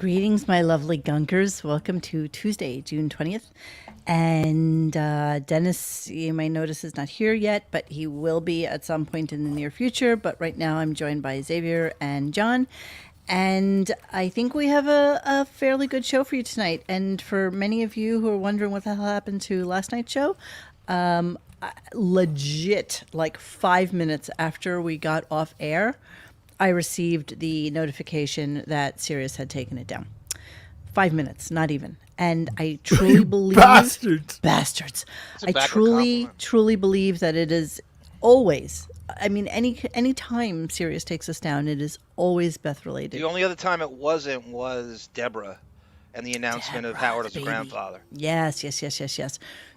Greetings, my lovely gunkers. Welcome to Tuesday, June 20th. And Dennis, you may notice, is not here yet, but he will be at some point in the near future. But right now I'm joined by Xavier and John. And I think we have a fairly good show for you tonight. And for many of you who are wondering what the hell happened to last night's show, legit, like 5 minutes after we got off air, I received the notification that Sirius had taken it down. 5 minutes, not even. And I truly believe... Bastards. I truly believe that it is always... I mean, any time Sirius takes us down, it is always Beth related. The only other time it wasn't was Deborah and the announcement of Howard as a grandfather. Yes.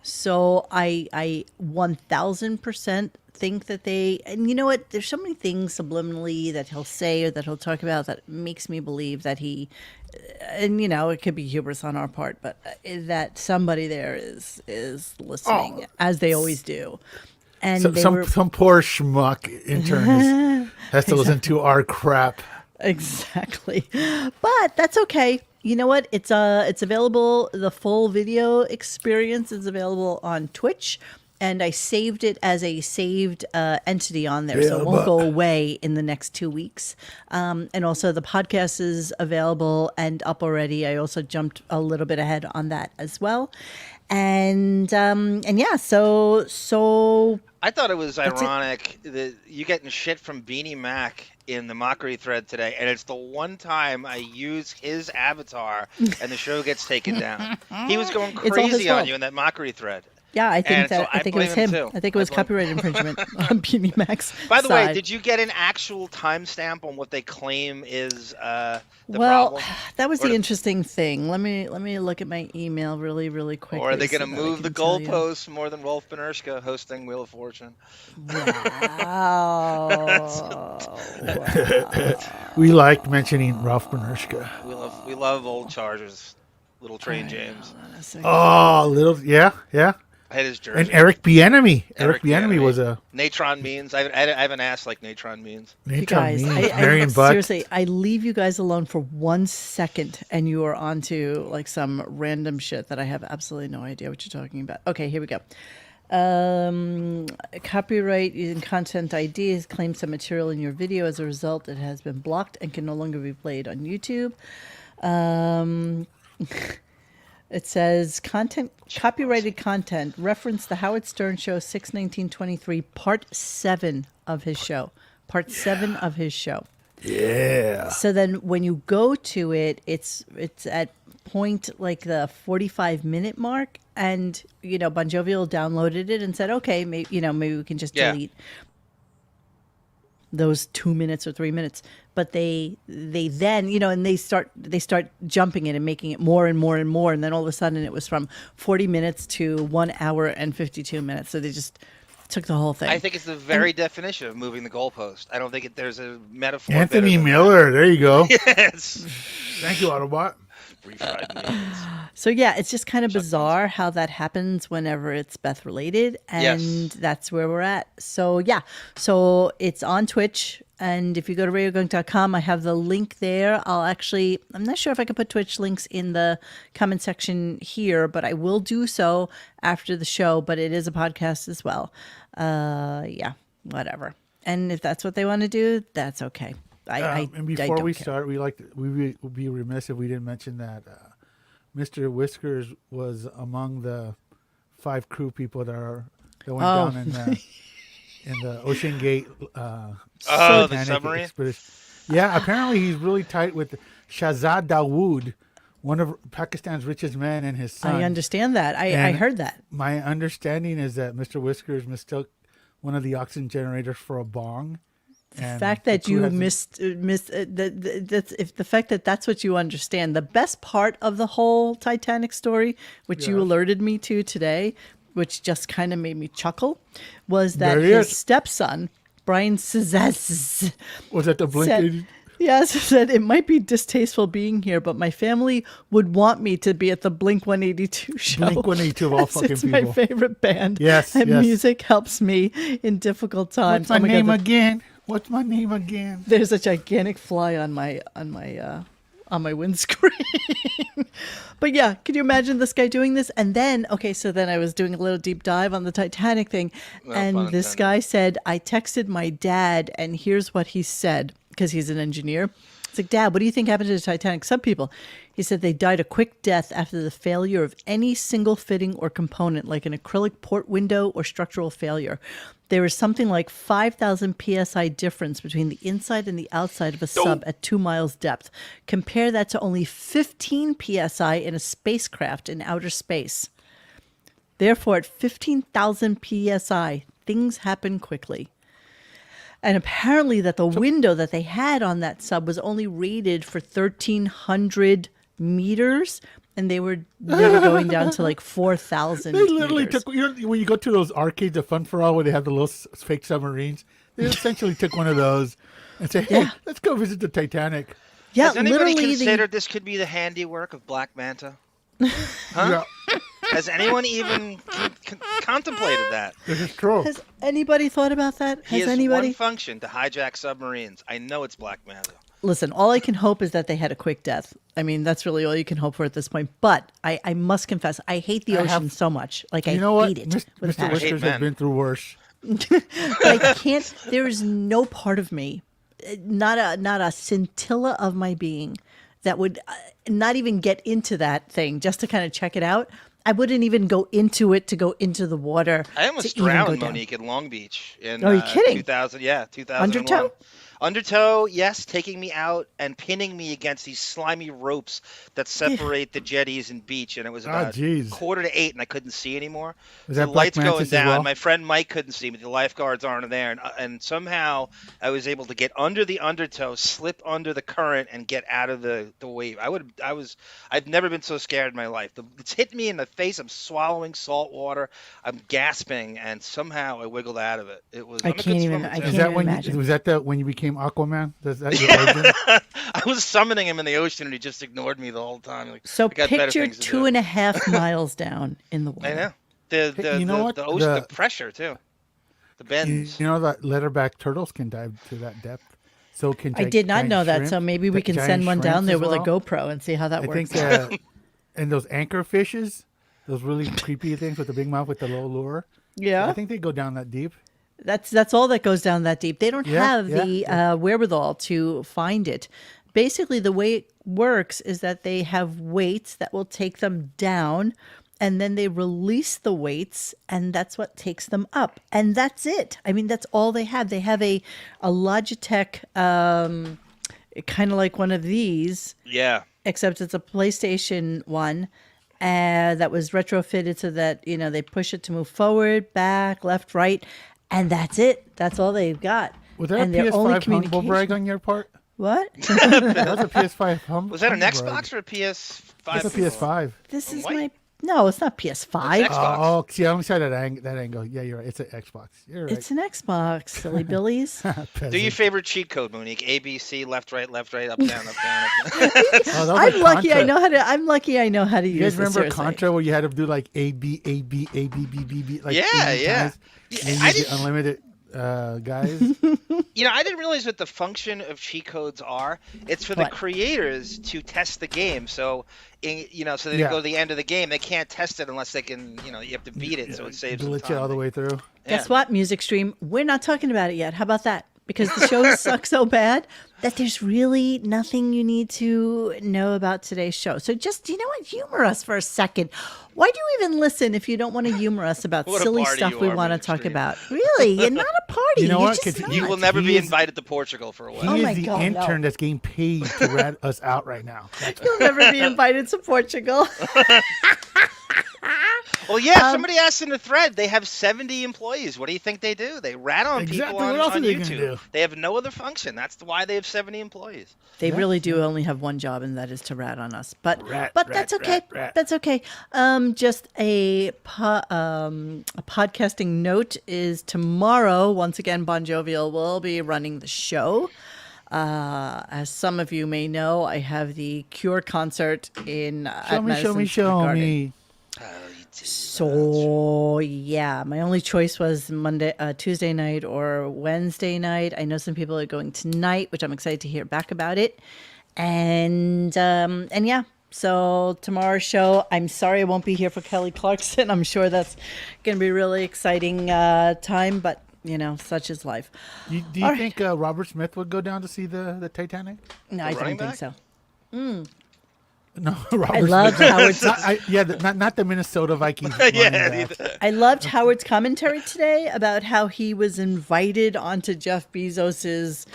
So I 1000% think that they, and you know what, there's so many things subliminally that he'll say or that he'll talk about that makes me believe that he, and you know, it could be hubris on our part, but that somebody there is listening, as they always do. And some poor schmuck intern has to listen to our crap. Exactly. But that's okay. You know what? It's available. The full video experience is available on Twitch. And I saved it as a saved entity on there, so it won't go away in the next 2 weeks. And also the podcast is available and up already. I also jumped a little bit ahead on that as well. And yeah, so I thought it was ironic that you getting shit from Beanie Mac in the mockery thread today, and it's the one time I use his avatar and the show gets taken down. He was going crazy on you in that mockery thread. Yeah, I think it was him. I think it was copyright infringement on Beanie Mac's By the way, did you get an actual timestamp on what they claim is the problem? Well, that was the interesting thing. Let me look at my email really quick. Or are they going to move the goalposts more than Rolf Benershka hosting Wheel of Fortune? Wow. We liked mentioning Rolf Benershka. We love old Chargers. Little Train James. Yeah. I had his jersey. And Eric Bieniemy. Eric Bieniemy was a... Natron Means. I have an ass like Natron Means. Natron Means. Marion Butt. Seriously, I leave you guys alone for 1 second and you are onto like some random shit that I have absolutely no idea what you're talking about. Okay, here we go. Copyright using content ID has claimed some material in your video. As a result, it has been blocked and can no longer be played on YouTube. It says copyrighted content reference the Howard Stern Show 6/19/23 part 7 of his show. Part 7 of his show. Yeah. So then when you go to it, it's at point like the 45-minute mark, and you know Bon Jovial downloaded it and said, okay, maybe we can just delete those 2 minutes or 3 minutes. But they then, and they start jumping it and making it more and more and more. And then all of a sudden it was from 40 minutes to 1 hour and 52 minutes. So they just took the whole thing. I think it's the very definition of moving the goalpost. I don't think there's a metaphor. Anthony Miller, there you go. Yes. Thank you, Autobot. So yeah, it's just kind of bizarre how that happens whenever it's Beth related, and that's where we're at. So yeah, so it's on Twitch, and if you go to RadioGunk.com, I have the link there. I'm not sure if I can put Twitch links in the comment section here, but I will do so after the show. But it is a podcast as well. Yeah, whatever. And if that's what they want to do, that's okay. And before we start, we would be remiss if we didn't mention that Mr. Whiskers was among the 5 crew people that went down in the Ocean Gate. The submarine. Expedition. Yeah, apparently he's really tight with Shahzad Dawood, one of Pakistan's richest men, and his son. I understand that. I heard that. My understanding is that Mr. Whiskers mistook one of the oxygen generators for a bong. The fact that you that's what you understand. The best part of the whole Titanic story, which you alerted me to today, which just kind of made me chuckle, was that his stepson, Brian Cizaz, was at the Blink. Yes, said it might be distasteful being here, but my family would want me to be at the Blink 182 show. Blink 182 of all fucking it's people. It's my favorite band. Yes, and music helps me in difficult times. What's my name again? What's my name again? There's a gigantic fly on my on my windscreen. But yeah, can you imagine this guy doing this? And then, okay, so then I was doing a little deep dive on the Titanic thing. And this guy said, I texted my dad, and here's what he said, because he's an engineer. It's like, Dad, what do you think happened to the Titanic sub people? He said they died a quick death after the failure of any single fitting or component, like an acrylic port window or structural failure. There is something like 5,000 psi difference between the inside and the outside of a sub at 2 miles depth. Compare that to only 15 psi in a spacecraft in outer space. Therefore, at 15,000 psi, things happen quickly. And apparently that the window that they had on that sub was only rated for 1,300 meters, and they were going down to like 4,000 They literally meters. took, when you go to those arcades, the Fun for All, where they have the little fake submarines, they essentially took one of those and said, hey, let's go visit the Titanic. Yeah, Has anybody literally considered this could be the handiwork of Black Manta? Huh? Yeah, Has anyone even contemplated that? this is true. Has anybody thought about that? He Has has anybody? one function, to hijack submarines. I know it's Black Manta. Listen, all I can hope is that they had a quick death. I mean, that's really all you can hope for at this point. But I must confess, I hate the ocean so much. Like, You know I what? hate it. with a Mr. passion. Whiskers has men. been through worse. But I can't. There is no part of me, not a scintilla of my being, that would not even get into that thing just to kind of check it out. I wouldn't even go into it to go into the water. I almost to even go drowned, down. Monique, in Long Beach in Are you kidding? 2000. Yeah, 2001. Undertow? Undertow, yes, taking me out and pinning me against these slimy ropes that separate the jetties and beach, and it was about geez. 7:45, and I couldn't see anymore. Was The that Black lights going Mantis as down. well? My friend Mike couldn't see me. The lifeguards aren't there, and somehow I was able to get under the undertow, slip under the current, and get out of the wave. I've never been so scared in my life. It's hit me in the face. I'm swallowing salt water. I'm gasping, and somehow I wiggled out of it. It was. I I'm a good can't even- swimmer, I too. can't Is that even when imagine. was that when you became Aquaman? Is that your origin? I was summoning him in the ocean, and he just ignored me the whole time. Like, So I got better picture things to do. 2.5 miles down in the water. I know. The you know what? the ocean, the The- pressure too. The you, bends. you know that leatherback turtles can dive to that depth. So can I did not giant know that, shrimp, so maybe we can giant send one down shrimps there as with a well. GoPro and see how that I works. think, and those anchor fishes, those really creepy things with the big mouth with the low lure. Yeah. I think they go down that deep. That's all that goes down that deep. They don't Yeah, have yeah, the wherewithal to find it. Basically, the way it works is that they have weights that will take them down, and then they release the weights, and that's what takes them up. And that's it. I mean, that's all they have. They have a Logitech, kind of like one of these, Yeah. except it's a PlayStation 1 that was retrofitted so that, they push it to move forward, back, left, right, and that's it. That's all they've got. Was that and a their only PS5 humble communication- brag on your part? What? That was a PS5 humble. Was that an humble brag. Xbox or a PS5? It's a PS5. This is What? my... No, it's not PS5. It's Xbox. Oh, see, I only saw that angle. Yeah, you're right. It's an Xbox. You're right. It's an Xbox, silly billies. Do your Peasant. favorite cheat code, Monique. A, B, C, left, right, up, down, up, down, up, down. Oh, that was I'm like lucky. Contra. I'm lucky. I know how to use You guys this. remember Seriously. Contra where you had to do like A B A B A B B B B like Yeah, 80 yeah. times? And I you get didn't- unlimited guys. I didn't realize what the function of cheat codes are. It's for the What? creators to test the game. So, so they Yeah. go to the end of the game. They can't test it unless they can, you have to beat it. So it saves them Glitch time. it all the way through. Guess what, Music Stream? We're not talking about it yet. How about that? Because the shows suck so bad that there's really nothing you need to know about today's show. So just, humor us for a second. Why do you even listen if you don't want to humor us about What a silly party stuff you we are, want to Music talk Stream. about? Really? You're not a party. You know You're what? just Could- You not. will never He be is- invited to Portugal for a He while. Oh is my the God, no. intern that's getting paid to rat us out right now. You'll never be invited to Portugal. Well, yeah, somebody asked in the thread. They have 70 employees. What do you think they do? They rat on Exactly. people What else on are they gonna YouTube. do? They have no other function. That's why they have 70 employees. They really do only have one job, and that is to rat on us. But Rat, that's rat, okay. rat, rat. That's okay. Just a podcasting note is tomorrow. Once again, Bon Jovial will be running the show. As some of you may know, I have the Cure concert in Show me, show me, show me. So yeah, my only choice was Tuesday night or Wednesday night. I know some people are going tonight, which I'm excited to hear back about it. And yeah. So tomorrow's show, I'm sorry I won't be here for Kelly Clarkson. I'm sure that's going to be a really exciting time, but such is life. Do you think Robert Smith would go down to see the Titanic? No, I don't think so. No, Robert I loved Howard's. Not the Minnesota Vikings. I loved Howard's commentary today about how he was invited onto Jeff Bezos's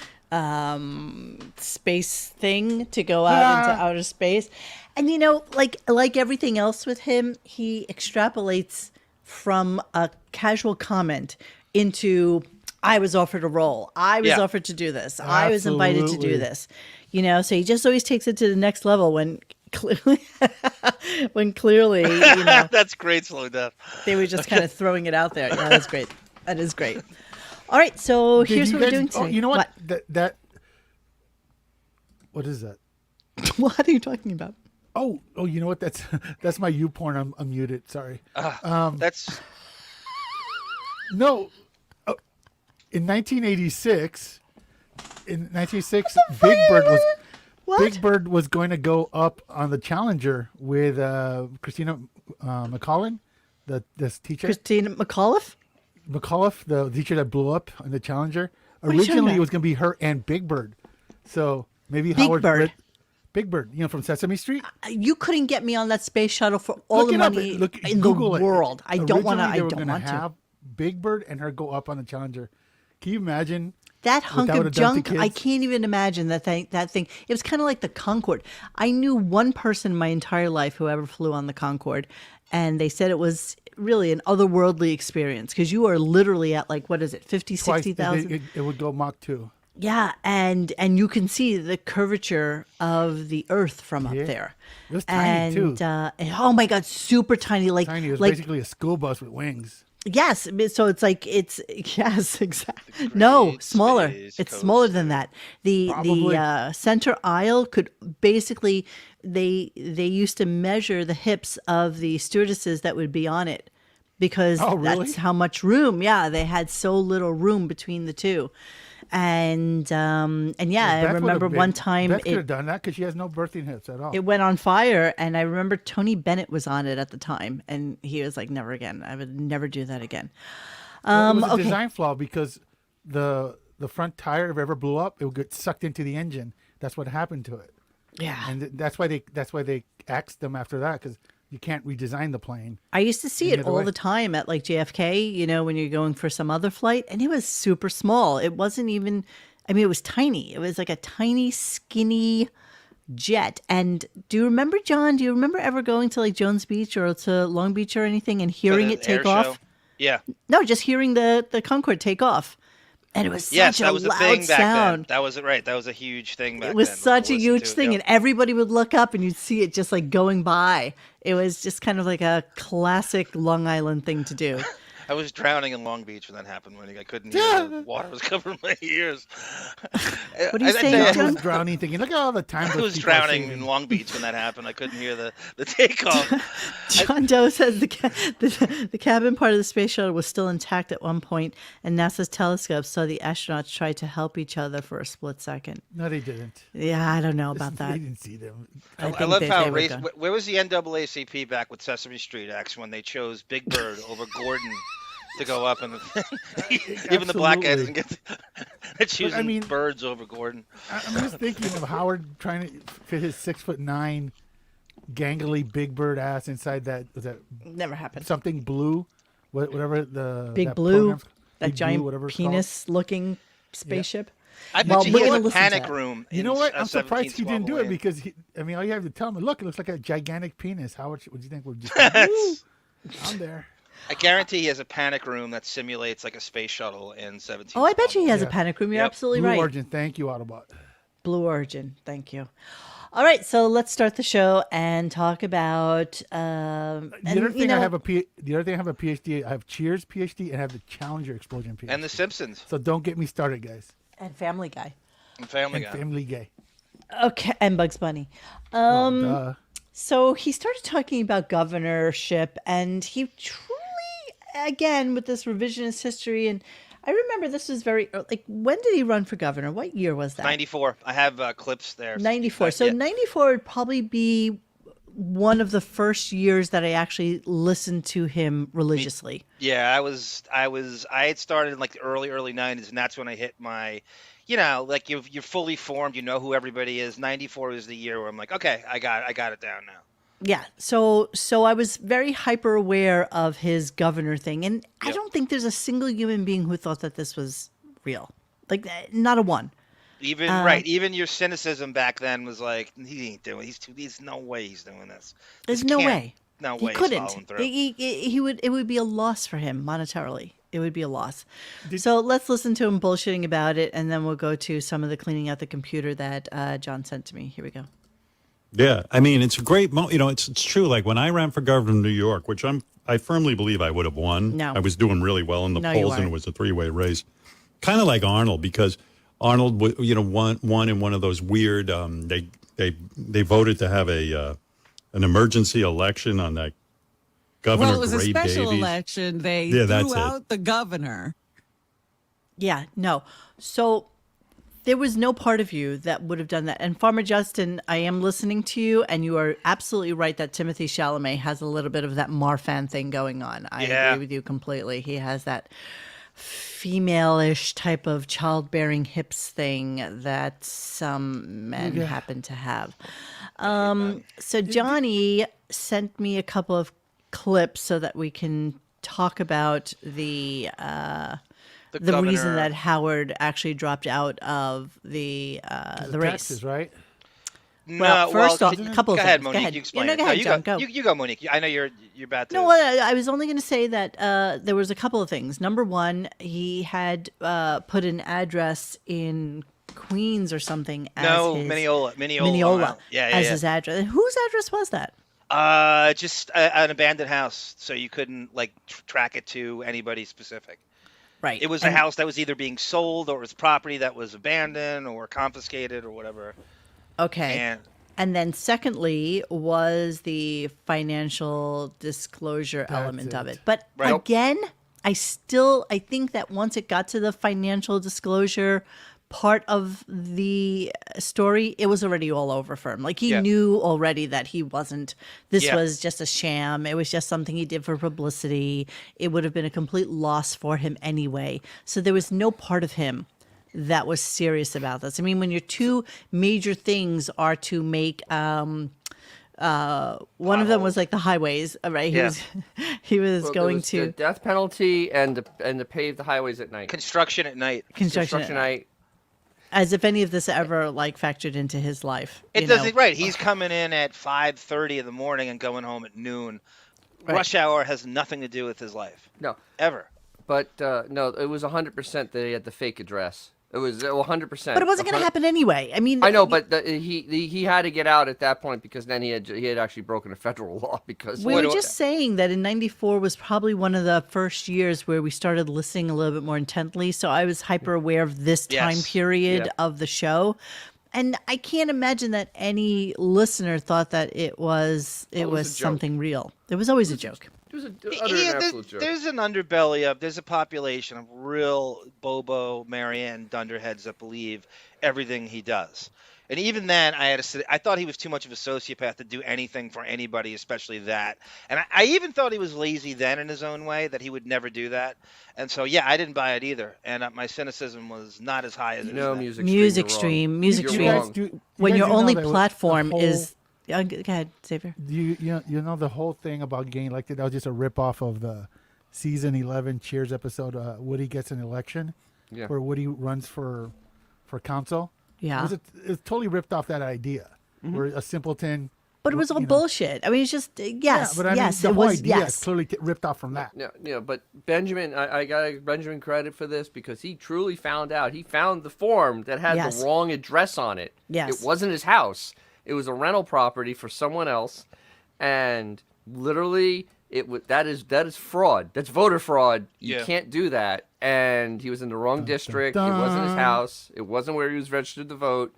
space thing to go out into outer space. And like everything else with him, he extrapolates from a casual comment into I was offered a role. I was offered to do this. Absolutely. I was invited to do this. So he just always takes it to the next level when clearly, that's great, slow down. They were just kind of throwing it out there. Yeah, that's great. That is great. All right, so here's what we're doing today. Oh, you know what? What is that? What are you talking about? Oh, you know what? That's my YouPorn. I'm muted. Sorry. That's no. In 1986, Big Bird was going to go up on the Challenger with Christina McCollum, this teacher. Christina McAuliffe, the teacher that blew up on the Challenger. Originally, it was going to be her and Big Bird. So maybe Big Bird, from Sesame Street. You couldn't get me on that space shuttle for all the money in the world. I don't want to. I don't want to have Big Bird and her go up on the Challenger. Can you imagine? That hunk of junk, I can't even imagine that thing. It was kind of like the Concorde. I knew one person my entire life who ever flew on the Concorde, and they said it was really an otherworldly experience because you are literally at 50, 60,000? It would go Mach 2. Yeah, and you can see the curvature of the Earth from up there. It was tiny too. Oh my God, super tiny. Tiny. It was basically a school bus with wings. Yes, so yes, exactly. No, smaller. It's smaller than that. The center aisle could basically they used to measure the hips of the stewardesses that would be on it because that's how much room. Yeah, they had so little room between the two. And I remember one time Beth could have done that because she has no birthing hips at all. It went on fire, and I remember Tony Bennett was on it at the time, and he was like, "Never again. I would never do that again." It was a design flaw because the front tire, if it ever blew up, it would get sucked into the engine. That's what happened to it. Yeah, and that's why they axed them after that because you can't redesign the plane. I used to see it all the time at JFK, when you're going for some other flight, and it was super small. It wasn't even, it was tiny. It was like a tiny, skinny jet. And do you remember, John, ever going to Jones Beach or to Long Beach or anything and hearing it take off? Yeah. No, just hearing the Concorde take off. And it was such a loud sound. That was right. That was a huge thing back then. It was such a huge thing, and everybody would look up, and you'd see it just going by. It was just kind of like a classic Long Island thing to do. I was drowning in Long Beach when that happened. When I couldn't hear, the water was covering my ears. What are you saying, John? I was drowning, thinking, look at all the time. I was drowning in Long Beach when that happened. I couldn't hear the takeoff. John Doe says the cabin part of the space shuttle was still intact at one point, and NASA's telescopes saw the astronauts try to help each other for a split second. No, they didn't. Yeah, I don't know about that. They didn't see them. I love how where was the NAACP back with Sesame Street X when they chose Big Bird over Gordon to go up in the thing? Even the black guys didn't get choosing birds over Gordon. I'm just thinking of Howard trying to fit his 6'9" gangly Big Bird ass inside that. Was that never happened? Something blue, whatever the Big Blue, that giant penis-looking spaceship. I bet he had a panic room. You know what? I'm surprised he didn't do it because all you have to tell him, look, it looks like a gigantic penis. What do you think would just? I'm there. I guarantee he has a panic room that simulates like a space shuttle in 17. Oh, I bet you he has a panic room. You're absolutely right. Blue Origin, thank you, Autobot. Blue Origin, thank you. All right, so let's start the show and talk about. The other thing I have a PhD. I have Cheers PhD and I have the Challenger Explosion PhD. And The Simpsons. So don't get me started, guys. And Family Guy. And Family Guy. Okay, and Bugs Bunny. So he started talking about governorship, and he truly, again, with this revisionist history, and I remember this was like, when did he run for governor? What year was that? 94. I have clips there. 94. So 94 would probably be one of the first years that I actually listened to him religiously. Yeah, I had started in like the early 90s, and that's when I hit my, like you're fully formed, you know who everybody is. 94 is the year where I'm like, okay, I got it down now. Yeah, so I was very hyper aware of his governor thing, and I don't think there's a single human being who thought that this was real. Like, not a one. Even your cynicism back then was like, he ain't doing. He's no way he's doing this. There's no way. No way. He couldn't. He's following through. He would. It would be a loss for him monetarily. It would be a loss. So let's listen to him bullshitting about it, and then we'll go to some of the cleaning out the computer that John sent to me. Here we go. Yeah, I mean, it's a great moment. It's true. Like when I ran for governor of New York, which I firmly believe I would have won. No. I was doing really well in the polls, and it was a three-way race. Kind of like Arnold, because Arnold, won in one of those weird. They voted to have an emergency election on that governor. Well, it was Gray a special Davies. election. They that's threw out the governor. Yeah, no. So there was no part of you that would have done that. And Farmer Justin, I am listening to you, and you are absolutely right that Timothy Chalamet has a little bit of that Marfan thing going on. I agree with you completely. He has that female-ish type of childbearing hips thing that some men happen to have. So Johnny sent me a couple of clips so that we can talk about the reason that Howard actually dropped out of the race. Taxes, right? Well, first off, a couple of things. Go ahead, Monique. Go ahead. You explain. No, go ahead, John. Go. You go, Monique. I know you're about to. No, I was only going to say that there was a couple of things. Number one, he had put an address in Queens or something as his Mineola. As his address. And whose address was that? Just an abandoned house, so you couldn't like track it to anybody specific. Right. It was a house that was either being sold, or it was property that was abandoned or confiscated or whatever. Okay. And then secondly was the financial disclosure element of it. But again, I think that once it got to the financial disclosure part of the story, it was already all over for him. Like he knew already that he wasn't, this was just a sham. It was just something he did for publicity. It would have been a complete loss for him anyway. So there was no part of him that was serious about this. I mean, when your two major things are to make one of them was like the highways, right? He was going to the death penalty and to pave the highways at night. Construction at night. Construction at night. As if any of this ever like factored into his life. It doesn't, right? He's coming in at 5:30 in the morning and going home at noon. Right. Rush hour has nothing to do with his life. No, ever. But no, it was 100% that he had the fake address. It was 100%. But it wasn't going to happen anyway. I mean, I know, but he had to get out at that point because then he had actually broken a federal law. Because we were just saying that in '94 was probably one of the first years where we started listening a little bit more intently. So I was hyper aware of this time period of the show, and I can't imagine that any listener thought that it was something real. It was always a joke. It was an absolute joke. There's an underbelly there's a population of real Bobo, Marianne dunderheads that believe everything he does. And even then, I thought he was too much of a sociopath to do anything for anybody, especially that. And I even thought he was lazy then in his own way, that he would never do that. And so, I didn't buy it either. And my cynicism was not as high as it is now. Music Stream. When your only platform is... Go ahead, Xavier. You know the whole thing about getting elected, that was just a ripoff of the season 11 Cheers episode, Woody Gets an Election, where Woody runs for council. Yeah. It was totally ripped off that idea. Where a simpleton... But it was all bullshit. I mean, it's just, yes, but I mean, the whole idea is clearly ripped off from that. Yeah, but Benjamin, I got to give Benjamin credit for this because he truly found out. He found the form that had the wrong address on it. Yes. It wasn't his house. It was a rental property for someone else, and literally, that is fraud. That's voter fraud. You can't do that. And he was in the wrong district. It wasn't his house. It wasn't where he was registered to vote.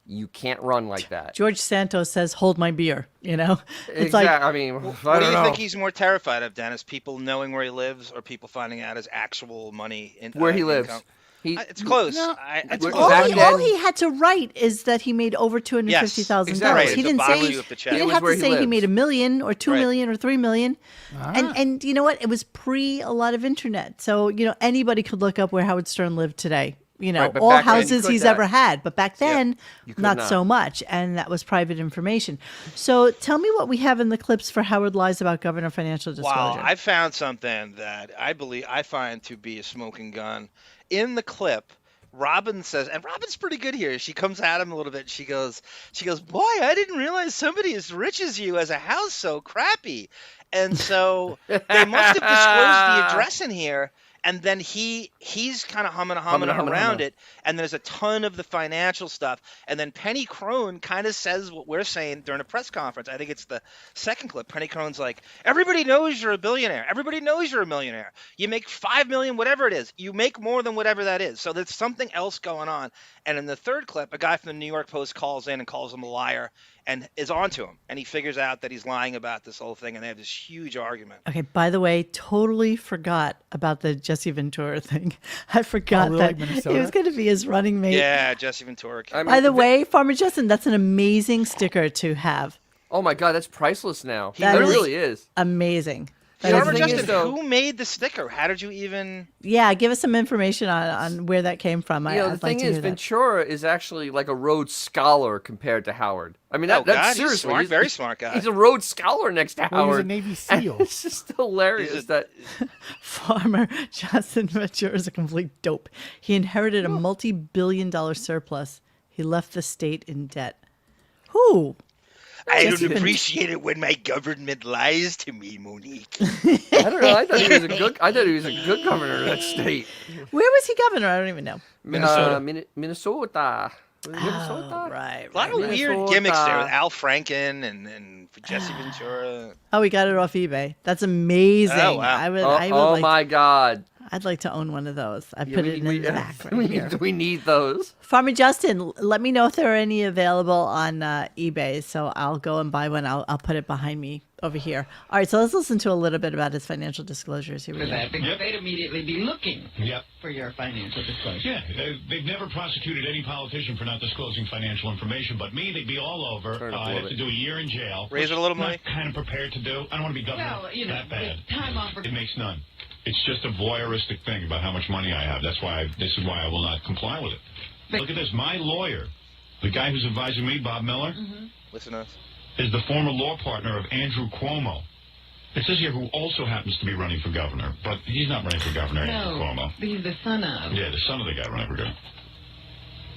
You can't run like that. George Santos says, "Hold my beer." You know, it's Exactly. like, I mean, What do you think he's more terrified of, Dennis? People knowing where he lives, or people finding out his actual money in where he lives? income? He, It's close. No, It's Well, close. back then- all he had to write is that he made over $250,000. exactly. He It's the didn't bottom say view of the check. he It didn't was have where to he say he lives. made $1 million or $2 million or $3 million. And you know what? It was pre a lot of internet, so anybody could look up where Howard Stern lived today. Right, but all back then you houses could he's that. ever had. But back then, You could not so much, and that was private information. So tell me what we have in the clips for Howard lies about governor financial disclosure. Wow, I found something that I find to be a smoking gun. In the clip, Robin says, and Robin's pretty good here. She comes at him a little bit. She goes, "Boy, I didn't realize somebody as rich as you has a house so crappy." And so they must have disclosed the address in here. And then he's kind of humming around it, and there's a ton of the financial stuff. And then Penny Crone kind of says what we're saying during a press conference. I think it's the second clip. Penny Crone's like, "Everybody knows you're a billionaire. Everybody knows you're a millionaire. You make $5 million, whatever it is. You make more than whatever that is. So there's something else going on." And in the third clip, a guy from the New York Post calls in and calls him a liar and is onto him. And he figures out that he's lying about this whole thing, and they have this huge argument. Okay, by the way, totally forgot about the Jesse Ventura thing. I forgot really? that Minnesota? he was going to be his running mate. Yeah, Jesse Ventura. I mean, By the way, Farmer Justin, that's an amazing sticker to have. oh my God, that's priceless now. That It is- really is. Amazing. That is Farmer thing is, Justin, though- who made the sticker? How did you even... Yeah, give us some information on where that came from. The I'd thing like to is, hear that. Ventura is actually like a Rhodes Scholar compared to Howard. I mean, Oh, that's God, he's seriously smart, very smart guy. He's a Rhodes Scholar next to Well, he was Howard. a Navy And SEAL. it's just hilarious that Farmer Justin Ventura is a complete dope. He inherited a multi-billion-dollar surplus. He left the state in debt. Who? I Jesse don't Ventura. appreciate it when my government lies to me, Monique. I don't know. I thought he was a good. I thought he was a good governor of that state. Where was he governor? I don't even know. Minnesota. Minnesota. Was it Minnesota? Right. A lot of weird Minnesota. gimmicks there with Al Franken and Jesse Ventura. Oh, we got it off eBay. That's amazing. Oh, wow. I would Oh like, my God! I'd like to own one of those. I Yeah, put it in the back right here. we need those. Farmer Justin, let me know if there are any available on eBay, so I'll go and buy one. I'll put it behind me over here. All right, so let's listen to a little bit about his financial disclosures. Here we For go. that, because they'd immediately be looking Yep. for your financial disclosure. Yeah, they've never prosecuted any politician for not disclosing financial information, but me, they'd be all over. Turn up a I little have to bit. do a year in jail. Raise which it a little, I'm Mike. not kind of prepared to do. I don't want to be governor Well, you know, that bad. with time off for It makes none. It's just a voyeuristic thing about how much money I have. That's why. This is why I will not comply with it. Look at this. My lawyer, the guy who's advising me, Bob Miller, Listen to us. is the former law partner of Andrew Cuomo. It says here who also happens to be running for governor, but he's not running for governor, Andrew No, Cuomo. he's the son of. Yeah, the son of the guy running for governor.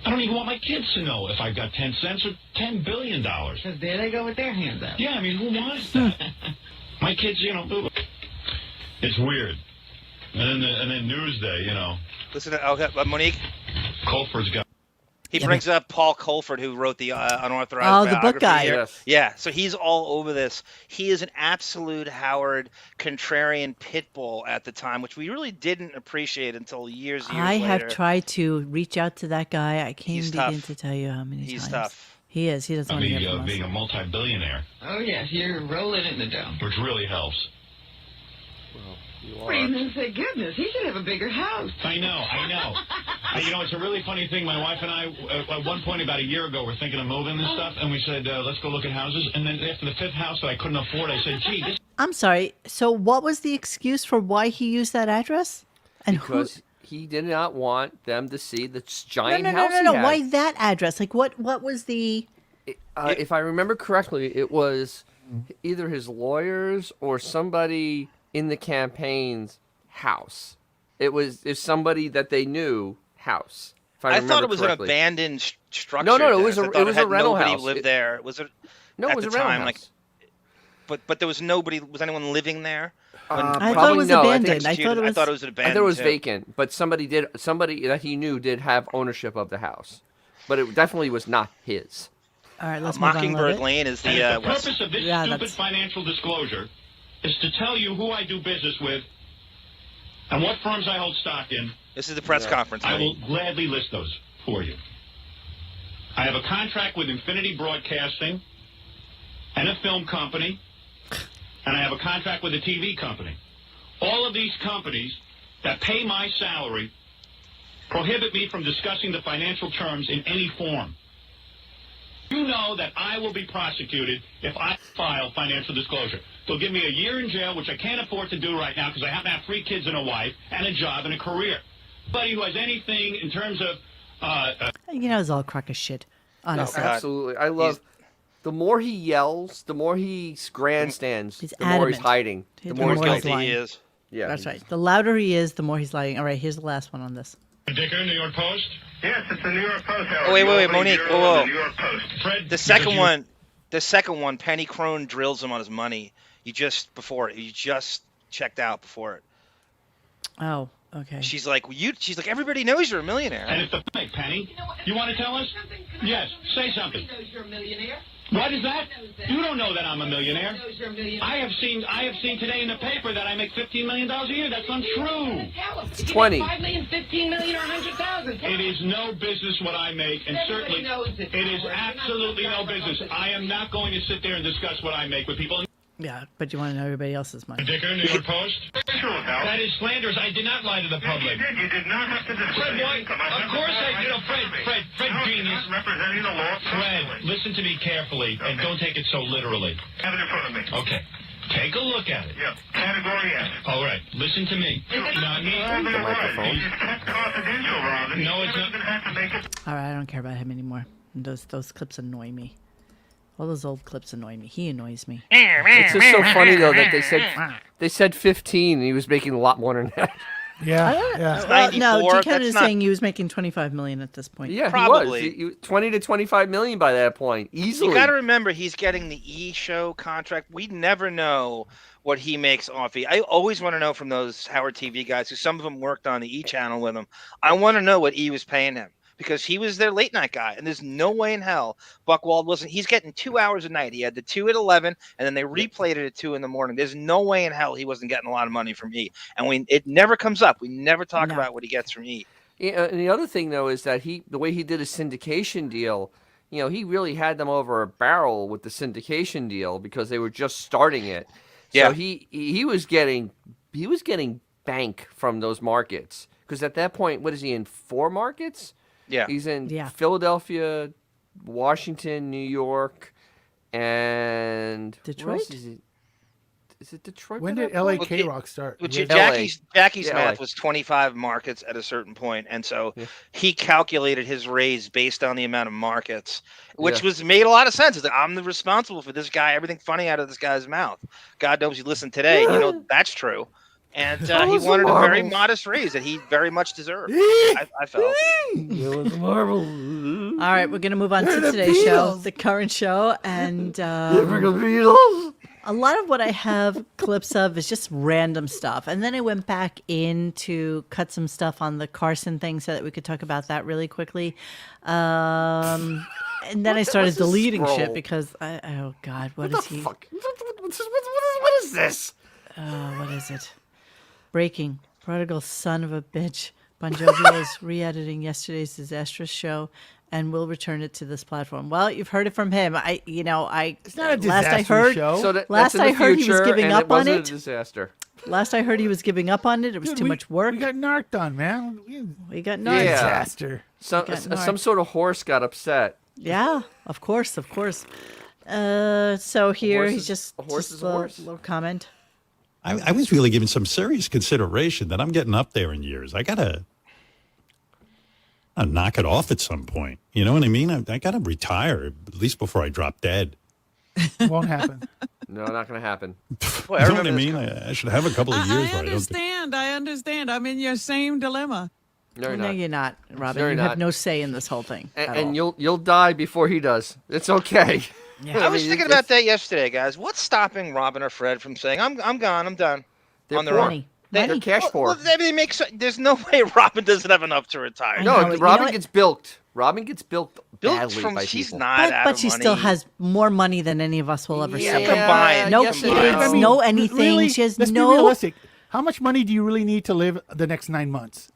I don't even want my kids to know if I've got 10 cents or $10 billion. Because there they go with their hands out. Yeah, I mean, who wants that? My kids, it's weird. And then Newsday, Listen to Monique. Colford's got. He brings up Paul Colford, who wrote the unauthorized Oh, the book biography guy. here. Yes. Yeah, so he's all over this. He is an absolute Howard contrarian pit bull at the time, which we really didn't appreciate until years I later. have tried to reach out to that guy. I can't He's begin tough. to tell you how many He's times. tough. He is. He doesn't want to hear from us. Being a multi-billionaire, Oh, yes, you're rolling in the dough. which really helps. You For are. even say goodness, he should have a bigger house. I know. It's a really funny thing. My wife and I, at one point about a year ago, were thinking of moving and stuff, and we said, let's go look at houses. And then after the fifth house that I couldn't afford, I said, gee, this I'm sorry. So what was the excuse for why he used that address? And Because he did not want them to see the who? giant No. house he had. Why that address? Like what was the? If I remember correctly, it was either his lawyers or somebody in the campaign's house. It was somebody that they knew house. If I I remember thought it was correctly. an abandoned structure. No, it Dennis. was a- I thought it was a had rental nobody house. lived It- there. Was it? No, at it was the a rental time, house. But there was nobody. Was anyone living there? I thought it Probably was no, I think abandoned. I thought it was. an I abandoned. thought it was too. vacant, but somebody that he knew did have ownership of the house, but it definitely was not his. All right, let's move on a little Mockingbird bit. Lane is And the if the west. purpose of this Yeah, stupid that's- financial disclosure is to tell you who I do business with and what firms I hold stock in. This is the press conference. I will Monique. gladly list those for you. I have a contract with Infinity Broadcasting and a film company, and I have a contract with a TV company. All of these companies that pay my salary prohibit me from discussing the financial terms in any form. You know that I will be prosecuted if I file financial disclosure. They'll give me a year in jail, which I can't afford to do right now because I happen to have 3 kids and a wife and a job and a career. Anybody who has anything in terms of... it's all a crock of shit, honestly. No, absolutely. I love... The more he yells, the more he grandstands, He's the more he's adamant. hiding. The more he's more he's guilty lying. He is. Yeah, That's right. The louder he is, the more he's lying. All right, here's the last one on this. Dicker, New York Post? Yes, it's the New York Post. Howard. Oh, wait, Monique. Whoa. The New York Post. Fred, The second one, Penny Crone drills him on his money. You just checked out before it. Oh, okay. She's like, everybody knows you're a millionaire. And it's the fake, Penny. You want to tell us? Yes, say something. He knows you're a millionaire. What is that? He knows that. You don't know that I'm a millionaire. He knows you're a millionaire. I have seen today in the paper that I make $15 million a year. That's untrue. It's 20. 5 million, 15 million, or 100,000. It is no business what I make, and certainly knows it. it is absolutely no business. I am not going to sit there and discuss what I make with people. Yeah, but you want to know everybody else's money. Dicker, New York Post? True, Howard. That is slanderous. I did not lie to the public. You did not have to discuss Fred, why? income. Of course I did. Fred, No, genius. you're not representing the law. Fred, listen to me carefully, and don't take it so literally. Have it in front of me. Okay. Take a look at it. Yeah. Category F. All right. Listen to me. Not me. All the microphone. It's kept confidential, Robin. No, You it's never not. even had to make it. All right, I don't care about him anymore. Those clips annoy me. All those old clips annoy me. He annoys me. It's just so funny though that they said 15 and he was making a lot more than that. Yeah. Well, no, 94, G. Kennedy is that's not- saying he was making $25 million at this point. Yeah, Probably. he was. 20 to 25 million by that point, easily. You got to remember, he's getting the E! Show contract. We never know what he makes off E! I always want to know from those Howard TV guys, because some of them worked on the E! channel with him. I want to know what E! was paying him, because he was their late night guy, and there's no way in hell Buckwald wasn't. He's getting 2 hours a night. He had the 2 at 11, and then they replayed it at 2 in the morning. There's no way in hell he wasn't getting a lot of money from E! And it never comes up. We never talk about what he gets from E! Yeah, and the other thing though is that the way he did a syndication deal, he really had them over a barrel with the syndication deal because they were just starting it. Yeah. So he was getting bank from those markets, because at that point, what is he in, 4 markets? Yeah. He's in Yeah. Philadelphia, Washington, New York, and Detroit? where else is he? Is it Detroit? When by did that point? LA K-Rock start? Which Yeah. Jackie's Yeah, math LA. was 25 markets at a certain point, and so Yeah. he calculated his raise based on the amount of markets, which Yeah. was made a lot of sense. It's like, I'm the responsible for this guy, everything funny out of this guy's mouth. God knows you listen today, that's true. And he was the wanted a very marbles. modest raise that he very much deserved. I felt. All right, we're going to move on to today's show, the current show. And a lot of what I have clips of is just random stuff. And then I went back in to cut some stuff on the Carson thing so that we could talk about that really quickly. And then I started deleting scroll? shit because, oh God, what is he? Fuck. What is this? What is it? Breaking. Prodigal son of a bitch. Bon Jovi is re-editing yesterday's disastrous show and will return it to this platform. Well, you've heard it from him. It's not a last I disaster heard, show. So Last that's in the I heard he was future, giving and up it on wasn't it. a disaster. Last I heard he was giving up on it. It was Dude, too much work. We got narked on, man. We got Yeah. narked. Disaster. Some got narked. some sort of horse got upset. Yeah, of course. So here horse he's is- just a horse just is a horse. little comment. I was really giving some serious consideration that I'm getting up there in years. I gotta knock it off at some point. You know what I mean? I gotta retire at least before I drop dead. Won't happen. No, not going to happen. Boy, You know what remember I this mean? guy. I should have a couple of years I where I don't. understand. I'm in your same dilemma. No, you're No, not. you're not, Robin. No, you you're have not. no say in this whole thing. at And all. you'll die before he does. It's okay. I was thinking about that yesterday, guys. What's stopping Robin or Fred from saying, I'm gone, I'm done. They're on their poor. own? Money. They're cash poor. They there's no way Robin doesn't have enough to retire. I No, know, you know Robin what? gets bilked. Robin gets bilked Built badly from by she's people. not out But of she money. still has more money than any of us will ever Yeah, see. combined. No yes, it kids, is. I mean, no anything. really, She has let's be no. realistic. How much money do you really need to live the next 9 months?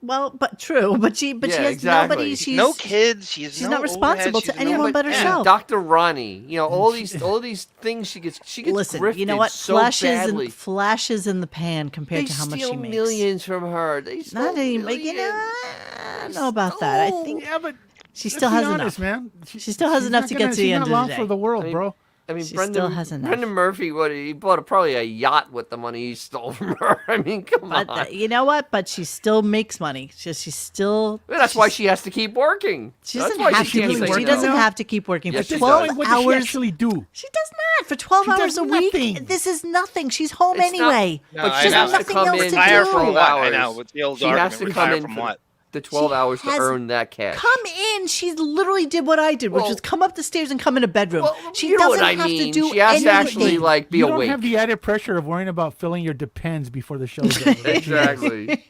Well, but true. But she has exactly. nobody. She's no kids. She's not responsible to anyone but herself. Dr. Ronnie, all these things she gets Listen, grifted you know what? so Flashes badly. in the pan compared to how much she steal makes. millions from her. They steal Not any, millions. I don't know about that. I think but she still has enough. Man. She still has enough to get to the end of the day. She's not long for the world, bro. I mean, She Brendan, still has enough. Brendan Murphy, he bought probably a yacht with the money he stole from her. I mean, come on. But you know what? But she still makes money. She's still. Well, that's why she has to keep working. She That's doesn't why have she to. can't say She no. doesn't have to keep working Yes, for she 12 does. What does she hours. actually do? She does not for 12 She hours does a week. nothing. This is nothing. She's home It's not- anyway. No, but I she know. has to nothing come else in to for Retire do. for 12 what? hours. I know. What's the old She has argument? to Retire come in from for what? the 12 hours to has- earn that cash. Come in. She literally did what I did, which Well- was come up the stairs and come in a bedroom. Well, She you know doesn't what I have mean. to do She has anything. to actually be You awake. don't have the added pressure of worrying about filling your Depends before the show's over. Exactly.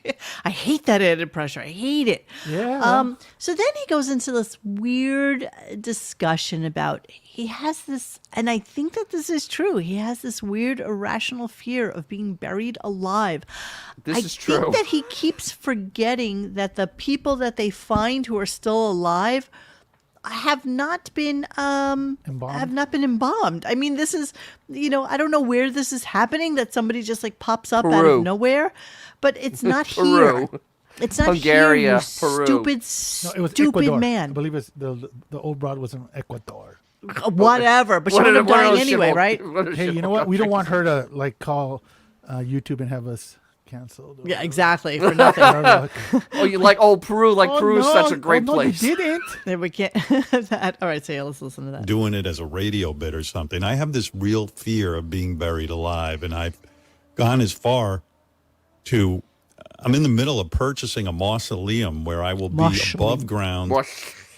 I hate that added pressure. I hate it. Yeah. So then he goes into this weird discussion about he has this, and I think that this is true. He has this weird irrational fear of being buried alive. This I is true. think that he keeps forgetting that the people that they find who are still alive have not been embalmed. I mean, this is, I don't know where this is happening, that somebody just like pops up out Peru. of nowhere, but it's not Peru. here. It's not Hungary, here, you Peru. stupid, No, it was stupid Ecuador. I man. believe it's the old broad was in Ecuador. Whatever, but she One of would have the- one of dying those anyway, shit right? will- one of those Hey, shit you know will what? come We don't back. want her to call YouTube and have us canceled. or Yeah, exactly, for nothing. whatever. Oh, you like Peru? Peru's such a great no, place. You didn't. Then we can't. All right, so yeah, let's listen to that. Doing it as a radio bit or something. I have this real fear of being buried alive, and I've gone as far to. I'm in the middle of purchasing a mausoleum where I will be above ground,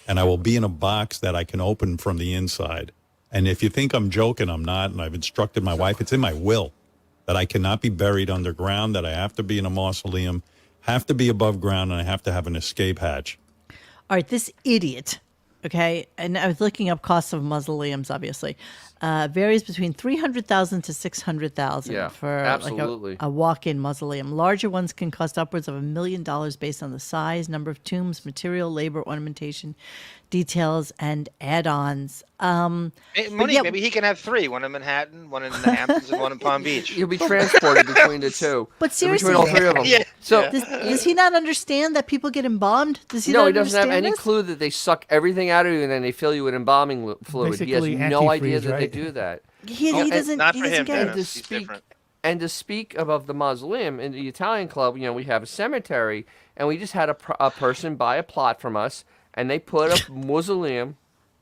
and I will be in a box that I can open from the inside. And if you think I'm joking, I'm not. And I've instructed my wife, it's in my will, that I cannot be buried underground, that I have to be in a mausoleum, have to be above ground, and I have to have an escape hatch. All right, this idiot, okay, and I was looking up costs of mausoleums, obviously, varies between $300,000 to $600,000 for absolutely. like a walk-in mausoleum. Larger ones can cost upwards of $1 million based on the size, number of tombs, material, labor, ornamentation, details, and add-ons. Maybe he can have three: one in Manhattan, one in the Hamptons, and one in Palm Beach. You'll be transported between the two. But seriously, between all three of them. Yeah. So does he not understand that people get embalmed? Does he no, not he doesn't have understand any this? clue that they suck everything out of you and then they fill you with embalming fluid. Basically He has no idea antifreeze, that they right? do that. He and doesn't. Not he for doesn't him, get it. Dennis. to He's speak different. and to speak above the mausoleum in the Italian club, we have a cemetery, and we just had a person buy a plot from us, and they put a mausoleum.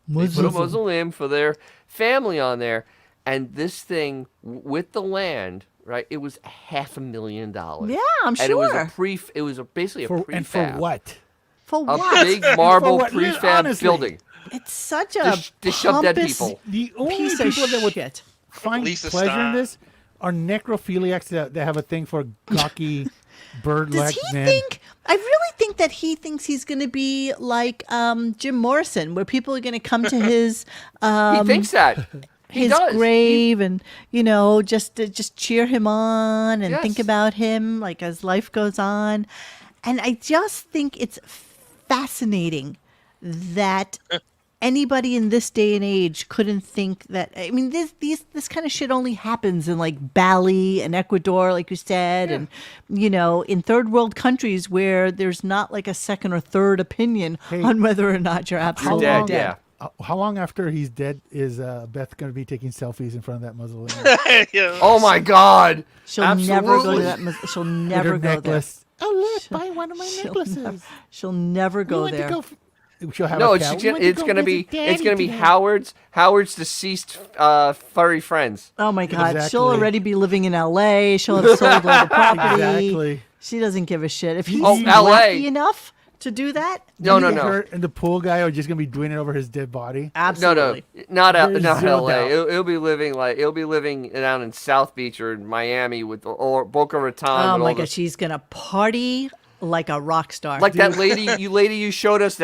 They put a mausoleum for their family on there, and this thing with the land, right? It was $500,000. Yeah, I'm And it was sure. it was basically a prefab. And for what? For A what? big marble what? prefab Honestly. building. It's such a To shove dead pompous people. The only piece of people that would shit. find Lisa pleasure in Stein. this are necrophiliacs that have a thing for gawky bird-like Does he men. think? I really think that he thinks he's going to be like Jim Morrison, where people are going to come to his He thinks that. He his does. grave and just cheer him on and think Yes. about him like as life goes on. And I just think it's fascinating that anybody in this day and age couldn't think that. I mean, this kind of shit only happens in like Bali and Ecuador, like you said, and in third world countries where there's not like a second or third opinion on whether or not you're absolutely dead, dead. yeah. How long after he's dead is Beth going to be taking selfies in front of that mausoleum? Oh my God! She'll never go to Absolutely. that. She'll With never her go necklace. Oh, look, buy one of my necklaces. She'll never We go went to there. She'll have No, a it's cat. We went it's go gonna be visit Daddy it's gonna be today. Howard's deceased furry friends. Oh my God! She'll Exactly. already be living in L.A. She'll have sold all the property. Exactly. She doesn't give a shit. If he's Oh, LA. wacky enough to do that, No, You no, think no. her and the pool guy are just going to be doing it over his dead body? absolutely. No, There's not zero L.A. doubt. He'll be living down in South Beach or in Miami or Boca Raton. Oh with my all God! She's gonna party like a rock star. Like that lady you showed us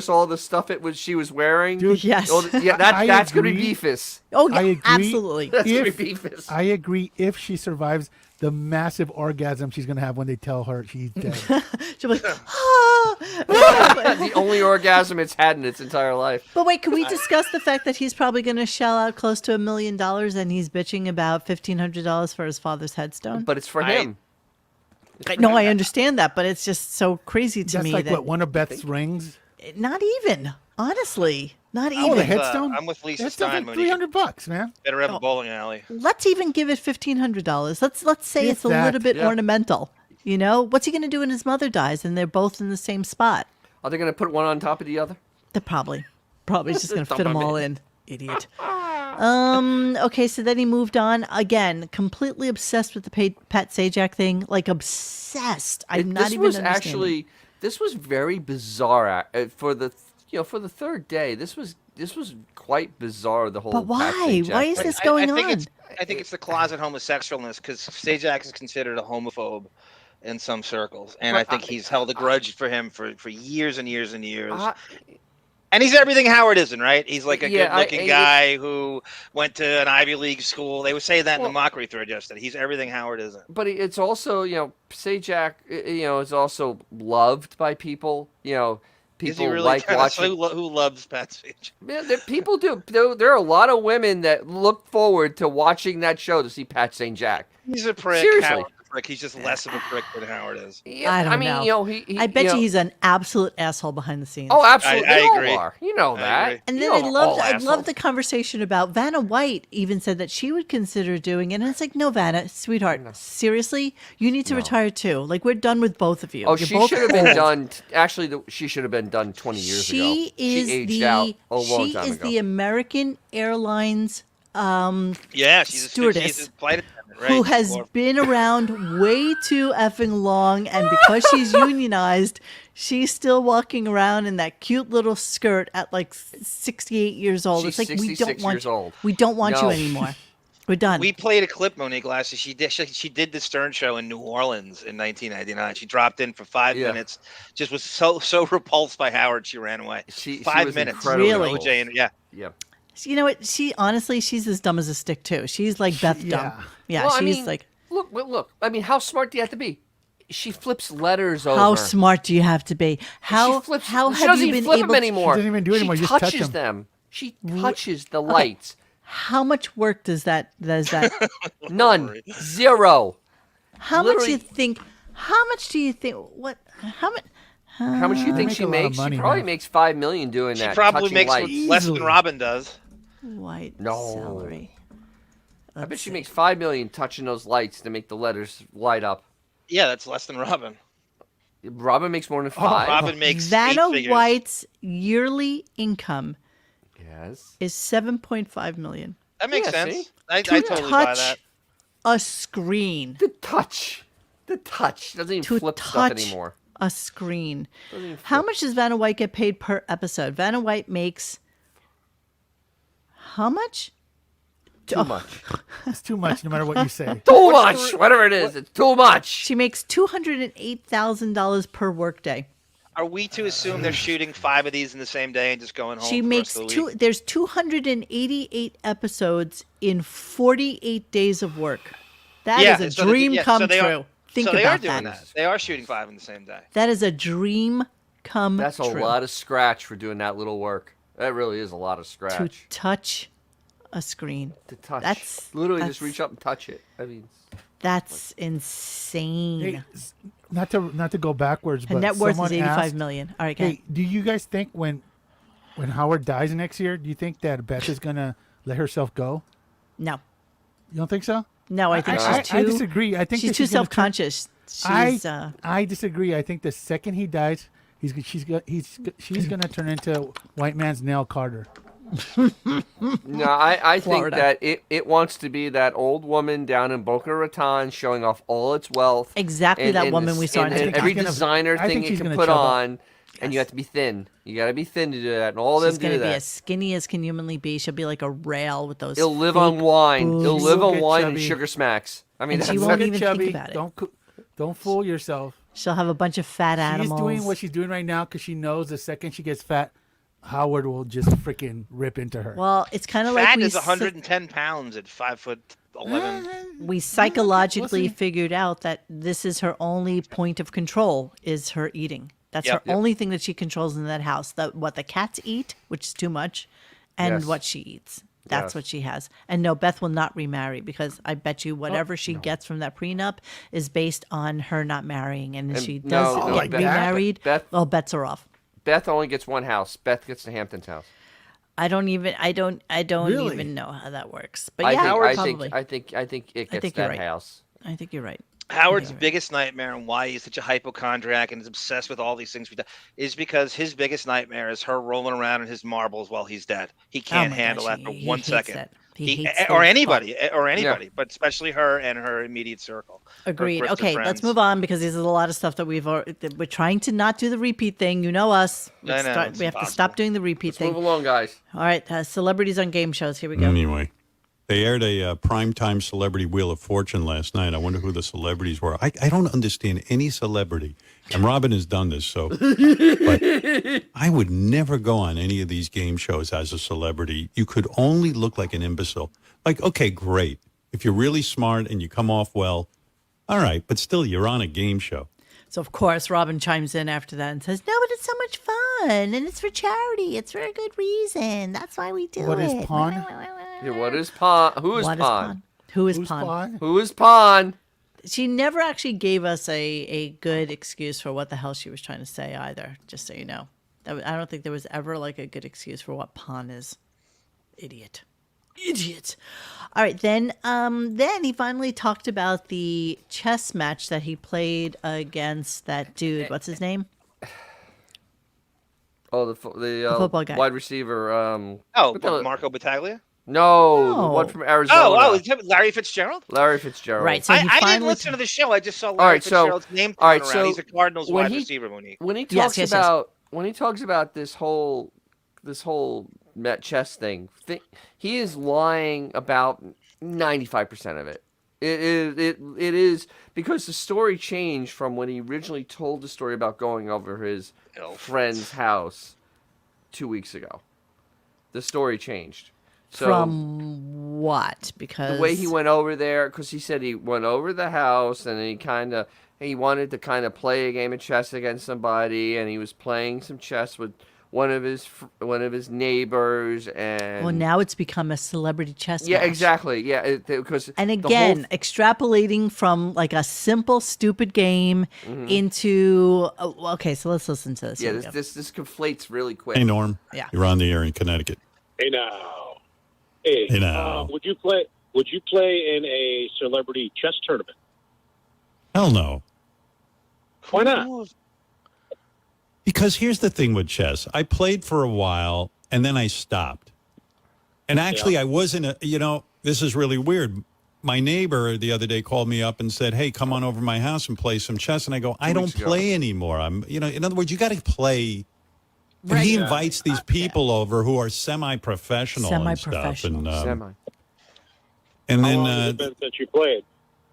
all the stuff she was wearing. Dude, yes. Yeah, that's gonna be Beefus. Oh yeah, I agree. absolutely. That's gonna If- be Beefus. I agree. If she survives the massive orgasm she's gonna have when they tell her she's dead. She'll be like, ah. The only orgasm it's had in its entire life. But wait, can we discuss the fact that he's probably going to shell out close to $1 million and he's bitching about $1,500 for his father's headstone? But it's for him. No, I understand that, but it's just so crazy to That's me like that what one of Beth's rings. not even, honestly, not even. Oh, the headstone. I'm with Lisa That's Stein, like Monique. $300, man. Better have a bowling alley. Let's even give it $1,500. Let's say If it's a that, little bit yeah. ornamental. You know, what's he going to do when his mother dies and they're both in the same spot? Are they gonna put one on top of the other? They're probably just going to Dump fit them them all in. in. Idiot. Okay, so then he moved on again, completely obsessed with the Pat Sajak thing, like obsessed. I'm not This even was understanding. actually this was very bizarre for the for the third day. This was quite bizarre. The whole. But Pat why? Sajak Why is thing. this going I think on? I think it's the closet homosexualness because Sajak is considered a homophobe in some circles, and But I think he's held a grudge for him for years and years and years. I- And he's everything Howard isn't, right? He's like a Yeah, good-looking guy who went to an Ivy League school. They would say that in the Well- mockery thread yesterday. He's everything Howard isn't. But it's also, Sajak, is also loved by people. Is he People really like watching. who loves Pat Sajak? Man, people do. There are a lot of women that look forward to watching that show to see Pat Sajak. He's a prick. Seriously. Howard's a prick. He's just less of a prick than Howard is. Yeah, I don't mean, know. he I bet you he's an absolute asshole behind the scenes. Oh, absolutely. I They all agree. are. You know I that. agree. And You then know I all loved assholes. the conversation about Vanna White even said that she would consider doing it. And it's like, no, Vanna, sweetheart, seriously, you need to retire too. Like, we're done with both of you. Oh, You're she both should have been old. done. Actually, she should have been done 20 years ago. She is she aged the out a long she time is ago. the American Airlines Yeah, she's Stewardess she's a flight attendant, right? who has been around way too effing long, and because she's unionized, she's still walking around in that cute little skirt at like 68 years old. She's It's like we 66 don't want years old. we don't want you No. anymore. We're done. We played a clip, Monique, last year. She did the Stern Show in New Orleans in 1999. She dropped in for 5 Yeah. minutes. Just was so repulsed by Howard, she ran away. She 5 was minutes. incredibly Really? repulsed. OJ and yeah. Yeah. You know what? She honestly, she's as dumb as a stick too. She's like Beth dumb. Yeah, Well, I she's mean, like. Look. I mean, how smart do you have to be? She flips letters over. How smart do you have to be? How she flips, how she have doesn't you even been flip able? them anymore. She doesn't even do it anymore, She you just touch touches them. She touches the lights. How much work does that? None. Zero. How much do Literally- you think? How much do you think? What? How much? How much do you think make she a lot of makes? money, She probably man. makes $5 million doing She that. probably touching makes lights. less than Easily. Robin does. White No. salary. I bet she makes $5 million touching those lights to make the letters light up. Yeah, that's less than Robin. Robin makes more than Oh, five. Robin makes Vanna 8 figures. White's yearly income Yes. is $7.5 million. That makes Yeah, sense. see? I To totally buy touch that. a screen. The touch. Doesn't even To flip stuff touch anymore. a screen. Doesn't even How flip. much does Vanna White get paid per episode? Vanna White makes how much? Too much. It's too much, no matter what you say. Too much. Whatever it is, it's too much. She makes $208,000 per workday. Are we to assume they're shooting 5 of these in the same day and just going home? She for the makes rest of the week? there's 288 episodes in 48 days of work. That is a so dream so come they are- true. Think so they are about doing that. that. They are shooting 5 in the same day. That is a dream come That's a true. lot of scratch for doing that little work. That really is a lot of To scratch. touch a screen. To touch. That's- Literally that's- just reach up and touch it. I mean, That's insane. Hey, not to go backwards, Her but net worth is someone 85 asked, million. All right, go ahead. Hey, do you guys think when Howard dies next year, do you think that Beth is gonna let herself go? No. You don't think so? No, I think I she's too. I disagree. I think she's that too gonna turn- self-conscious. I disagree. I think the second he dies, she's gonna turn into white man's Nell Carter. no, I think Florida. that it wants to be that old woman down in Boca Raton showing off all its wealth. Exactly that woman we saw in and TikTok. every She's gonna- designer I thing think you she's can gonna put chub up. on, and you have to be thin. You got to be thin to do that, and all of She's them going do to be that. as skinny as can humanly be. She'll be like a rail with those. He'll live on fake wine. boobs. He'll live will on get wine and chubby. sugar smacks. I mean, And she that's won't Get even chubby. think about it. Don't fool yourself. She'll have a bunch of fat animals. She's doing what she's doing right now because she knows the second she gets fat, Howard will just freaking rip into her. Well, it's kind of like Fat is 110 pounds at 5'11". We psychologically figured out that this is her only point of control is her eating. That's her only thing that she controls in that house. What the cats eat, which is too much, and what she eats. That's what she has. And no, Beth will not remarry because I bet you whatever she gets from that prenup is based on her not marrying. And if she does get remarried, bets are off. Beth only gets one house. Beth gets the Hamptons house. I don't even know how that works. But probably. I think it gets that house. I think you're right. Howard's biggest nightmare and why he's such a hypochondriac and is obsessed with all these things is because his biggest nightmare is her rolling around in his marbles while he's dead. He can't handle that for 1 second. Or anybody, but especially her and her immediate circle. Agreed. Okay, let's move on because there's a lot of stuff that we're trying to not do the repeat thing. You know us. We have to stop doing the repeat thing. Move along, guys. All right, celebrities on game shows. Here we go. Anyway. They aired a primetime celebrity Wheel of Fortune last night. I wonder who the celebrities were. I don't understand any celebrity. And Robin has done this, but I would never go on any of these game shows as a celebrity. You could only look like an imbecile. Like, okay, great. If you're really smart and you come off well, all right, but still, you're on a game show. So, of course, Robin chimes in after that and says, no, but it's so much fun, and it's for charity. It's for a good reason. That's why we do it. What is pawn? Yeah, what is pawn? Who is pawn? Who is pawn? Who is pawn? She never actually gave us a good excuse for what the hell she was trying to say either, just so you know. I don't think there was ever like a good excuse for what pawn is. Idiot. All right, then he finally talked about the chess match that he played against that dude. What's his name? Oh, the football guy, wide receiver. Marco Battaglia. No, the one from Arizona. Is it Larry Fitzgerald? Larry Fitzgerald. Right. So I didn't listen to the show. I just saw Larry Fitzgerald's name thrown around. He's a Cardinals wide receiver, Monique. When he talks about this whole chess thing, he is lying about 95% of it. It is because the story changed from when he originally told the story about going over his friend's house 2 weeks ago. The story changed. So, from what? Because the way he went over there, because he said he went over the house and he wanted to kind of play a game of chess against somebody, and he was playing some chess with one of his neighbors, and well, now it's become a celebrity chess match. Exactly. Yeah, because extrapolating from like a simple stupid game into okay, so let's listen to this. Yeah, this conflates really quick. Hey Norm, you're on the air in Connecticut. Hey now, would you play in a celebrity chess tournament? Hell no. Why not? Because here's the thing with chess. I played for a while, and then I stopped. And actually, I wasn't this is really weird. My neighbor the other day called me up and said, hey, come on over to my house and play some chess. And I go, I don't play anymore. In other words, you got to play. And he invites these people over who are semi-professional and stuff. And then since you played?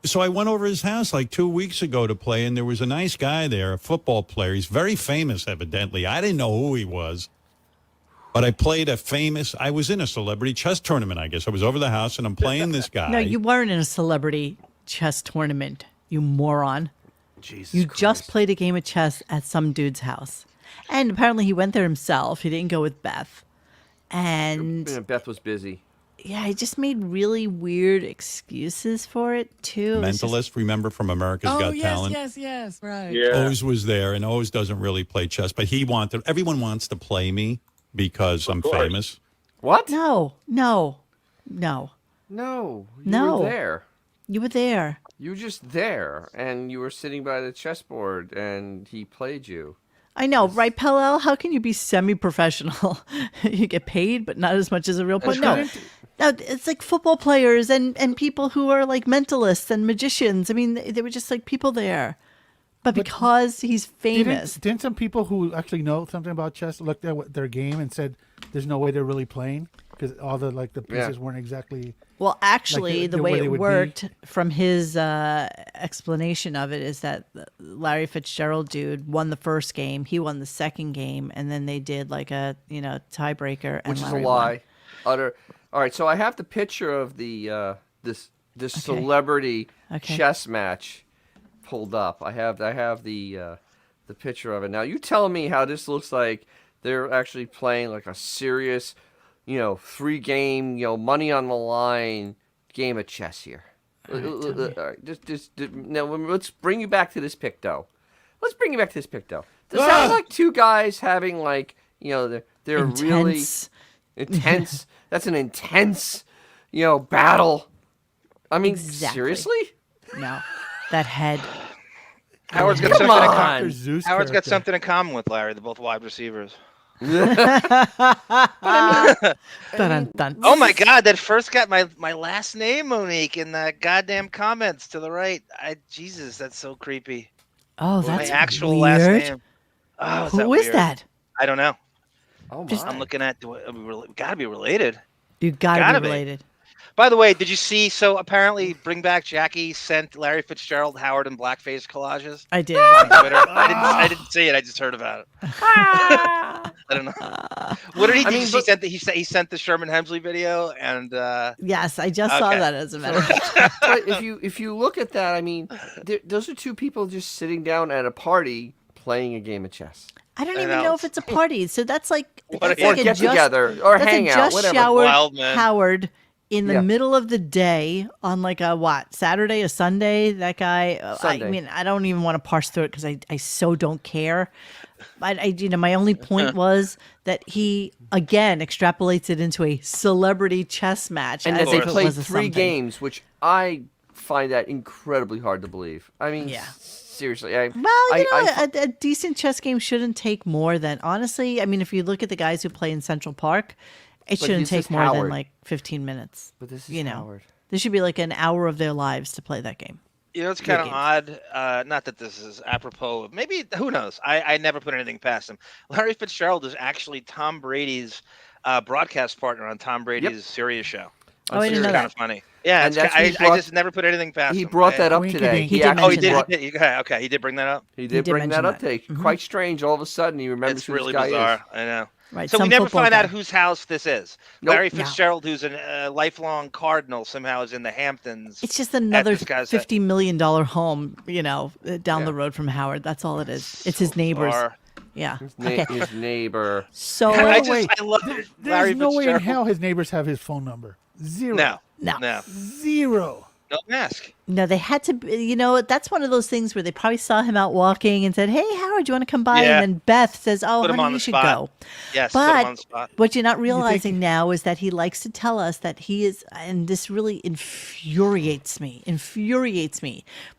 So I went over his house like 2 weeks ago to play, and there was a nice guy there, a football player. He's very famous, evidently. I didn't know who he was, but I was in a celebrity chess tournament, I guess. I was over the house, and I'm playing this guy. No, you weren't in a celebrity chess tournament, you moron. Jesus You Christ. just played a game of chess at some dude's house. And apparently he went there himself. He didn't go with Beth. And Beth was busy. Yeah, he just made really weird excuses for it, too. Mentalist, remember from America's Got Talent? Yes, right. Yeah. Oz was there, and Oz doesn't really play chess, but everyone wants to play me because I'm famous. What? No. You were there. You were there. You were just there, and you were sitting by the chessboard, and he played you. I know, right, Pellel? How can you be semi-professional? You get paid, but not as much as a real player. No, it's like football players and people who are like mentalists and magicians. I mean, they were just like people there. But because he's famous. Didn't some people who actually know something about chess looked at their game and said, there's no way they're really playing? because all the the pieces weren't exactly. Well, actually, the way it worked be. from his explanation of it is that Larry Fitzgerald dude won the first game, he won the second game, and then they did like a tiebreaker, and which is Larry a lie. won. All right, so I have the picture of the this celebrity chess match pulled up. I have the picture of it. Now you tell me how this looks like. They're actually playing like a serious, 3-game, money on the line game of chess here. All right, just now let's bring you back to this pic, though. Does it sound like two guys having they're really intense? That's an intense, battle. I mean, seriously? No, that head. Howard's got something in common with Larry. They're both wide receivers. Oh my God! That first got my last name, Monique, in the goddamn comments to the right. Jesus, that's so creepy. Oh, that's my actual weird. last name. Oh, who is that? I don't know. Oh my! I'm looking at. Gotta be related. You gotta be related. By the way, did you see? So apparently, Bring Back Jackie sent Larry Fitzgerald Howard in blackface collages. I did. On Twitter. I didn't see it. I just heard about it. I don't know. What did he do? He sent the Sherman Hemsley video, and yes, I just saw that. As a matter of fact. But if you look at that, I mean, those are two people just sitting down at a party playing a game of chess. I don't even know if it's a party. So that's like or get together or hang out, whatever. Showered Howard. In the middle of the day on like a Saturday or Sunday, that guy, Sunday. I mean, I don't even want to parse through it because I so don't care. My only point was that he, again, extrapolates it into a celebrity chess match. And that they played 3 games, which I find that incredibly hard to believe. I mean, seriously. A decent chess game shouldn't take more than, honestly, I mean, if you look at the guys who play in Central Park, it shouldn't take more than like 15 minutes. But this is Howard. This should be like an hour of their lives to play that game. It's kind of odd. Not that this is apropos of, maybe, who knows? I never put anything past him. Larry Fitzgerald is actually Tom Brady's broadcast partner on Tom Brady's Sirius show. Oh, I didn't know that. Kind of funny. Yeah, I just never put anything past him. He brought that up today. He did. Okay, he did bring that up. He did bring that up today. Mm-hmm. Quite strange. All of a sudden, he remembers who really this guy bizarre. is. I know. Right, so we never find out whose house this is. Nope. Larry Fitzgerald, who's a lifelong Cardinal, somehow is in the Hamptons. It's just another $50 million home, down the road from Howard. That's all it is. It's his neighbors. Yeah. His neighbor. So I love it. There's no way in hell his neighbors have his phone number. Zero. No. Zero. No mask. No, they had to, that's one of those things where they probably saw him out walking and said, "Hey, Howard, do you want to come by?" Yeah. And then Beth says, "Oh, Put him honey, on you the should spot. go." Yes, put him on the But spot. what you're not realizing now is that he likes to tell us that he is, and this really infuriates me,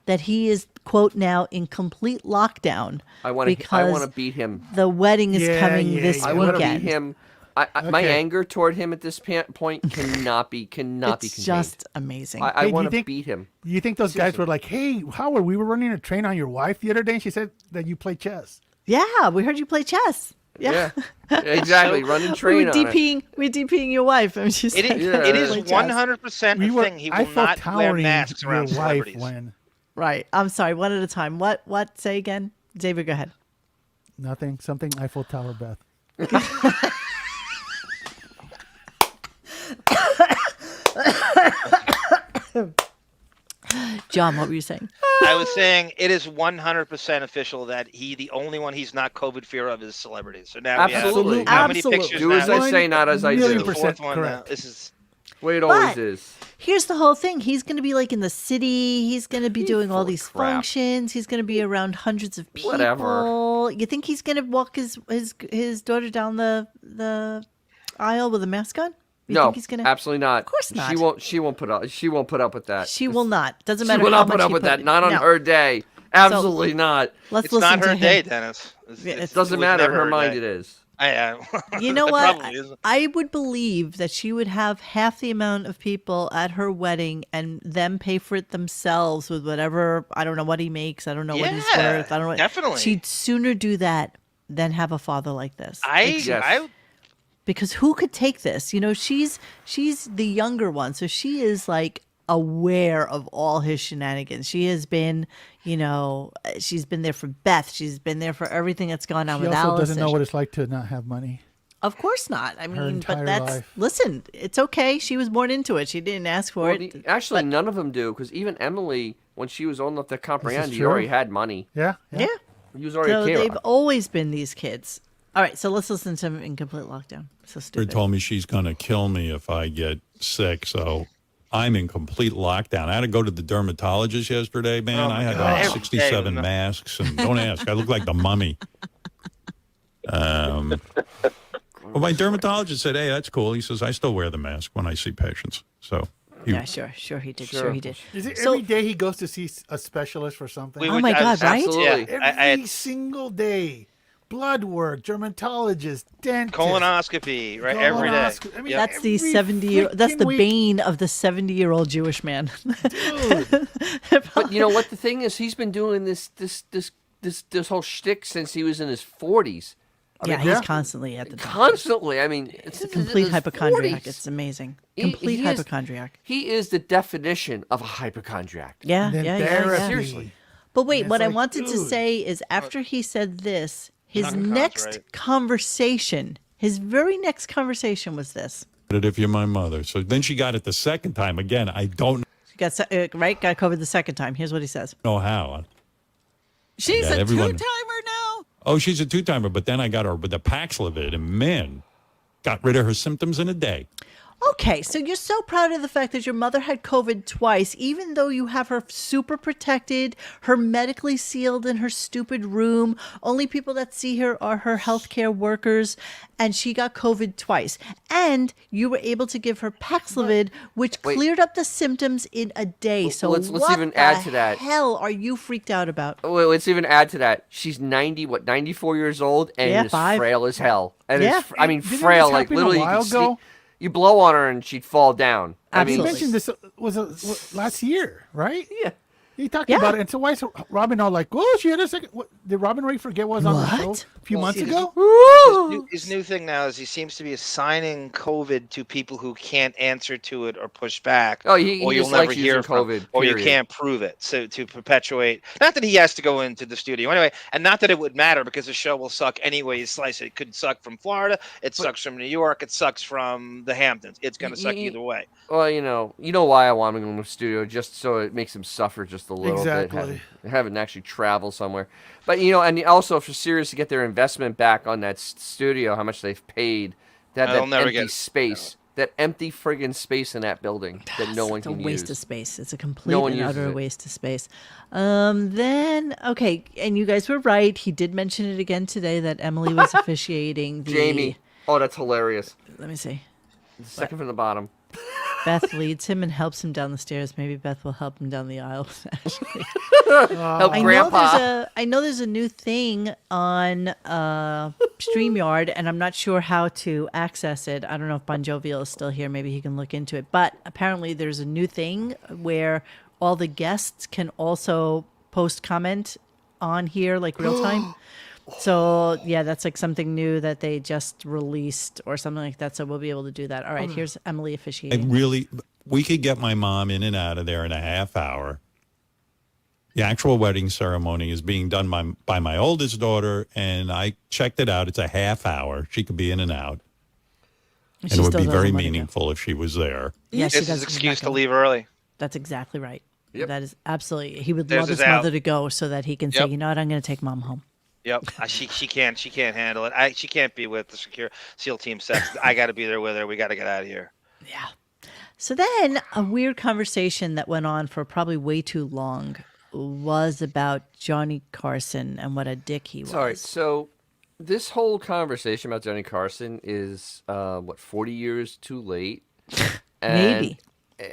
that he is, quote, now in complete lockdown. I want to beat him. The wedding is coming this weekend. I want to beat him. My anger toward him at this point cannot be contained. It's just amazing. I want to beat him. You think those guys were like, "Hey, Howard, we were running a train on your wife the other day, and she said that you play chess." Yeah, we heard you play chess. Yeah, exactly. Running train on it. We're DPing your wife. I mean, it is 100% a thing. He will not wear masks around celebrities. Right. I'm sorry. One at a time. What? Say again. David, go ahead. Nothing. Something Eiffel Tower, Beth. John, what were you saying? I was saying it is 100% official that the only one he's not COVID fear of is celebrities. So now absolutely, we have how many pictures? Do as I say, not as I do. The fourth one now. This is the way it always is. Here's the whole thing. He's going to be like in the city. He's going to be doing all these functions. He's going to be around hundreds of people. Whatever. You think he's going to walk his daughter down the aisle with a mask on? No, absolutely not. Of course not. She won't put up with that. She will not. Doesn't matter. She will not put up with that. Not on her day. Absolutely not. It's not her day, Dennis. It doesn't matter. In her mind, it is. You know what? I would believe that she would have half the amount of people at her wedding and them pay for it themselves with whatever. I don't know what he makes. I don't know what he's worth. I don't know. Definitely. She'd sooner do that than have a father like this. because who could take this? She's the younger one, so she is like aware of all his shenanigans. She has been, she's been there for Beth. She's been there for everything that's gone on with She also Alice. doesn't know what it's like to not have money. Of course not. I mean, but life. listen, it's okay. She was born into it. She didn't ask for it. Actually, none of them do, because even Emily, when she was old enough to comprehend, he already had money. Yeah. Yeah. He was already So a K-Rock. they've always been these kids. All right, so let's listen to him in complete lockdown. So She stupid. told me she's going to kill me if I get sick, so I'm in complete lockdown. I had to go to the dermatologist yesterday, man. I had like 67 masks, and don't ask. I look like the mummy. Well, my dermatologist said, "Hey, that's cool." He says, "I still wear the mask when I see patients." So, yeah, sure he did. Sure he did. Is it every day he goes to see a specialist for something? Oh my God, right? Absolutely. Every single day. Blood work, dermatologist, dentist, colonoscopy, right? Every day. I mean, That's the every 70-year. That's the freaking week. bane of the 70-year-old Jewish man. Dude. But you know what? The thing is, he's been doing this whole shtick since he was in his 40s. He's constantly at the doctor. Constantly. I mean, It's a complete hypochondriac. 40s. It's amazing. He Complete is- hypochondriac. He is the definition of a hypochondriac. Yeah, And then yeah. therapy. Seriously. But wait, And what it's I like, wanted to dude. say is after he said this, his Chaka Khan's next right. conversation, his very next conversation was this. "But if you're my mother." So then she got it the second time. Again, I don't He got got COVID the second time. Here's what he says. know how. She's Yeah, a everyone- two-timer now. Oh, she's a two-timer, but then I got her with the Paxlovid, and man, got rid of her symptoms in a day. Okay, so you're so proud of the fact that your mother had COVID twice, even though you have her super protected, her medically sealed in her stupid room. Only people that see her are her healthcare workers, and she got COVID twice. And you were able to give her Paxlovid, which cleared up the symptoms in a day. So let's what even add the to that. hell are you freaked out about? Well, let's even add to that. She's 94 years old, and Yeah, is 5. frail as hell. And Yeah. I mean, Didn't frail, this like happen a literally, while ago? you blow on her and she'd fall down. I mean, You Absolutely. mentioned this was last year, right? Yeah. He talked Yeah. about it, and so why is Robin all like, "Oh, she had a second"? What, did Robin already forget what was on the show What? a few months ago? His new thing now is he seems to be assigning COVID to people who can't answer to it or push back. Oh, he or you'll just never likes hear using from, COVID, or you period. can't prove it. So to perpetuate, not that he has to go into the studio anyway, and not that it would matter because the show will suck anyway. You slice it. It could suck from Florida. It sucks from New York. It sucks from the Hamptons. It's gonna suck either way. Well, you know why I want him in the studio, just so it makes him suffer just a little Exactly. bit, having to actually travel somewhere. But and also if you're serious to get their investment back on that studio, how much they've paid, that They'll never empty get it. space, that empty friggin' space in that building that no one It's a can waste use. of space. It's a complete one and uses utter it. waste of space. Then, okay, and you guys were right. He did mention it again today that Emily was officiating the... Jamie, oh, that's hilarious. Let me see. Second from the bottom. Beth leads him and helps him down the stairs. Maybe Beth will help him down the aisle. Actually, Help Grandpa. I know there's a new thing on StreamYard, and I'm not sure how to access it. I don't know if Bon Jovial is still here. Maybe he can look into it. But apparently, there's a new thing where all the guests can also post comment on here, like real time. So yeah, that's like something new that they just released or something like that. So we'll be able to do that. All right, here's Emily officiating. We could get my mom in and out of there in a half hour. The actual wedding ceremony is being done by my oldest daughter, and I checked it out. It's a half hour. She could be in and out. And She it would still be doesn't very wanna go. meaningful if she was there. Yeah, she It's his doesn't excuse to go. leave early. That's exactly right. Yep. That is absolutely. He would There's love his his out. mother to go so that he can say, Yep. you know what, I'm going to take mom home. Yep, she can't handle it. She can't be with the secure SEAL Team 6. I got to be there with her. We got to get out of here. Yeah. So then a weird conversation that went on for probably way too long was about Johnny Carson and what a dick he was. Sorry. So this whole conversation about Johnny Carson is 40 years too late. Maybe.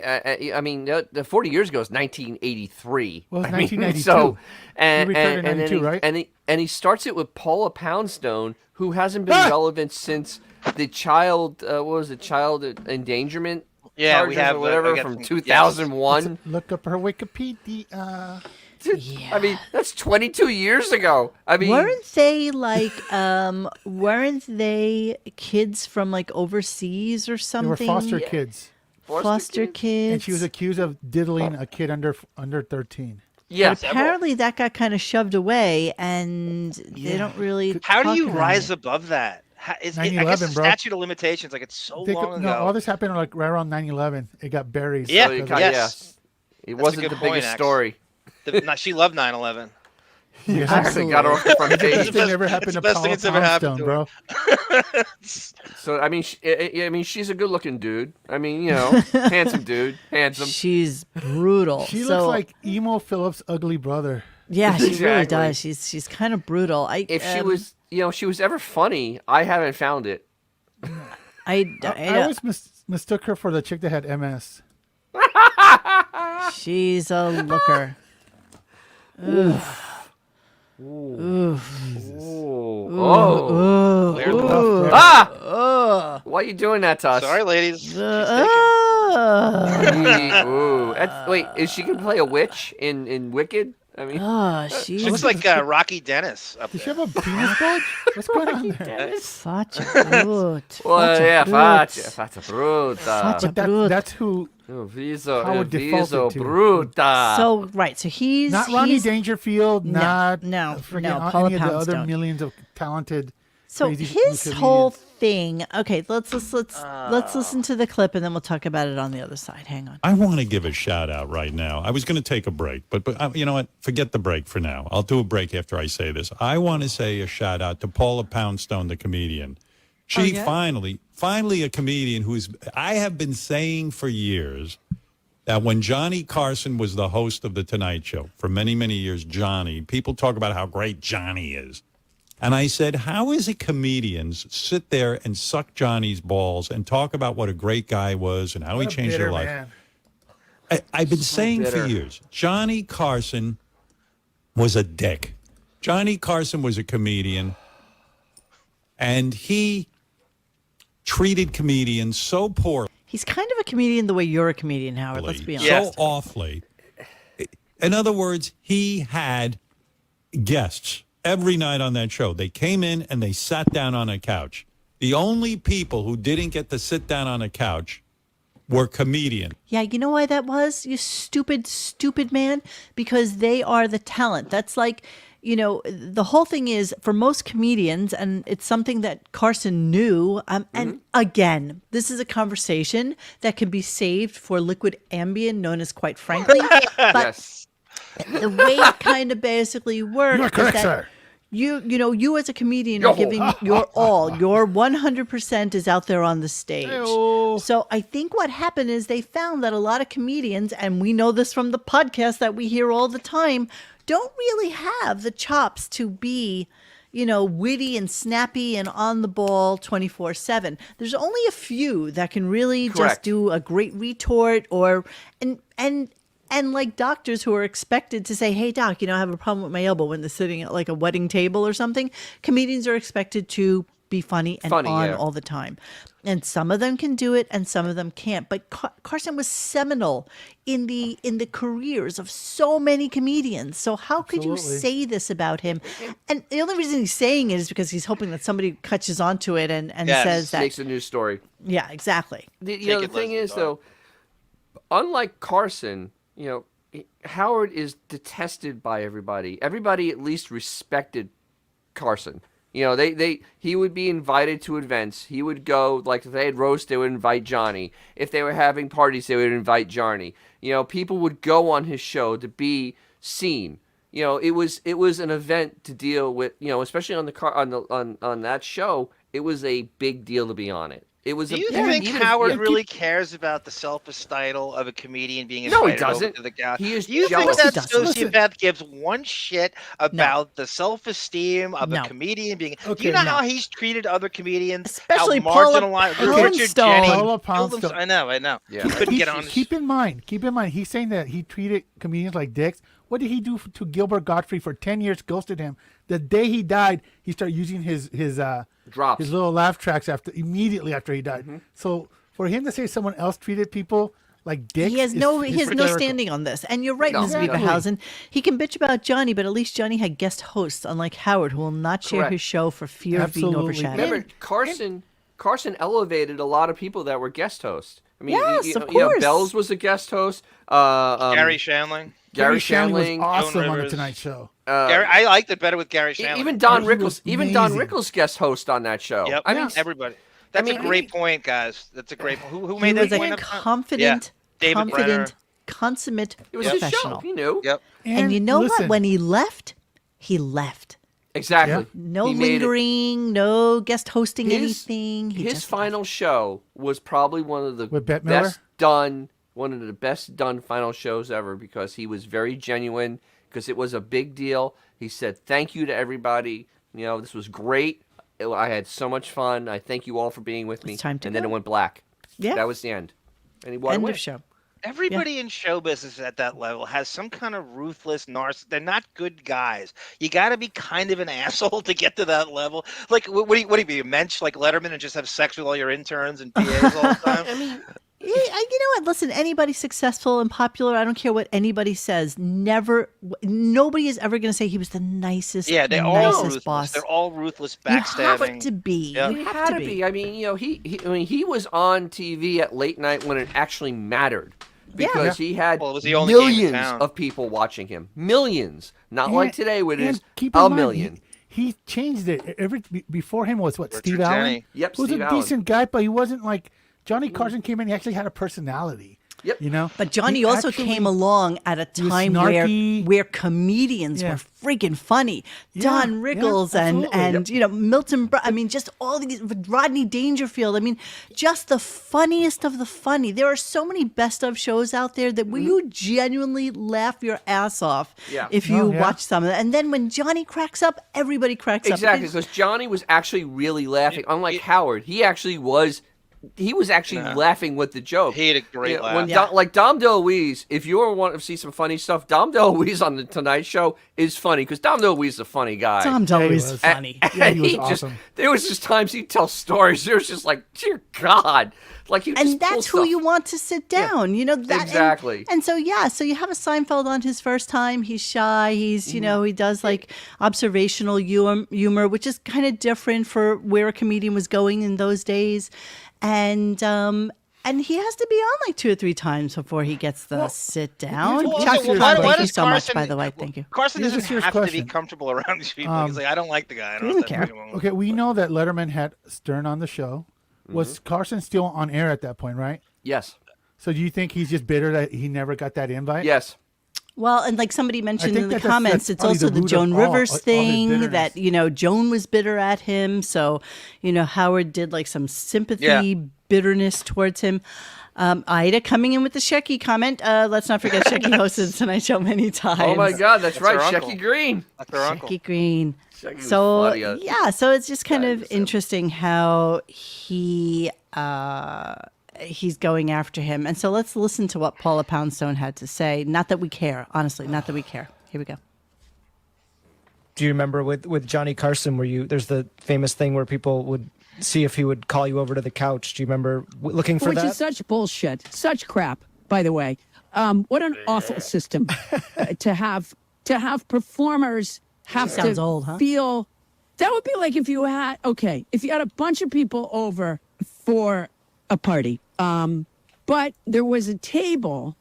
I mean, the 40 years ago is 1983. Well, it's I mean, 1992. So, He retired in 92, right? And he starts it with Paula Poundstone, who hasn't been relevant since the child child endangerment Yeah, we charges have or whatever I got from some- 2001. Look up her Wikipedia. I mean, that's 22 years ago. I mean, weren't they like weren't they kids from like overseas or They something? were foster kids. Foster kids. And she was accused of diddling a kid under 13. yeah. But apparently that got kind of shoved away, and they don't really. How do talk you about rise it. above that? I guess 9/11, the bro. statute of limitations, like it's so long ago. No, all this happened like right around 9/11. It got buried. Yeah, So you because kinda- yes. It That's a wasn't good the point, biggest actually. story. She loved 9/11. Yes, Actually got her off the front Best page. thing ever happened It's to the best Paula thing that's ever happened Poundstone, to bro. So I mean, she's a good-looking dude. I mean, handsome dude, handsome. She's brutal. She So- looks like Emo Phillips' ugly brother. Yeah, she really Exactly. does. She's kind of brutal. If she was, she was ever funny, I haven't found it. I always mistook her for the chick that had MS. she's a looker. Oof. Oh. Clear the buff. Ah! Why are you doing that to us? Sorry, ladies. She's Ooh. Wait, is she gonna play a witch in Wicked? I mean, she's She looks like Rocky Dennis up Does she there. have a penis bulge? What's going on there? Faccia brut. well, yeah, brut. faccia bruta. Faccia But brut. that's who. Viso, Howard viso defaulted to. bruta. So right, so he's Not Ronnie he's- Dangerfield, No, not no, freaking no, Paula any of the other Poundstone. millions of talented. So crazy his comedians. whole thing. Okay, let's listen to the clip and then we'll talk about it on the other side. Hang on. I want to give a shout out right now. I was going to take a break, but you know what? Forget the break for now. I'll do a break after I say this. I want to say a shout out to Paula Poundstone, the comedian. She finally a comedian who's, I have been saying for years that when Johnny Carson was the host of The Tonight Show, for many, many years, Johnny, people talk about how great Johnny is. And I said, how is it comedians sit there and suck Johnny's balls and talk about what a great guy was and how What he a changed bitter their life? man. I've been saying for bitter. years, Johnny Carson was a dick. Johnny Carson was a comedian, and he treated comedians so poorly. He's kind of a comedian the way you're a comedian, Howard. Let's be honest. So awfully. In other words, he had guests every night on that show. They came in and they sat down on a couch. The only people who didn't get to sit down on a couch were comedians. Yeah, you know why that was? You stupid, stupid man? Because they are the talent. That's like, the whole thing is for most comedians, and it's something that Carson knew. And again, this is a conversation that can be saved for Liquid Ambien, known as Quite Frankly. But Yes. the way it kind of basically works You are correct, is that sir. you as a comedian are giving your all. Your 100% is out there on the stage. Hey-o. So I think what happened is they found that a lot of comedians, and we know this from the podcast that we hear all the time, don't really have the chops to be, witty and snappy and on the ball 24/7. There's only a few that can really just Correct. do a great retort and like doctors who are expected to say, hey, doc, I have a problem with my elbow when they're sitting at like a wedding table or something. Comedians are expected to be funny and on yeah. all the time. And some of them can do it and some of them can't. But Carson was seminal in the careers of so many comedians. So how could you Absolutely. say this about him? And the only reason he's saying it is because he's hoping that somebody catches on to it and Yes. says that. Makes a news story. Yeah, exactly. The it, thing Leslie, is, dog. though, unlike Carson, Howard is detested by everybody. Everybody at least respected Carson. He would be invited to events. He would go, like if they had roast, they would invite Johnny. If they were having parties, they would invite Johnny. People would go on his show to be seen. It was an event to deal with. Especially on that show, it was a big deal to be on it. It was. Do you think Howard really cares about the self-esteem of a comedian being No, he invited over doesn't. to the couch? He is Do you think jealous. that Of course he sociopath gives one shit about the self-esteem of No. a comedian being? Do Okay, you know no. how he's treated other comedians? Especially how Paula marginalized Richard Poundstone. Jennings. Paula killed himself. Poundstone. I know. Yeah. He couldn't get on. Keep in mind, he's saying that he treated comedians like dicks. What did he do to Gilbert Gottfried for 10 years? Ghosted him. The day he died, he started using his Drops. his little laugh tracks immediately after he died. So for him to say someone else treated people like dicks. He has no hysterical. standing on this. And you're right, No. Ms. Exactly. Bieberhausen. He can bitch about Johnny, but at least Johnny had guest hosts, unlike Howard, who will not share Correct. his show for fear of being Absolutely. overshadowed. Remember, Carson elevated a lot of people that were guest hosts. I mean, Yes, of you know, course. Bells was a guest host. Gary Shandling. Gary Shandling Shandling. was awesome on the Rivers. Tonight Show. I liked it better with Gary Shandling. Even Don He was Rickles. Even Don amazing. Rickles guest host on that show. Yep. I mean, everybody. That's a great point, guys. That's a great point. Who He made was that a point? confident, David Brenner. consummate it was his show. professional. He knew. Yep. And you know listen, what? When he left, he left. Exactly. Yeah. No He made it. lingering, no guest hosting His- anything. He His just final show was probably one of the With Bette Miller? one of the best done final shows ever because he was very genuine because it was a big deal. He said thank you to everybody. You know, this was great. I had so much fun. I thank you all for being with me. It's time to and then go. it went black. Yeah. That was the end. And he walked End away. of show. Everybody in show business at that level has some kind of ruthless narcissist. They're not good guys. You got to be kind of an asshole to get to that level. Like, what do you be, a mensch like Letterman and just have sex with all your interns and PAs all the time? I mean, Yeah, you know what? Listen, anybody successful and popular, I don't care what anybody says. Nobody is ever going to say he was the nicest, Yeah, they're all nicest ruthless. boss. They're all ruthless, You have backstabbing. to be. Yep. You It have had to to be. be. I mean, you know, he was on TV at late night when it actually mattered because he had Well, it was the only game in millions town. of people watching him. Millions, not like today, where and there's keep in a mind, million. He changed it. Before him was what? Richard Steve Jennings. Allen. Yep, Who was Steve a Allen. decent guy, but he wasn't like Johnny Carson came in. He actually had a personality. Yep. You know. But Johnny He also actually- came along at a he was time snarky. where comedians Yeah. were freaking funny. Yeah, Don yeah, Rickles absolutely. and you know Milton. I mean, just all these Rodney Dangerfield. I mean, just the funniest of the funny. There are so many best of shows out there that where you genuinely laugh your ass off Yeah. if you Oh, yeah. watch some of that. And then when Johnny cracks up, everybody cracks Exactly, up. because Johnny was actually really laughing. Unlike Howard, he actually was. He was actually laughing with the joke. He had a great Yeah, laugh. when like Dom DeLuise, if you ever want to see some funny stuff, Dom DeLuise on the Tonight Show is funny because Dom DeLuise is a funny guy. Tom Yeah, he DeLuise was. is funny. Yeah, he was just, awesome. there was just times he'd tell stories. There was just like, dear God, like he would just And pull that's who stuff. you want to sit down, you know that Exactly. And so so you have a Seinfeld on his first time. He's shy. He's you know he does like observational humor, which is kind of different for where a comedian was going in those days, and he has to be on like 2 or 3 times before he gets the sit down. Well, Chuck, well, thank what you is so much, Carson- by the way. Thank you. Carson Here's a doesn't serious have to be question. comfortable around these people. He's like, I don't like the guy. I don't doesn't have care. to Okay, we know that Letterman had Stern on the show. Was Carson still on air at that point, right? Yes, So do you think he's just bitter that he never got that invite? yes. Well, and like somebody mentioned think in the that's comments, it's probably also the the root of Joan all Rivers his thing bitterness. that, you know, Joan was bitter at him. So, you know, Howard did like some sympathy, bitterness towards him. Ida coming in with the Shecky comment. Let's not forget Shecky hosted the Tonight Show many times. Oh my God, that's right, her uncle. Shecky Green. That's their uncle. Shecky Green. Shecky was So funny, yeah, so it's just kind of was him. interesting how he's going after him. And so let's listen to what Paula Poundstone had to say. Not that we care, honestly, not that we care. Here we go. Do you remember with Johnny Carson where there's the famous thing where people would see if he would call you over to the couch? Do you remember looking for Which that? is such bullshit, such crap, by the way. What an awful system to have performers have sounds to old, huh? feel. That would be like if you had a bunch of people over for a party, but there was a table,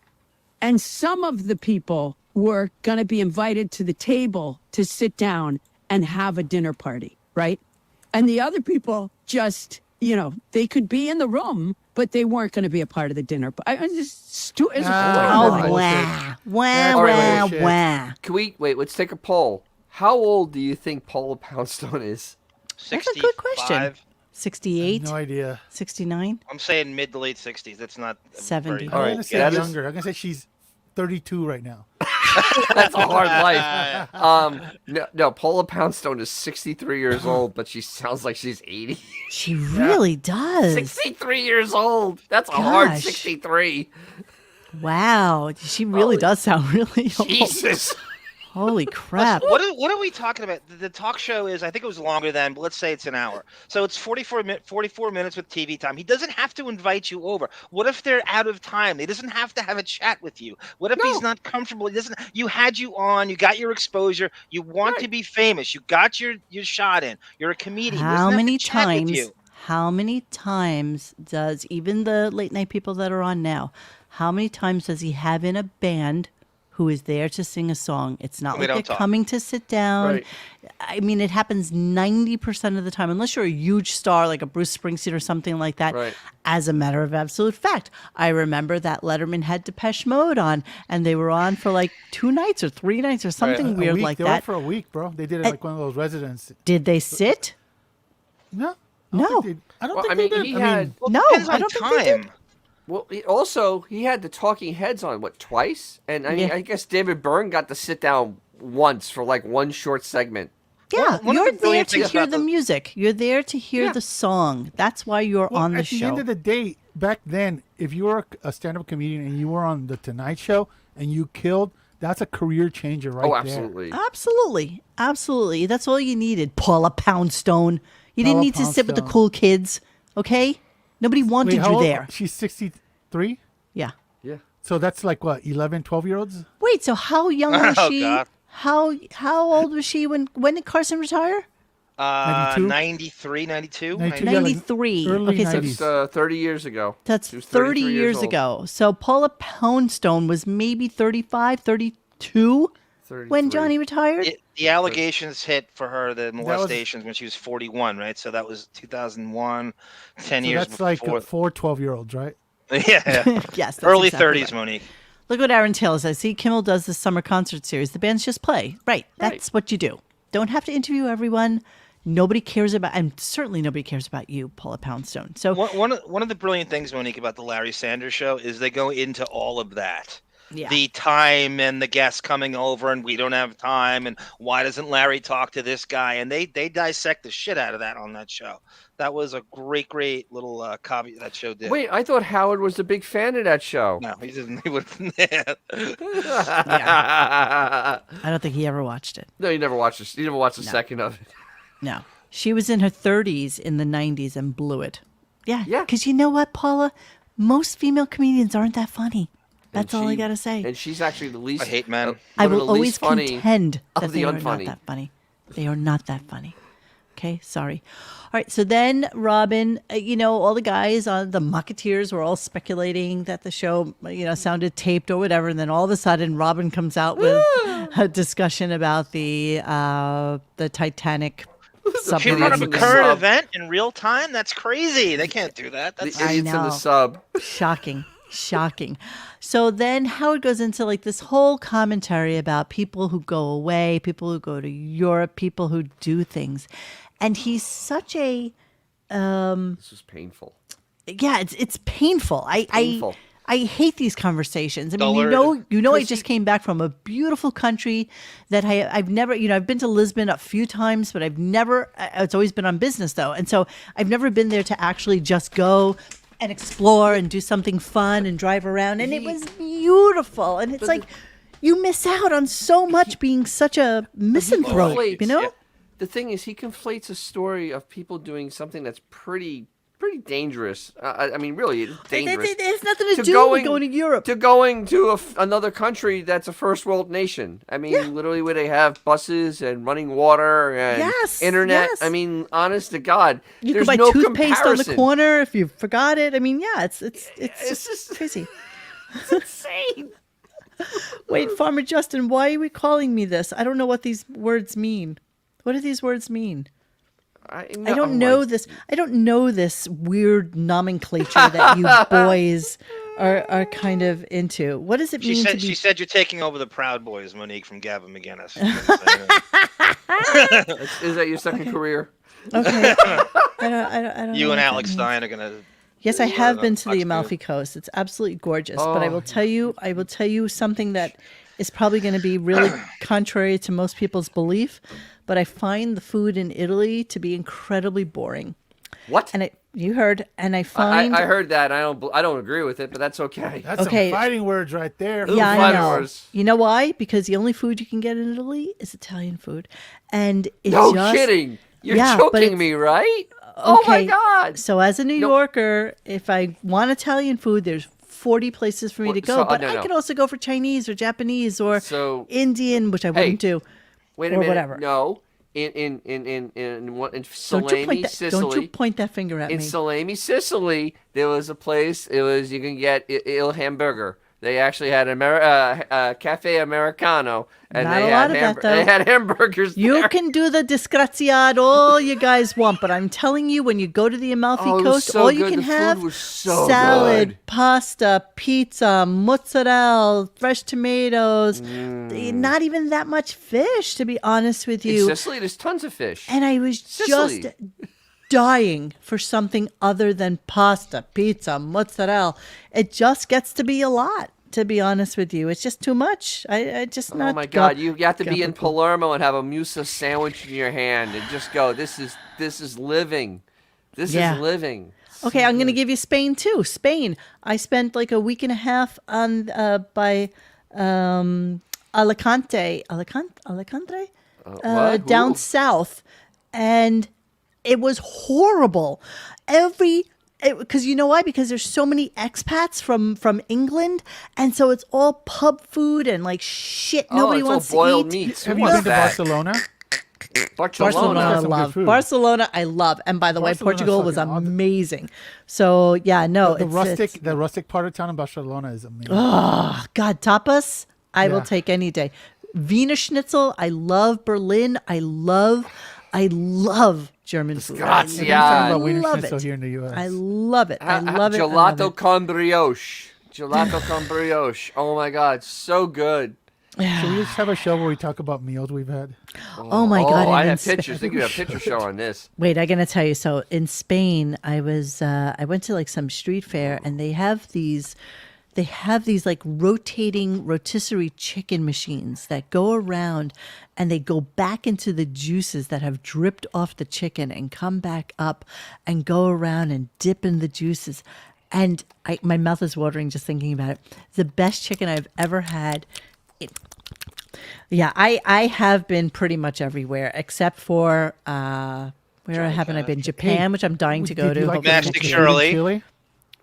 and some of the people were going to be invited to the table to sit down and have a dinner party, right? And the other people just, they could be in the room, but they weren't going to be a part of the dinner. But I just it's Oh, Right. wah, wah, That's wah, bullshit. wah. Can we wait? Let's take a poll. How old do you think Paula Poundstone is? That's a good question. 65. 68, No idea. 69, I'm saying mid to late 60s. That's not 70. very- All I'm right, gonna say that is- younger. I'm gonna say she's 32 right now. That's a hard life. No, Paula Poundstone is 63 years old, but she sounds like she's 80. She really does. 63 years old. That's a hard Gosh. 63. Wow. She really does sound really old. Jesus. Holy crap. What are we talking about? The talk show is, I think it was longer than, but let's say it's an hour. So it's 44 minutes with TV time. He doesn't have to invite you over. What if they're out of time? He doesn't have to have a chat with you. What if he's not comfortable? He doesn't. You had you on. You got your exposure. You want to be famous. You got your shot in. You're a comedian. How many times does, even the late night people that are on now, how many times does he have in a band who is there to sing a song? It's not like they're coming to sit down. Right. I mean, it happens 90% of the time, unless you're a huge star like a Bruce Springsteen or something like that. Right. As a matter of absolute fact, I remember that Letterman had Depeche Mode on, and they were on for like 2 nights or 3 nights or something weird like that. They were for a week, bro. They did it like one of those residents. Did they sit? No. I don't think they did. I don't think they did. Well, he had the Talking Heads on, twice? And I guess David Byrne got to sit down once for like one short segment. Yeah, you're there to hear the music. You're there to hear the song. That's why you're on the show. At the end of the day, back then, if you were a stand-up comedian and you were on The Tonight Show and you killed, that's a career changer right there. Absolutely. Absolutely. That's all you needed, Paula Poundstone. You didn't need to sit with the cool kids, okay? Nobody wanted you there. She's 63? Yeah. Yeah. So that's like, what, 11, 12-year-olds? Wait, so how young was she? God. How old was she when did Carson retire? 93, 92? 93. Early Okay, so 90s. 30 years ago. That's She was 30 33 years old. ago. So Paula Poundstone was maybe 35, 32 when 33. Johnny retired? The allegations hit for her, the molestations, when she was 41, right? So that was 2001, 10 years that's before. like 4 12-year-olds, right? Yeah. Yes. That's Early exactly 30s, right. Monique. Look what Aaron Taylor says. See, Kimmel does this summer concert series. The bands just play. Right. That's what you do. Don't have to interview everyone. Nobody cares about, and certainly nobody cares about you, Paula Poundstone. So One of the brilliant things, Monique, about the Larry Sanders Show is they go into all of that. Yeah. The time and the guests coming over and we don't have time and why doesn't Larry talk to this guy, and they dissect the shit out of that on that show. That was a great little caveat that show did. Wait, I thought Howard was a big fan of that show. No, he didn't. He would. I don't think he ever watched it. No, you never watched this. You never watched a second of it. No. She was in her 30s in the 90s and blew it. Yeah. Yeah. Because you know what, Paula? Most female comedians aren't that funny. That's all I got to say. And she's actually the least. I hate men. I will always contend that of they the are not unfunny. that funny. They are not that funny. Okay, sorry. All right, so then Robin, all the guys on the Mockateers were all speculating that the show, sounded taped or whatever, and then all of a sudden Robin comes out with a discussion about the Titanic She submarine. run a current event in real time? That's crazy. They can't do that. That's The idiots in the sub. Shocking. So then Howard goes into like this whole commentary about people who go away, people who go to Europe, people who do things. And he's such a This was painful. yeah, it's painful. Painful. I hate these conversations. I mean, Dullard. I just came back from a beautiful country that I've never, I've been to Lisbon a few times, but I've never, it's always been on business though. And so I've never been there to actually just go and explore and do something fun and drive around. And it was beautiful. And it's like, you miss out on so much being such a misanthrope, The thing is, he conflates a story of people doing something that's pretty dangerous. I mean, really, it's dangerous. It has nothing to do with going to Europe. To going to another country that's a first world nation. I mean, literally where they have buses and running water and internet. Yes. I mean, honest to God, You there's can buy no toothpaste comparison. on the corner if you forgot it. I mean, it's just crazy. It's insane. Wait, Farmer Justin, why are we calling me this? I don't know what these words mean. What do these words mean? I don't know this. I don't know this weird nomenclature that you boys are kind of into. What does it mean? She said you're taking over the Proud Boys, Monique, from Gavin McGinnis. Is that your second career? Okay. I don't You know and what Alex that Stein are gonna. Yes, I have been to the Amalfi Coast. It's absolutely gorgeous. But I will tell you something that is probably going to be really contrary to most people's belief. But I find the food in Italy to be incredibly boring. What? And You heard, and I find I heard that. I don't agree with it, but that's okay. That's some fighting words right there. Yeah, I know. Words. You know why? Because the only food you can get in Italy is Italian food, and it's no just, kidding. You're yeah, joking me, right? Oh my God! So as a New Yorker, if I want Italian food, there's 40 places for me to go, but I can also go for Chinese or Japanese or Indian, which I wouldn't do. Wait a or minute. whatever. No. In Salemi, Sicily. Don't you point that finger at me. In Salemi, Sicily, there was a place. You can get Il Hamburger. They actually had Cafe Americano, and they had hamburgers. You can do the disgraziato all you guys want, but I'm telling you, when you go to the Amalfi Coast, all you can have salad, pasta, pizza, mozzarella, fresh tomatoes. Not even that much fish, to be honest with you. In Sicily, there's tons of fish. And I was just dying for something other than pasta, pizza, mozzarella. It just gets to be a lot, to be honest with you. It's just too much. I just not. Oh my God! You have to be in Palermo and have a musa sandwich in your hand and just go. This is living. This is living. Okay, I'm going to give you Spain too. Spain. I spent like a week and a half on by Alicante, down south, and it was horrible. Because you know why? Because there's so many expats from England, and so it's all pub food and like shit nobody wants to eat. Meats. Have you been to Barcelona? Barcelona, I love. Barcelona, I love. And by the way, Portugal was amazing. So yeah, no, the rustic part of town in Barcelona is amazing. Oh God, tapas, I will take any day. Wiener Schnitzel, I love. Berlin, I love German food. I love it. Here in the US. I love it. I love it. Gelato con brioche. Gelato con brioche. Oh my God, so good. Should we just have a show where we talk about meals we've had? Oh my God! I have pictures. Think we have a picture show on this. Wait, I'm gonna tell you. So in Spain, I went to like some street fair, and they have these like rotating rotisserie chicken machines that go around and they go back into the juices that have dripped off the chicken and come back up and go around and dip in the juices. And my mouth is watering just thinking about it. The best chicken I've ever had. I have been pretty much everywhere except for where haven't I been? Japan, which I'm dying to go to. Like Mastic Shirley.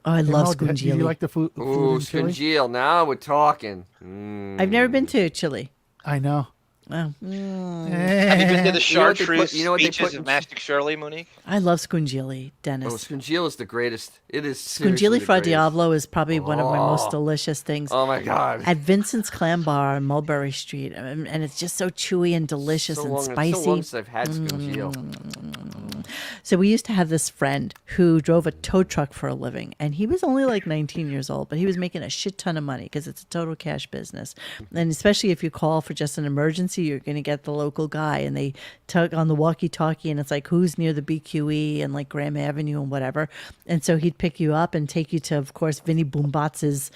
Oh, I love scungili. Do you like the food? Ooh, scungili. Now we're talking. I've never been to Chile. I know. Oh. Have you been to the chartreuse beaches of Mastic Shirley, Monique? I love scungili, Dennis. Oh, scungili is the greatest. It is scungili fra Diavolo is probably one of my most delicious things. Oh my God! At Vincent's Clam Bar on Mulberry Street, and it's just so chewy and delicious and spicy. So long since I've had scungili. So we used to have this friend who drove a tow truck for a living, and he was only like 19 years old, but he was making a shit ton of money because it's a total cash business. And especially if you call for just an emergency, you're going to get the local guy, and they tug on the walkie-talkie, and it's like, who's near the BQE and like Graham Avenue and whatever. And so he'd pick you up and take you to, of course, Vinny Boombatz's,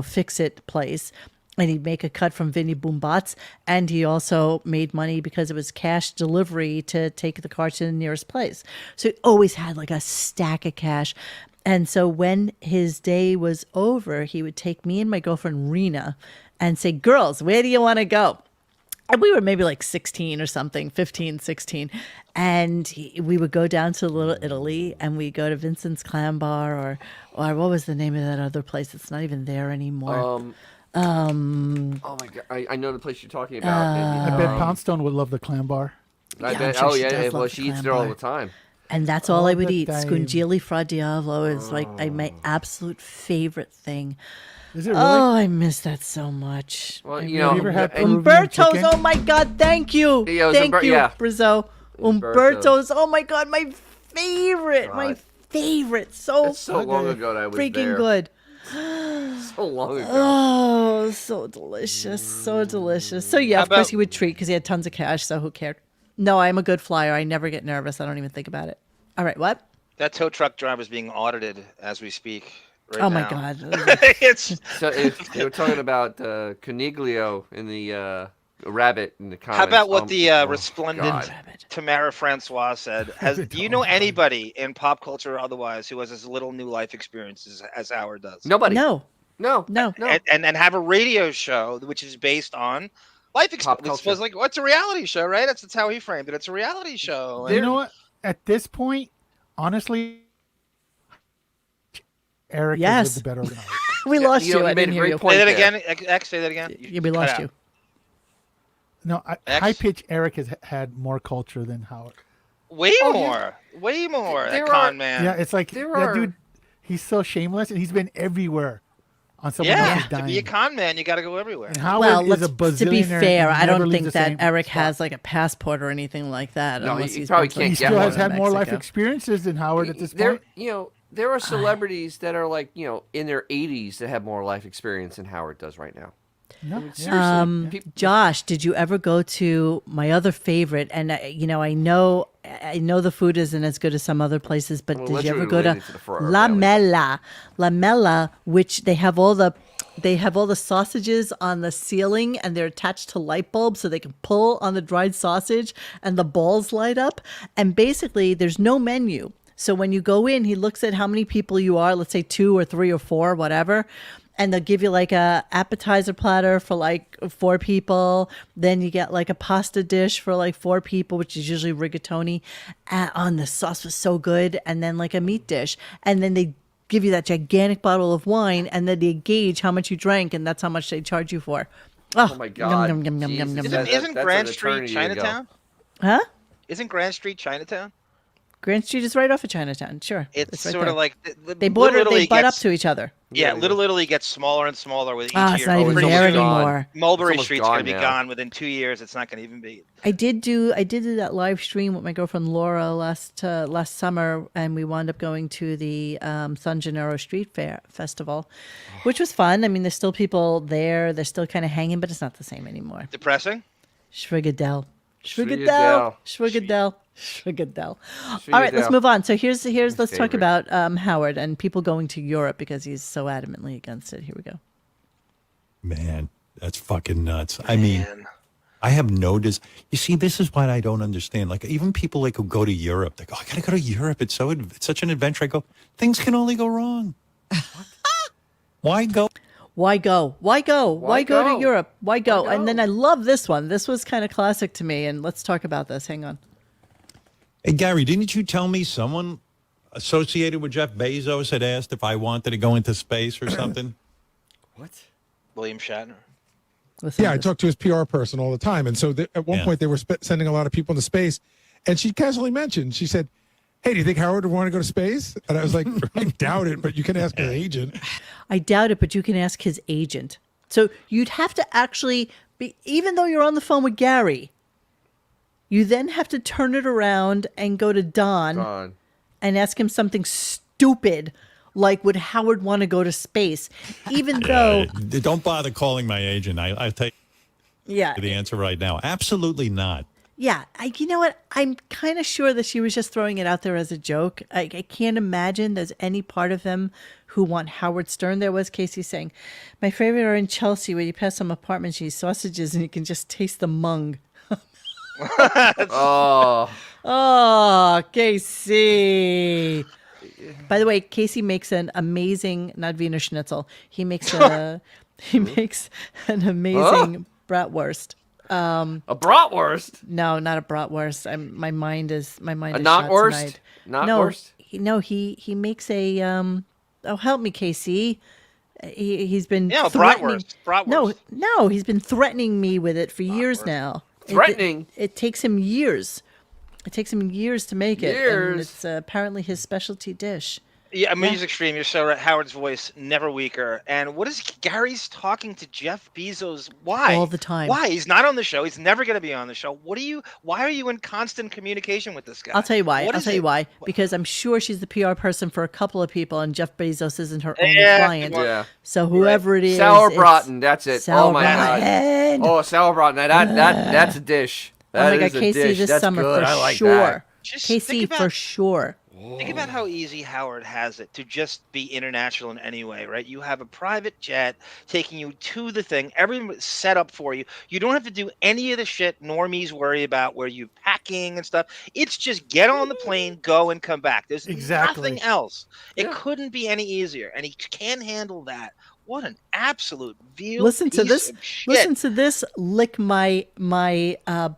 fix-it place. And he'd make a cut from Vinny Boombatz, and he also made money because it was cash delivery to take the car to the nearest place. So he always had like a stack of cash. And so when his day was over, he would take me and my girlfriend Rena and say, girls, where do you want to go? And we were maybe like 16 or something, 15, 16. And we would go down to Little Italy, and we go to Vincent's Clam Bar or what was the name of that other place? It's not even there anymore. Oh my God! I know the place you're talking about. I bet Poundstone would love the clam bar. I bet. Sure well, she eats there all the time. And that's all I would eat. Scungili fra Diavolo is like my absolute favorite thing. Is it really? Oh, I miss that so much. Well, have you ever had Umberto's. Oh my God! Thank you, thank you, Brizzo. Umberto's. Oh my God, my favorite, my favorite. So long ago that I was freaking there. Good. So long ago. Oh, so delicious, so delicious. So yeah, of course he would treat because he had tons of cash. So who cared? No, I'm a good flyer. I never get nervous. I don't even think about it. All right, what? That tow truck driver is being audited as we speak. Right oh now. My God! It's so if you were talking about Coniglio in the rabbit in the comments. How about what the resplendent God. Tamara Francois said? Do you know anybody in pop culture or otherwise who has as little new life experiences as Howard does? Nobody. No. No. And have a radio show which is based on life experience. It's like, what's a reality show, right? That's how he framed it. It's a reality show. You know what? At this point, honestly, Eric is the better organizer. We lost you. I didn't hear you. Say that again. X, say that again. We lost you. No, High Pitch Eric has had more culture than Howard. Way more. That con man. Yeah, it's like that dude. He's so shameless, and he's been everywhere on someone else's dime. To be a con man, you got to go everywhere. And Howard is a billionaire. To be fair, I don't think that Eric has like a passport or anything like that. No, unless he he's probably can't. He still has had more life experiences than Howard at this point. There are celebrities that are like, in their 80s that have more life experience than Howard does right now. No. I mean, seriously. Josh, did you ever go to my other favorite? And I know the food isn't as good as some other places, but did you ever go to La Mela, which they have all the sausages on the ceiling and they're attached to light bulbs so they can pull on the dried sausage and the balls light up. And basically, there's no menu. So when you go in, he looks at how many people you are, let's say 2 or 3 or 4, whatever. And they'll give you like a appetizer platter for like 4 people. Then you get like a pasta dish for like 4 people, which is usually rigatoni. The sauce was so good. And then like a meat dish. And then they give you that gigantic bottle of wine, and then they gauge how much you drank, and that's how much they charge you for. Oh my God. Isn't Grand Street Chinatown? Huh? Isn't Grand Street Chinatown? Grand Street is right off of Chinatown. Sure, it's right sort there. of like they butt up to each other. Yeah, Little Italy gets smaller and smaller with each year. It's not even there anymore. Mulberry Street's going to be gone within 2 years. It's not going to even be. I did do that live stream with my girlfriend Laura last summer, and we wound up going to the San Gennaro Street Fair Festival, which was fun. I mean, there's still people there. They're still kind of hanging, but it's not the same anymore. Depressing? Shrigadell. All right, let's move on. So here's let's talk about Howard and people going to Europe because he's so adamantly against it. Here we go. Man, that's fucking nuts. I mean, I have no you see, this is what I don't understand. Like even people like who go to Europe, they go, I gotta go to Europe. It's such an adventure. I go, things can only go wrong. Why go? Why go to Europe? Why go? And then I love this one. This was kind of classic to me. And let's talk about this. Hang on. Hey, Gary, didn't you tell me someone associated with Jeff Bezos had asked if I wanted to go into space or something? What? William Shatner. I talk to his PR person all the time. And so at one point they were sending a lot of people into space. And she casually mentioned, she said, hey, do you think Howard would want to go to space? And I was like, I doubt it, but you can ask his agent. I doubt it, but you can ask his agent. So you'd have to actually be, even though you're on the phone with Gary, you then have to turn it around and go to Don and ask him something stupid like, would Howard want to go to space? Even though... Don't bother calling my agent. I'll take the answer right now. Absolutely not. Yeah, you know what? I'm kind of sure that she was just throwing it out there as a joke. I can't imagine there's any part of him who want Howard Stern. There was Casey saying, my favorite are in Chelsea where you pass some apartments, you eat sausages, and you can just taste the mung. Oh, Casey. By the way, Casey makes an amazing, not Wiener Schnitzel. He makes an amazing bratwurst. A bratwurst? No, not a bratwurst. My mind is a knotwurst. Tonight. Knotwurst? He makes a oh, help me, Casey. He's been threatening. Bratwurst. No, he's been threatening me with it for years now. Threatening? It takes him years. It takes him years to make it. Years. And it's apparently his specialty dish. Yeah, Music Stream, you're so right. Howard's voice, never weaker. And what is Gary's talking to Jeff Bezos? Why? All the time. Why? He's not on the show. He's never going to be on the show. Why are you in constant communication with this guy? I'll tell you why. Because I'm sure she's the PR person for a couple of people, and Jeff Bezos isn't her only client. Yeah. So whoever it is. Sauerbraten, that's it. Oh my God. Oh, sauerbraten. That's a dish. That oh my God, is a Casey, dish. this That's summer good. for I like sure. that. Casey, for sure. Think about how easy Howard has it to just be international in any way, right? You have a private jet taking you to the thing. Everything's set up for you. You don't have to do any of the shit normies worry about where you're packing and stuff. It's just get on the plane, go, and come back. There's nothing else. It couldn't be any easier, and he can handle that. What an absolute veal Listen to piece this. of shit. Listen to this. Lick my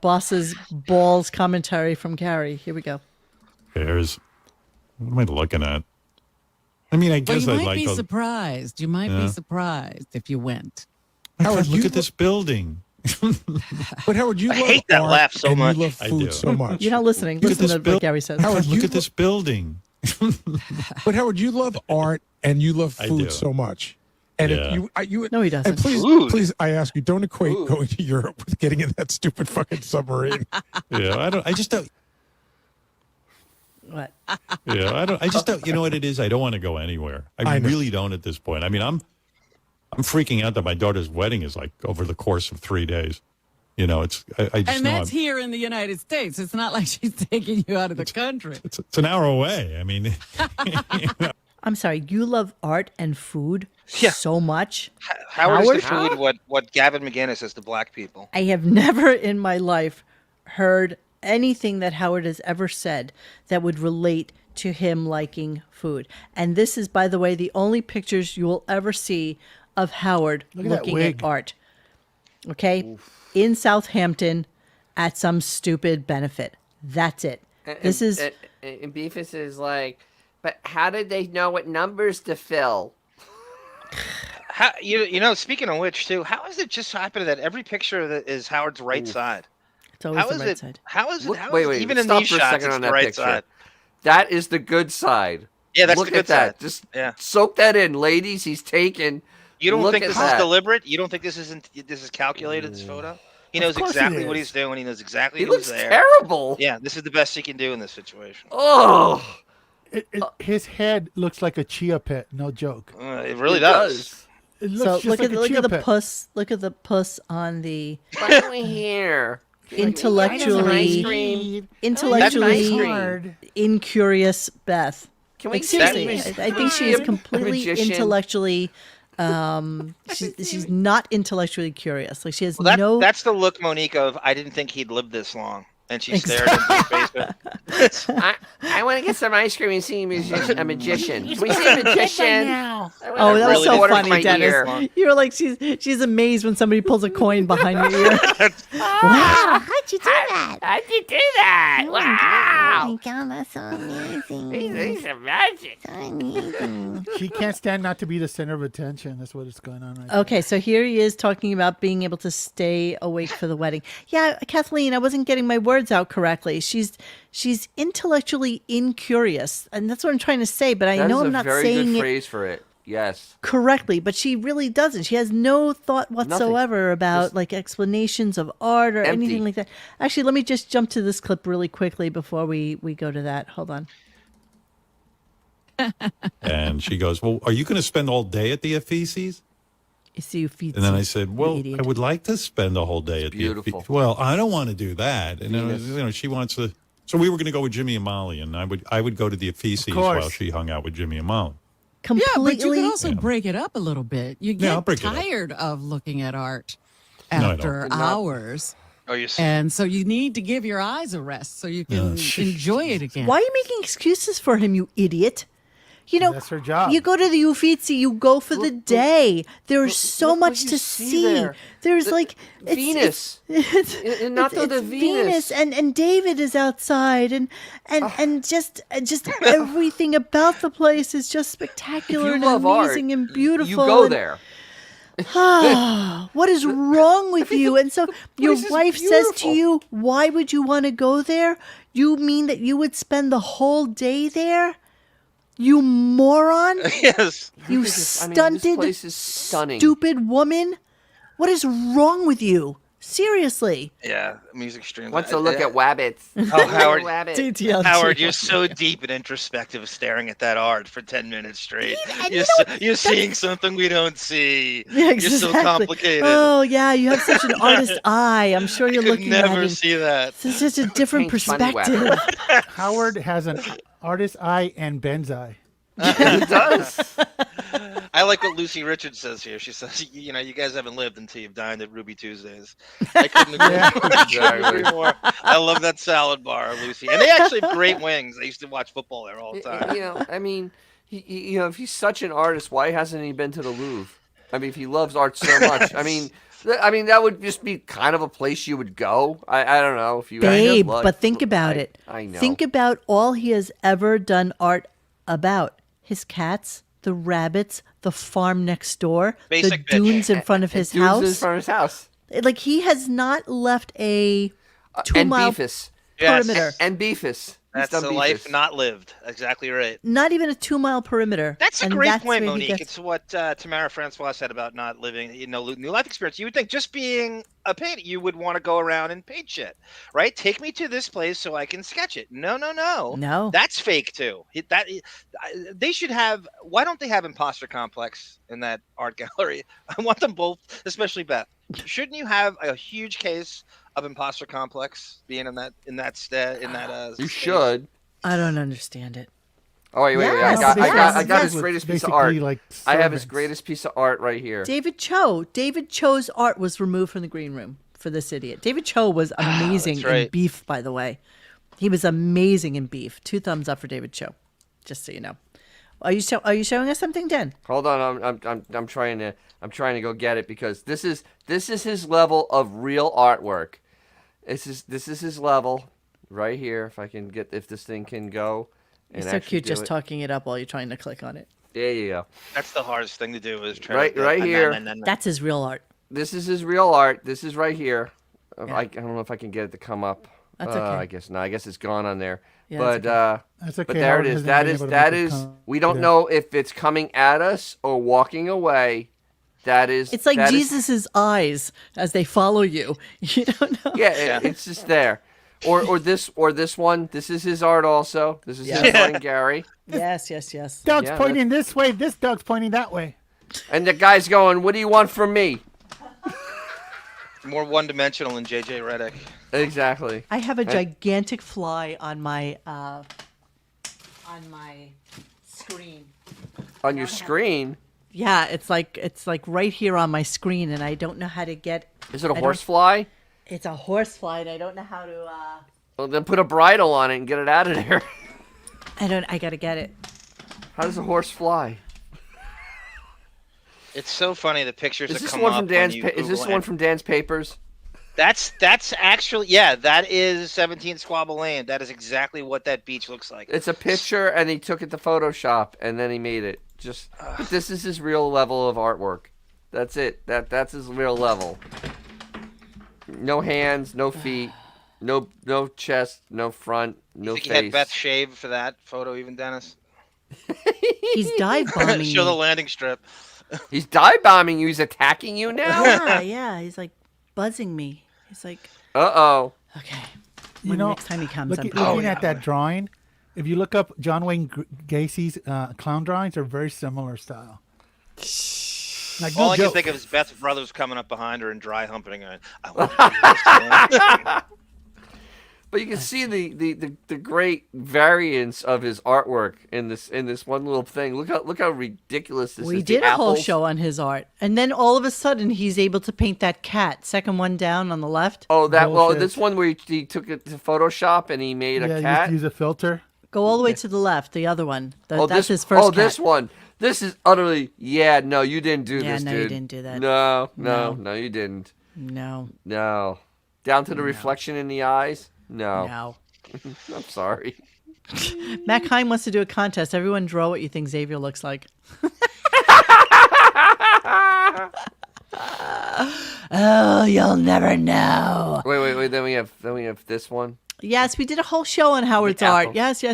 boss's balls commentary from Gary. Here we go. What am I looking at? I mean, I guess you I'd might like be to. surprised. You might be surprised if you went. Howard, look at this building. But Howard, you I love hate that art laugh so and much. you love I food do. so much. You're not listening. Look at Listen this to what Gary says. Howard, Look at this building. But Howard, you love art and you love I do. food so much. And Yeah. if you No, he doesn't. And please, I ask you, don't equate going to Europe with getting in that stupid fucking submarine. Yeah, I just don't. What? Yeah, I just don't. You know what it is? I don't want to go anywhere. I really don't at this point. I mean, I'm freaking out that my daughter's wedding is like over the course of 3 days. You know, it's I just And know that's here in the United States. It's not like she's taking you out of the country. it's an hour away. I mean, I'm sorry. You love art and food so much. Howard is the food what Gavin McGinnis is to black people. I have never in my life heard anything that Howard has ever said that would relate to him liking food. And this is, by the way, the only pictures you will ever see of Howard looking at art. Okay? Oof. In Southampton at some stupid benefit. That's it. And Beefus is like, but how did they know what numbers to fill? How, you know, speaking of which, too, how is it just happening that every picture that is Howard's right side? It's always the right side. How is it? Wait, even in these shots, it's the right side. That is the good side. Yeah, that's Look the good at that. side. Just soak that in, ladies. He's taken. You don't think this is deliberate? You don't think this is calculated? This photo? He knows exactly what he's doing. He knows exactly who's there. He looks terrible. Yeah, this is the best he can do in this situation. Oh. His head looks like a chia pet. No joke. It really does. It looks look like at the puss. Look at the puss on the. Finally here. Intellectually incurious Beth. Can we seriously? I think she is completely intellectually. She's not intellectually curious. Like she has That's the look, Monique, of I didn't think he'd live this long. And she stared into his face. I want to get some ice cream and see a magician. Can we see a magician? Oh, that was so funny, Dennis. You were like, she's amazed when somebody pulls a coin behind your ear. Wow, how'd you do that? How'd you do that? Wow. Oh my God, that's so amazing. He's a magic. So amazing. She can't stand not to be the center of attention. That's what is going on right Okay, so here he is talking about being able to stay awake for the wedding. Yeah, Kathleen, I wasn't getting my words out correctly. She's intellectually incurious, and that's what I'm trying to say. But I know I'm not saying it. That's a very good phrase for it. Yes. Correctly, but she really doesn't. She has no thought whatsoever about Just like explanations of art or empty. anything like that. Actually, let me just jump to this clip really quickly before we go to that. Hold on. and she goes, "Well, are you going to spend all day at the Uffizi's?" And then I said, "Well, I would like to spend the whole day at the Uffizi's." Well, I don't want to do that, and she wants to. So we were going to go with Jimmy and Molly, and I would go to the Uffizi's while she hung out with Jimmy and Molly. Completely. Yeah, but you can also break it up a little bit. You get tired of looking at art after hours. Oh, you see. And so you need to give your eyes a rest so you can enjoy it again. Why are you making excuses for him, you idiot? You know, that's her job. You go to the Uffizi, you go for the day. There's so much to see. There's like Venus. Not the Venus, and David is outside, and just everything about the place is just spectacular and amazing and beautiful. You go there. What is wrong with you? And so your wife says to you, "Why would you want to go there?" You mean that you would spend the whole day there? You moron! Yes. You stunted, this place is stunning. Stupid woman! What is wrong with you? Seriously. Yeah, music streams. Wants to look at wabbits. Oh, Howard. TTLG. Howard, you're so deep and introspective staring at that art for 10 minutes straight. You're seeing something we don't see. Yeah, exactly. You're so complicated. Oh, yeah, you have such an artist eye. I'm sure you're looking at it. never see that. It's such a different perspective. Howard has artist eye and Ben's eye. It does. I like what Lucy Richards says here. She says, you guys haven't lived until you've dined at Ruby Tuesdays. I couldn't agree, Exactly. more. I love that salad bar, Lucy. And they actually have great wings. I used to watch football there all the time. I mean, if he's such an artist, why hasn't he been to the Louvre? I mean, if he loves art so much, I mean, that would just be kind of a place you would go. I don't know if you. Babe, but think about it. I know. Think about all he has ever done art about. His cats, the rabbits, the farm next door, Basic the dunes in front of his house. Dunes in front of his house. Like, he has not left a 2-mile and Beefus. perimeter. Yes. And Beefus. That's the life not lived. Exactly right. Not even a 2-mile perimeter. That's a And great that's point, where he Monique. gets- It's what Tamara Francois said about not living, new life experience. You would think just being a painter, you would want to go around and paint shit, right? Take me to this place so I can sketch it. No. No. That's fake too. They should have. Why don't they have imposter complex in that art gallery? I want them both, especially Beth. Shouldn't you have a huge case of imposter complex being in that You space? should. I don't understand it. Oh wait. Yes, I got his yes. greatest piece of Basically, art. like, I have his servants. greatest piece of art right here. David Cho's art was removed from the green room for this idiot. David Cho was amazing That's right. in Beef, by the way. He was amazing in Beef. 2 thumbs up for David Cho, just so you know. Are you showing us something, Dan? Hold on, I'm trying to go get it because this is his level of real artwork. This is his level right here. If this thing can go. You're so cute just talking it up while you're trying to click on it. There you go. That's the hardest thing to do is try Right here. That's his real art. This is his real art. This is right here. Yeah. I don't know if I can get it to come up. That's okay. I guess not. I guess it's gone on there. Yeah, but That's okay. but there Howard it is. hasn't That been is able to that make it is. come. We don't Yeah. know if it's coming at us or walking away. That is. It's like that is- Jesus's eyes as they follow you. You don't know. Yeah, it's just there. Or this one. This is his art also. This is his friend Gary. Yes. Dog's Yeah, pointing this way. This dog's pointing that way. And the guy's going, "What do you want from me?" More one-dimensional than JJ Redick. Exactly. I have a gigantic fly on my screen. On your screen. Yeah, it's like right here on my screen, and I don't know how to get. Is it a I don't- horsefly? It's a horsefly, and I don't know how to. Well, then put a bridle on it and get it out of there. I gotta get it. How does a horse fly? It's so funny the pictures Is that this come one up from Dan's? when you Is this Google one from Dan's papers? That's actually that is 17 Squabble Lane. That is exactly what that beach looks like. It's a picture, and he took it to Photoshop, and then he made it. But this is his real level of artwork. That's it. That's his real level. No hands, no feet, no chest, no front, no You think face. he had Beth shaved for that photo, even Dennis? He's dive bombing. Show the me. landing strip. He's dive bombing you. He's attacking you now. Yeah. He's like buzzing me. He's like, Uh-oh. okay. You know, next time he comes, I'm looking at that drawing, if you look up John Wayne Gacy's clown drawings, are very similar style. Like, All no I can joke. think of is Beth's brothers coming up behind her and dry humping her. I want to do this. But you can see the great variance of his artwork in this one little thing. Look how ridiculous this is. We The did a whole apples. show on his art, and then all of a sudden he's able to paint that cat. Second one down on the left. Oh, Bullshit. this one where he took it to Photoshop and he made Yeah, a you cat. use a filter. Go all the way to the left. The other one. That's this, his first. cat. this one. This is utterly. Yeah, no, you didn't do Yeah, this, no, dude. you didn't do that. No, No. you didn't. No. No. Down to the reflection in the eyes. No. No. I'm sorry. Matt Kine wants to do a contest. Everyone draw what you think Xavier looks like. Oh, you'll never know. Wait. Then we have this one. Yes, we did a whole show on Howard's The art. apple. Yes.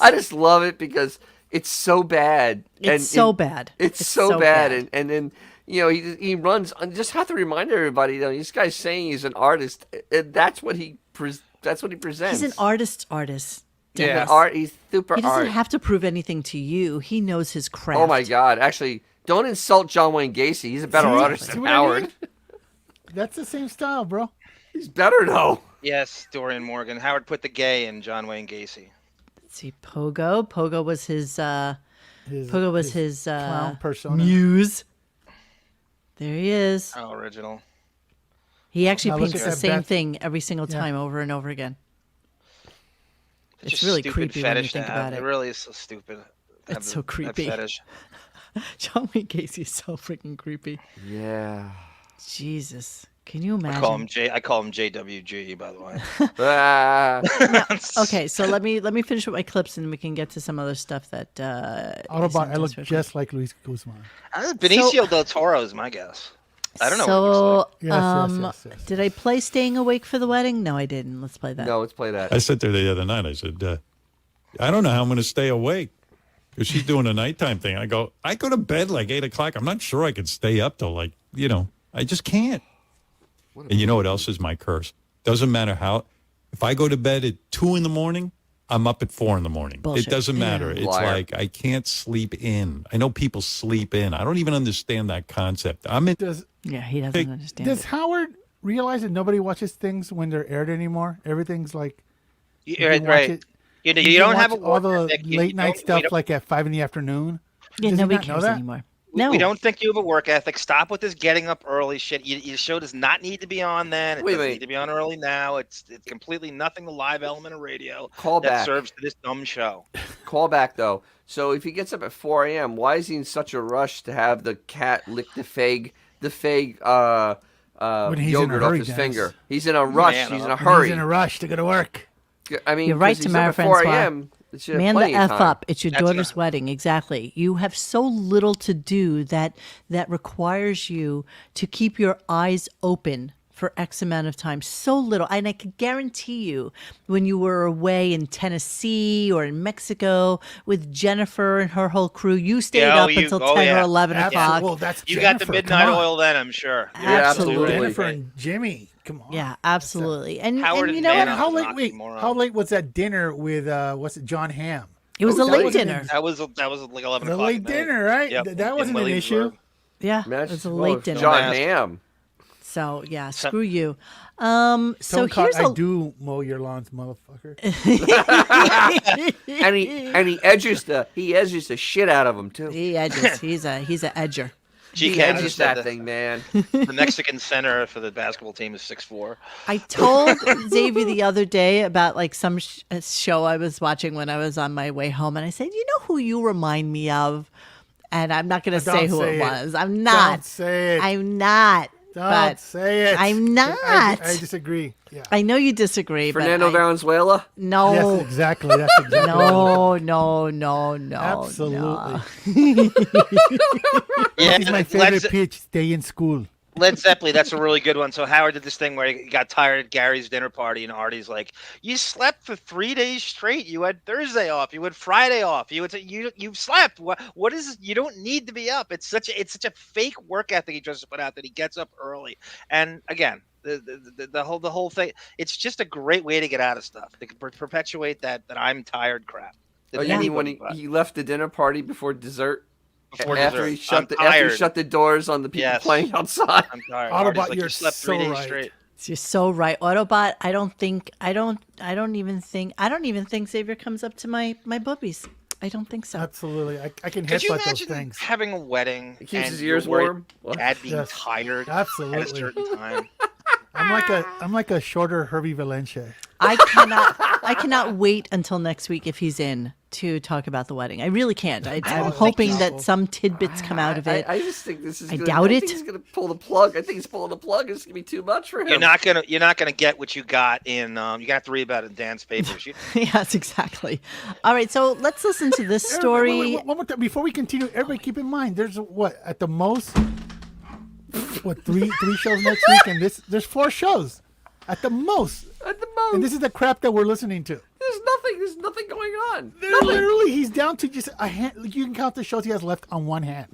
I just love it because it's so bad. It's so bad. It's so bad. And then he runs. I just have to remind everybody. This guy's saying he's an artist. And that's what he presents. He's an artist's artist. Yeah, Dennis. he's super He doesn't art. have to prove anything to you. He knows his craft. Oh my God! Actually, don't insult John Wayne Gacy. He's a better artist See than what I Howard. mean? That's the same style, bro. He's better though. Yes, Dorian Morgan. Howard put the gay in John Wayne Gacy. see, Pogo. Pogo was his clown persona. muse. There he is. Oh, original. He actually Now look paints at the that same Beth- thing every single Yeah. time over and over again. It's It's just really stupid creepy when you fetish to think have. about It it. really is so stupid. to have It's so that creepy. fetish. John Wayne Gacy is so freaking creepy. Yeah. Jesus. Can you imagine? I call him JWG, by the way. Now, okay, so let me finish with my clips and we can get to some other stuff that Autobot, I look sometimes just like Luis Guzman. Benicio del Toro is my guess. I don't know what he looks like. Yes. Did I play Staying Awake for the Wedding? No, I didn't. Let's play that. No, let's play that. I said to her the other night, I said, I don't know how I'm going to stay awake. Because she's doing a nighttime thing. I go to bed like 8 o'clock. I'm not sure I could stay up till I just can't. And you know what else is my curse? Doesn't matter how. If I go to bed at 2 a.m, I'm up at 4 a.m. Bullshit. It doesn't matter. Yeah. It's like I can't sleep in. I know people sleep in. I don't even understand that concept. He doesn't understand. Does Howard realize that nobody watches things when they're aired anymore? Everything's like you can watch Right. it- You can don't have watch a all work the ethic. late night stuff like at 5 p.m. Yeah, Does he nobody not know cares that? anymore. We don't think you have a work ethic. Stop with this getting up early shit. Your show does not need to be on then. It doesn't need to be on early now. It's completely nothing the live element of radio Call that back. serves to this dumb show. Call back though. So if he gets up at 4 a.m., why is he in such a rush to have the cat lick the fag When he's in a yogurt off hurry, his Dennis. finger? He's in a rush. Man, he's in a When hurry. He's in a rush to go to work. I mean, You're right, 'cause he's Tamara up at 4 Francois. a.m. It should have Man the plenty of F time. up. It's your daughter's wedding. Exactly. You have so little to do that requires you to keep your eyes open for X amount of time. So little. And I can guarantee you when you were away in Tennessee or in Mexico with Jennifer and her whole crew, you stayed up until 10 or 11 o'clock. Well, that's You got the Jennifer, midnight come on. oil then, I'm sure. Absolutely. Jennifer and Jimmy. Come on. Yeah, absolutely. And Howard you and know what? Vanna. How late? An Wait, oxymoron. how late was that dinner with John Hamm? It was a That late wasn't dinner. That was like 11 The o'clock. late at night. dinner, right? Yep. That wasn't an issue. Yeah, Man, it was a well, late if dinner. John Hamm. So yeah, screw you. So Don't call, here's I a do mow your lawns, motherfucker. and he edges the shit out of him too. he edges. He's a edger. He GK edges just said that thing, man. The Mexican center for the basketball team is 6'4". I told Xavier the other day about like some show I was watching when I was on my way home, and I said, "You know who you remind me of?" And I'm not going to say who it was. I'm not. Don't say it. I'm not. Don't say it. I'm not. I disagree. Yeah. I know you disagree, Fernando but Valenzuela? no. Yes, exactly. That's exactly. No. Absolutely. Yeah, He's my favorite pitch. Stay in school. Led Zeppelin, that's a really good one. So Howard did this thing where he got tired at Gary's dinner party, and Artie's like, "You slept for 3 days straight. You had Thursday off. You had Friday off. You've slept. What is? You don't need to be up. It's such a fake work ethic he tries to put out that he gets up early. And again, the whole thing. It's just a great way to get out of stuff. To perpetuate that I'm tired crap. And he left the dinner party before dessert. After he shut the doors on the people playing outside. I'm tired. Autobot, like, you're you slept so 3 days right. straight. You're so right. Autobot, I don't even think Xavier comes up to my boobies. I don't think so. Absolutely. I can Could you headbutt those imagine things. having a wedding It keeps and his ears you're worried warm? What? Dad being Yes. tired Absolutely. at a certain time? I'm like a shorter Herbie Valencia. I cannot wait until next week if he's in to talk about the wedding. I really can't. I'm hoping that some tidbits come out of it. I just think this is. I doubt it. think he's gonna pull the plug. I think he's pulling the plug. It's gonna be too much for him. You're not gonna get what you got in. You're gonna have to read about it in Dan's papers. Yes, exactly. All right, so let's listen to this story. Wait, one more time. Before we continue, everybody keep in mind, there's at the most, three shows next week, and there's 4 shows at the most. At the most. And this is the crap that we're listening to. There's nothing going on. Literally, he's down to just a hand. You can count the shows he has left on one hand.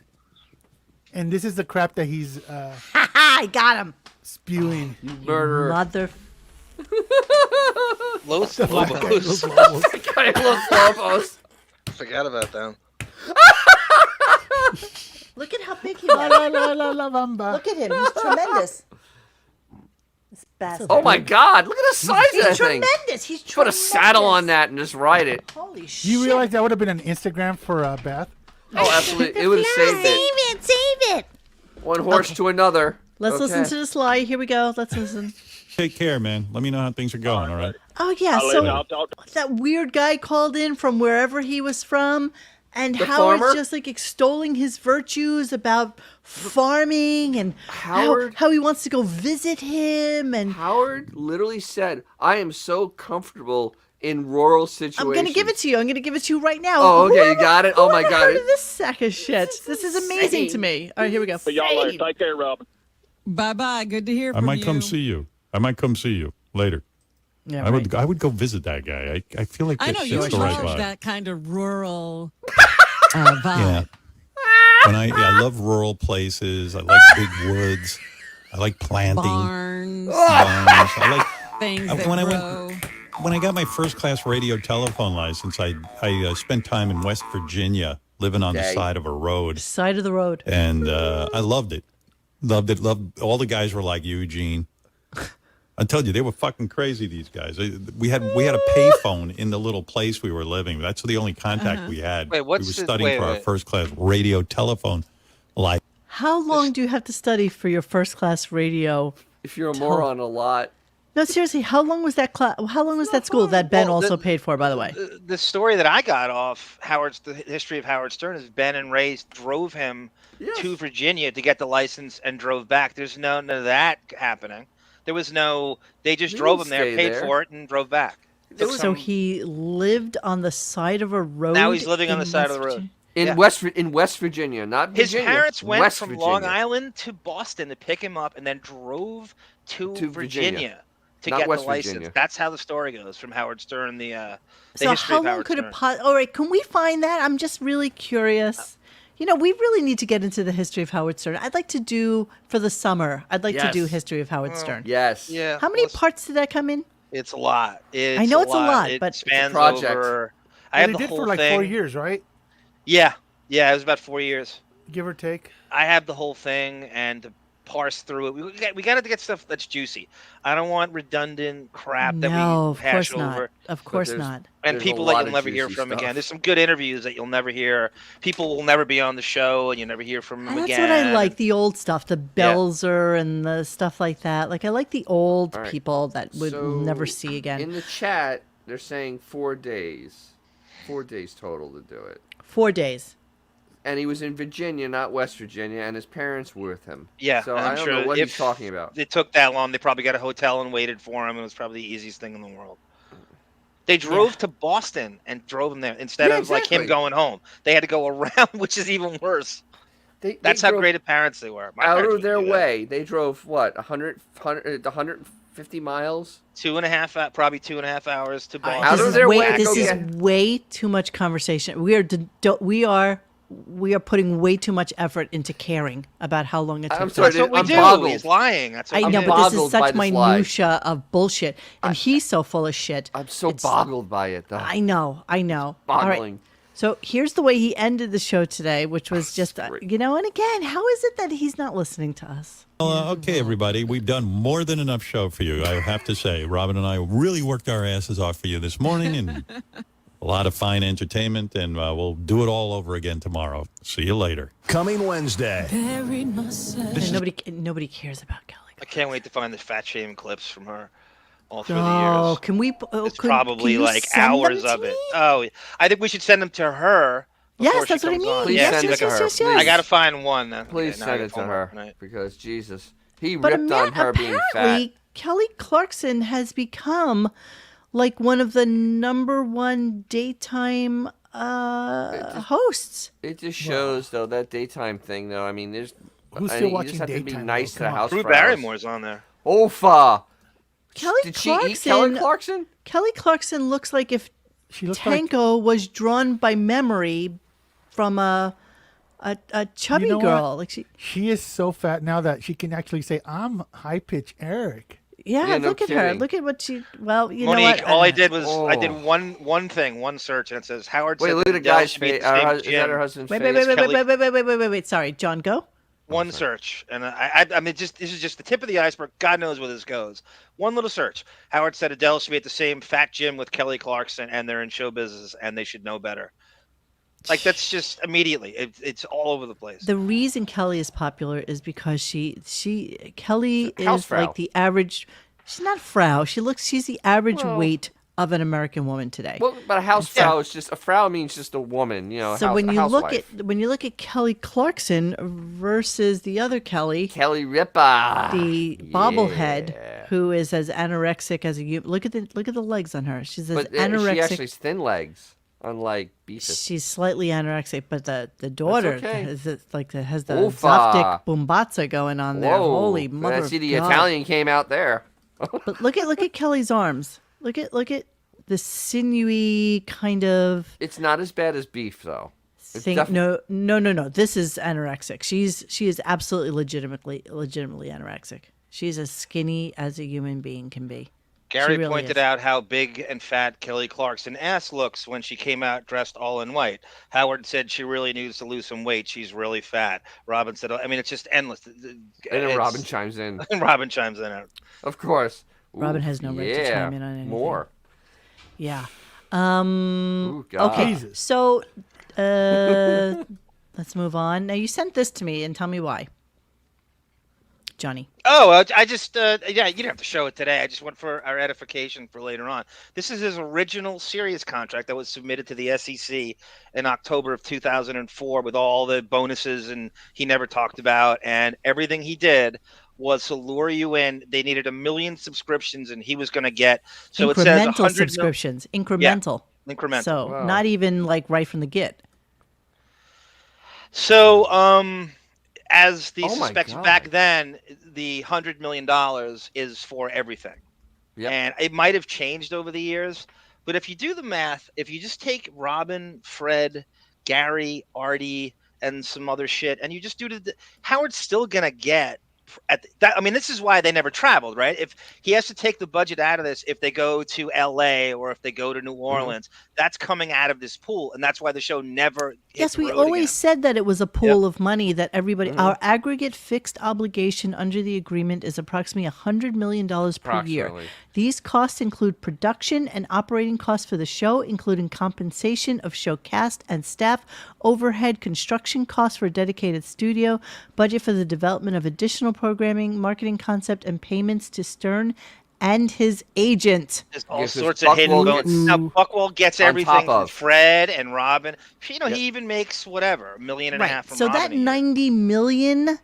And this is the crap that he's I got him. spewing. You murderer. Mother. Los Los Lobos. Lobos. Los Lobos. Forgot about them. Look at how big he La, is. la, la, la, la, bamba. Look at him. He's tremendous. Oh my God! Look at the size of that thing. Tremendous. He's Put tremendous. a saddle on that and just ride it. Holy shit. You realize that would have been an Instagram for Beth? Oh, absolutely! It would have saved it. Save it. One horse to another. Let's listen to the Sly. Here we go. Let's listen. Take care, man. Let me know how things are going, all right? Oh, yeah. So that weird guy called in from wherever he was from, and Howard's just like extolling his virtues about farming and how he wants to go visit him. And Howard literally said, I am so comfortable in rural situations. I'm going to give it to you. I'm going to give it to you right now. Oh, okay. You got it? Oh, my God. Heard of this sack of shit. This is amazing to me. All right, here we go. But y'all are. Take care, Robin. Bye-bye. Good to hear from you. I might come see you later. Yeah, I would go visit that guy. I feel like I know you the right love vibe. that kind of rural vibe. Yeah. I love rural places. I like big woods. I like planting. Barns. I like things that grow. When I got my first class radio telephone license, I spent time in West Virginia living on the side of a road. Side of the road. And I loved it. Loved all the guys were like Eugene. I told you they were fucking crazy. These guys. We had a payphone in the little place we were living. That's the only contact we had. Wait, we were studying for our wait. first class radio telephone. Like, how long do you have to study for your first class radio? If you're a moron, a lot. No, seriously. How long was that class? How long was that school that Ben also paid for? By the way, the story that I got off the history of Howard Stern is Ben and Ray drove him to Virginia to get the license and drove back. There's none of that happening. There was no. They just drove him there, paid for it, and drove back. So he lived on the side of a road. Now he's living on the side of the road. In West Virginia, not Virginia. His parents went West from Virginia. Long Island to Boston to pick him up, and then drove to Virginia to Not get West the license. Virginia. That's how the story goes from Howard Stern. The So history how of long Howard could Stern. it? All right, can we find that? I'm just really curious. You know, we really need to get into the history of Howard Stern. I'd like to do for the summer. I'd like to do history of Howard Stern. Yes. Yeah. How many parts did that come in? It's a lot. I know it's a lot, it but spans it's a project. over. Well, I have they the did whole for like thing. 4 years, right? Yeah, it was about 4 years. Give or take. I have the whole thing and to parse through it. We got to get stuff that's juicy. I don't want redundant crap that we hash over. Of course not. And people that you'll never hear from again. There's some good interviews that you'll never hear. People will never be on the show, and you never hear from them And again. that's what I like, the old stuff, the Belzer and the stuff like that. Like, I like the old people that we'll never see again. In the chat, they're saying 4 days. 4 days total to do it. 4 days. And he was in Virginia, not West Virginia, and his parents were with him. Yeah, so I'm I don't sure know what if he's talking about. It took that long. They probably got a hotel and waited for him. It was probably the easiest thing in the world. They drove to Boston and drove him there instead of like him going home. They had to go around, which is even worse. That's how great of parents they were. My Out parents of their would do that. way, they drove what 150 miles. 2.5, probably 2.5 hours to Boston. Out of their way to This go is get. way too much conversation. We are putting way too much effort into caring about how long it took. I'm sorry, That's what we I'm do. boggled. He's lying. That's what I we know, do. but this is boggled by such this lie. minutia of bullshit, and he's so full of shit. I'm so boggled by it, though. I know. All right. Boggling. So here's the way he ended the show today, which was just, and again, how is it that he's not listening to us? Well, okay, everybody, we've done more than enough show for you, I have to say. Robin and I really worked our asses off for you this morning, and a lot of fine entertainment, and we'll do it all over again tomorrow. See you later. Coming Wednesday. And nobody cares about Kelly. I can't wait to find the fat shaming clips from her all through Oh, the years. can we? It's can probably you like send them hours to of it. me? Oh, I think we should send them to her. Yes, before that's she what I comes mean. on. Please Yeah, send it to her. yes, Please. I got to find one. Please now I send got it to homework her tonight. because Jesus, he But ripped on her being fat. apparently, Kelly Clarkson has become like one of the #1 daytime hosts. It just shows though that daytime thing though. I mean, there's Who's I still mean, you watching just have to be daytime, nice though? to the Come on. house. Drew Frowns. Barrymore's on there. Ofa. Kelly Did she Clarkson. eat Kelly Clarkson? Kelly Clarkson looks like if She looks like Tanko was drawn by memory from a chubby You know girl. what? Like she is so fat now that she can actually say, "I'm high pitch Eric." yeah, Yeah, no look at her. kidding. Look at what she. Well, you Monique, know what? all I did was I did Oh. one search, and it says Howard. Wait, said look at the Adele guy's should be at face. the same Is that her gym. husband's Wait, face? wait, wait, wait, Kelly- wait, wait, wait, wait, wait, wait, wait. Sorry, John, go. One search, and I mean, this is just the tip of the iceberg. God knows where this goes. One little search. Howard said Adele should be at the same fat gym with Kelly Clarkson, and they're in show business, and they should know better. Like, that's just immediately. It's all over the place. The reason Kelly is popular is because Kelly is like the average. She's not frau. She's the average weight of an American woman today. Well, but a housefrau is just a frau means just a woman, you know. So when you look at Kelly Clarkson versus the other Kelly Ripa, the bobblehead, who is as anorexic as a look at the legs on her. She's as anorexic. She actually has thin legs, unlike Beefus. She's slightly anorexic, but the daughter has the Oofa. Zoptic Bumbatza going on there. Whoa. Holy mother! I see the God. Italian came out there. But look at Kelly's arms. Look at the sinewy kind of. It's not as bad as Beef though. No. This is anorexic. She is absolutely legitimately anorexic. She's as skinny as a human being can be. Gary pointed out how big and fat Kelly Clarkson ass looks when she came out dressed all in white. Howard said she really needs to lose some weight. She's really fat. Robin said, I mean, it's just endless. And then Robin chimes in. Robin chimes in. Of course. Robin has no right to chime in on anything. More. Yeah. God. Okay. Jesus. So let's move on. Now, you sent this to me, and tell me why. Johnny. Oh, I just, you didn't have to show it today. I just went for our edification for later on. This is his original Sirius contract that was submitted to the SEC in October of 2004 with all the bonuses and he never talked about. And everything he did was to lure you in. They needed 1 million subscriptions and he was going to get, so it says 100 subscriptions. Incremental. Yeah, incremental. So not even like right from the get. So, as the suspects back then, the $100 million is for everything. Yep. And it might have changed over the years. But if you do the math, if you just take Robin, Fred, Gary, Artie, and some other shit, and you just do Howard's still going to get I mean, this is why they never traveled, right? If he has to take the budget out of this, if they go to LA or if they go to New Orleans, that's coming out of this pool. And that's why the show never. Yes, we always said that it was a pool of money that everybody, our aggregate fixed obligation under the agreement is approximately $100 million per year. These costs include production and operating costs for the show, including compensation of show cast and staff, overhead, construction costs for a dedicated studio, budget for the development of additional programming, marketing concept, and payments to Stern and his agent. There's all sorts of hidden bonuses. Now, Buchwald gets everything from Fred and Robin. You know, he even makes whatever, $1.5 million from so Robin. That $90 million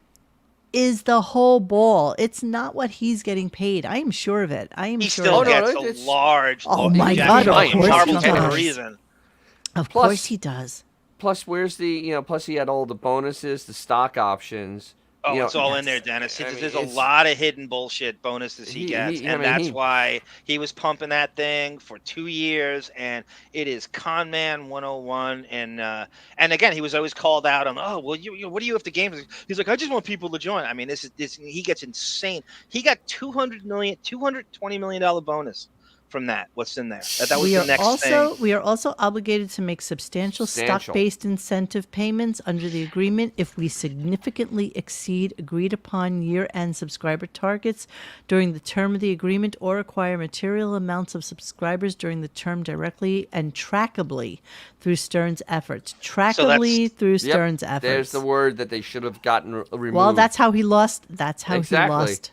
is the whole ball. It's not what he's getting paid. I am sure of it. He still gets a large. Oh my God! Of course he does. Reason. Of course he does. Plus, where's the plus he had all the bonuses, the stock options. Oh, it's all in there, Dennis. There's a lot of hidden bullshit bonuses he gets, and that's why he was pumping that thing for 2 years, and it is Con Man 101. And again, he was always called out on, what do you have to gain? He's like, I just want people to join. I mean, this he gets insane. He got $220 million bonus from that. What's in there? That was the next thing. We are also obligated to make substantial stock-based incentive payments under the agreement if we significantly exceed agreed-upon year-end subscriber targets during the term of the agreement or acquire material amounts of subscribers during the term directly and trackably through Stern's efforts. Through Stern's efforts. There's the word that they should have gotten removed. Well, that's how he lost. That's how he lost.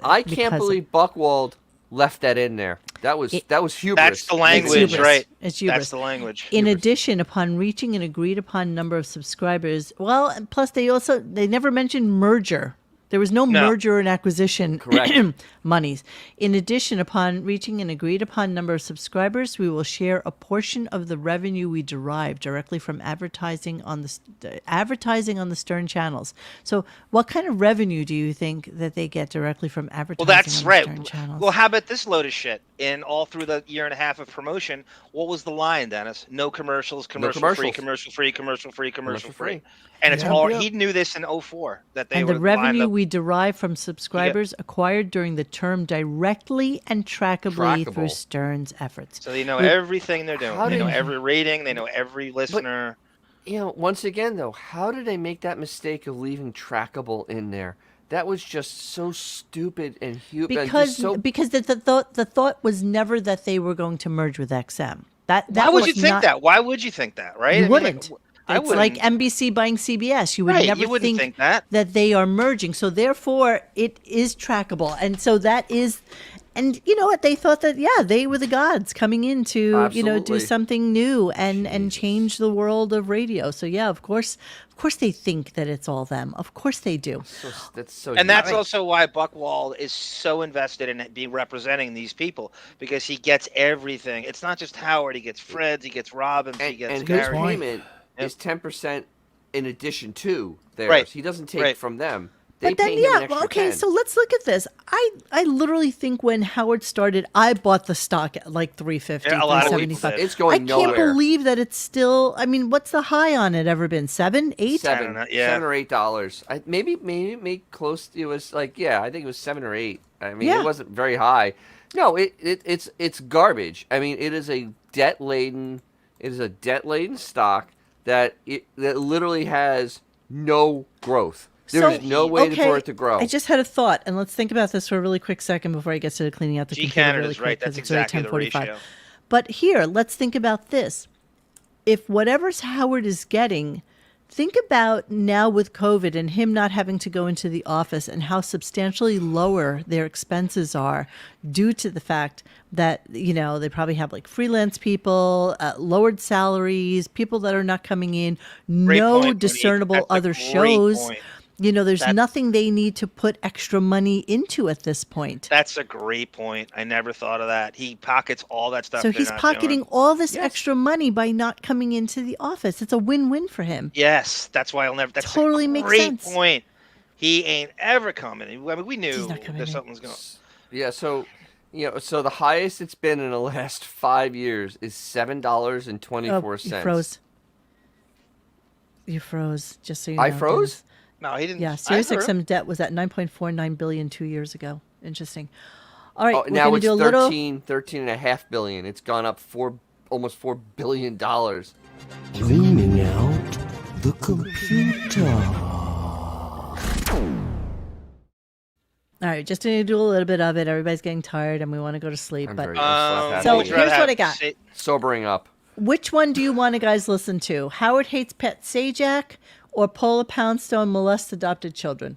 I can't believe Buchwald left that in there. That was hubris. That's the language, right? It's hubris. That's the language. In addition, upon reaching an agreed upon number of subscribers, plus they never mentioned merger. There was no merger and acquisition monies. In addition, upon reaching an agreed upon number of subscribers, we will share a portion of the revenue we derive directly from advertising on the Stern channels. So what kind of revenue do you think that they get directly from advertising on the Stern channels? Well, how about this load of shit? In all through the year and a half of promotion, what was the line, Dennis? No commercials, commercial-free, commercial-free, commercial-free, commercial-free. And it's all he knew this in 2004 that they and were the revenue we derive from subscribers acquired during the term directly and trackably through Stern's efforts. So they know everything they're doing. They know every rating. They know every listener. Once again, though, how did they make that mistake of leaving trackable in there? That was just so stupid and huge. Because the thought was never that they were going to merge with XM. Why would you think that? Why would you think that? Right? You wouldn't. I It's like NBC buying CBS. You would never you wouldn't think that they are merging. So therefore, it is trackable, and so that is. And you know what? They thought that they were the gods coming in to do something new and change the world of radio. So of course they think that it's all them. Of course they do. That's also why Buckwald is so invested in being representing these people, because he gets everything. It's not just Howard. He gets Fred's. He gets Robin's. He gets and Gary. his payment is 10% in addition to theirs. Right. He doesn't take from them. But then, okay, 10. so let's look at this. I literally think when Howard started, I bought the stock at like 350, 375. It's going nowhere. I can't believe that it's still, I mean, what's the high on it ever been? $7, $8? $7 or $8. Maybe close. It was like, I think it was 7 or 8. I mean, it wasn't very high. No, it's garbage. I mean, it is a debt-laden stock that literally has no growth. There's no way for it to grow. I just had a thought, and let's think about this for a really quick second before I get to cleaning out the computer really quick. Right. That's exactly the ratio. But here, let's think about this. If whatever's Howard is getting, think about now with COVID and him not having to go into the office and how substantially lower their expenses are due to the fact that, they probably have like freelance people, lowered salaries, people that are not coming in, discernible other shows. There's nothing they need to put extra money into at this point. That's a great point. I never thought of that. He pockets all that stuff. So he's pocketing all this extra money by not coming into the office. It's a win-win for him. Yes, that's why I'll never. That's totally makes sense. Great point. He ain't ever coming. I mean, we knew that something was going. Yeah. So, so the highest it's been in the last 5 years is $7.24. You froze. Just so you know. I froze. No, he didn't. Yeah, Sirius XM debt was at $9.49 billion 2 years ago. Interesting. All right, we're now it's do a $13.5 billion. It's gone up almost $4 billion. Cleaning out the computer. All right, just to do a little bit of it. Everybody's getting tired, and we want to go to sleep. So here's what I got. Sobering up. Which one do you want to guys listen to? Howard Hates Pet Sajak or Paula Poundstone Molests Adopted Children?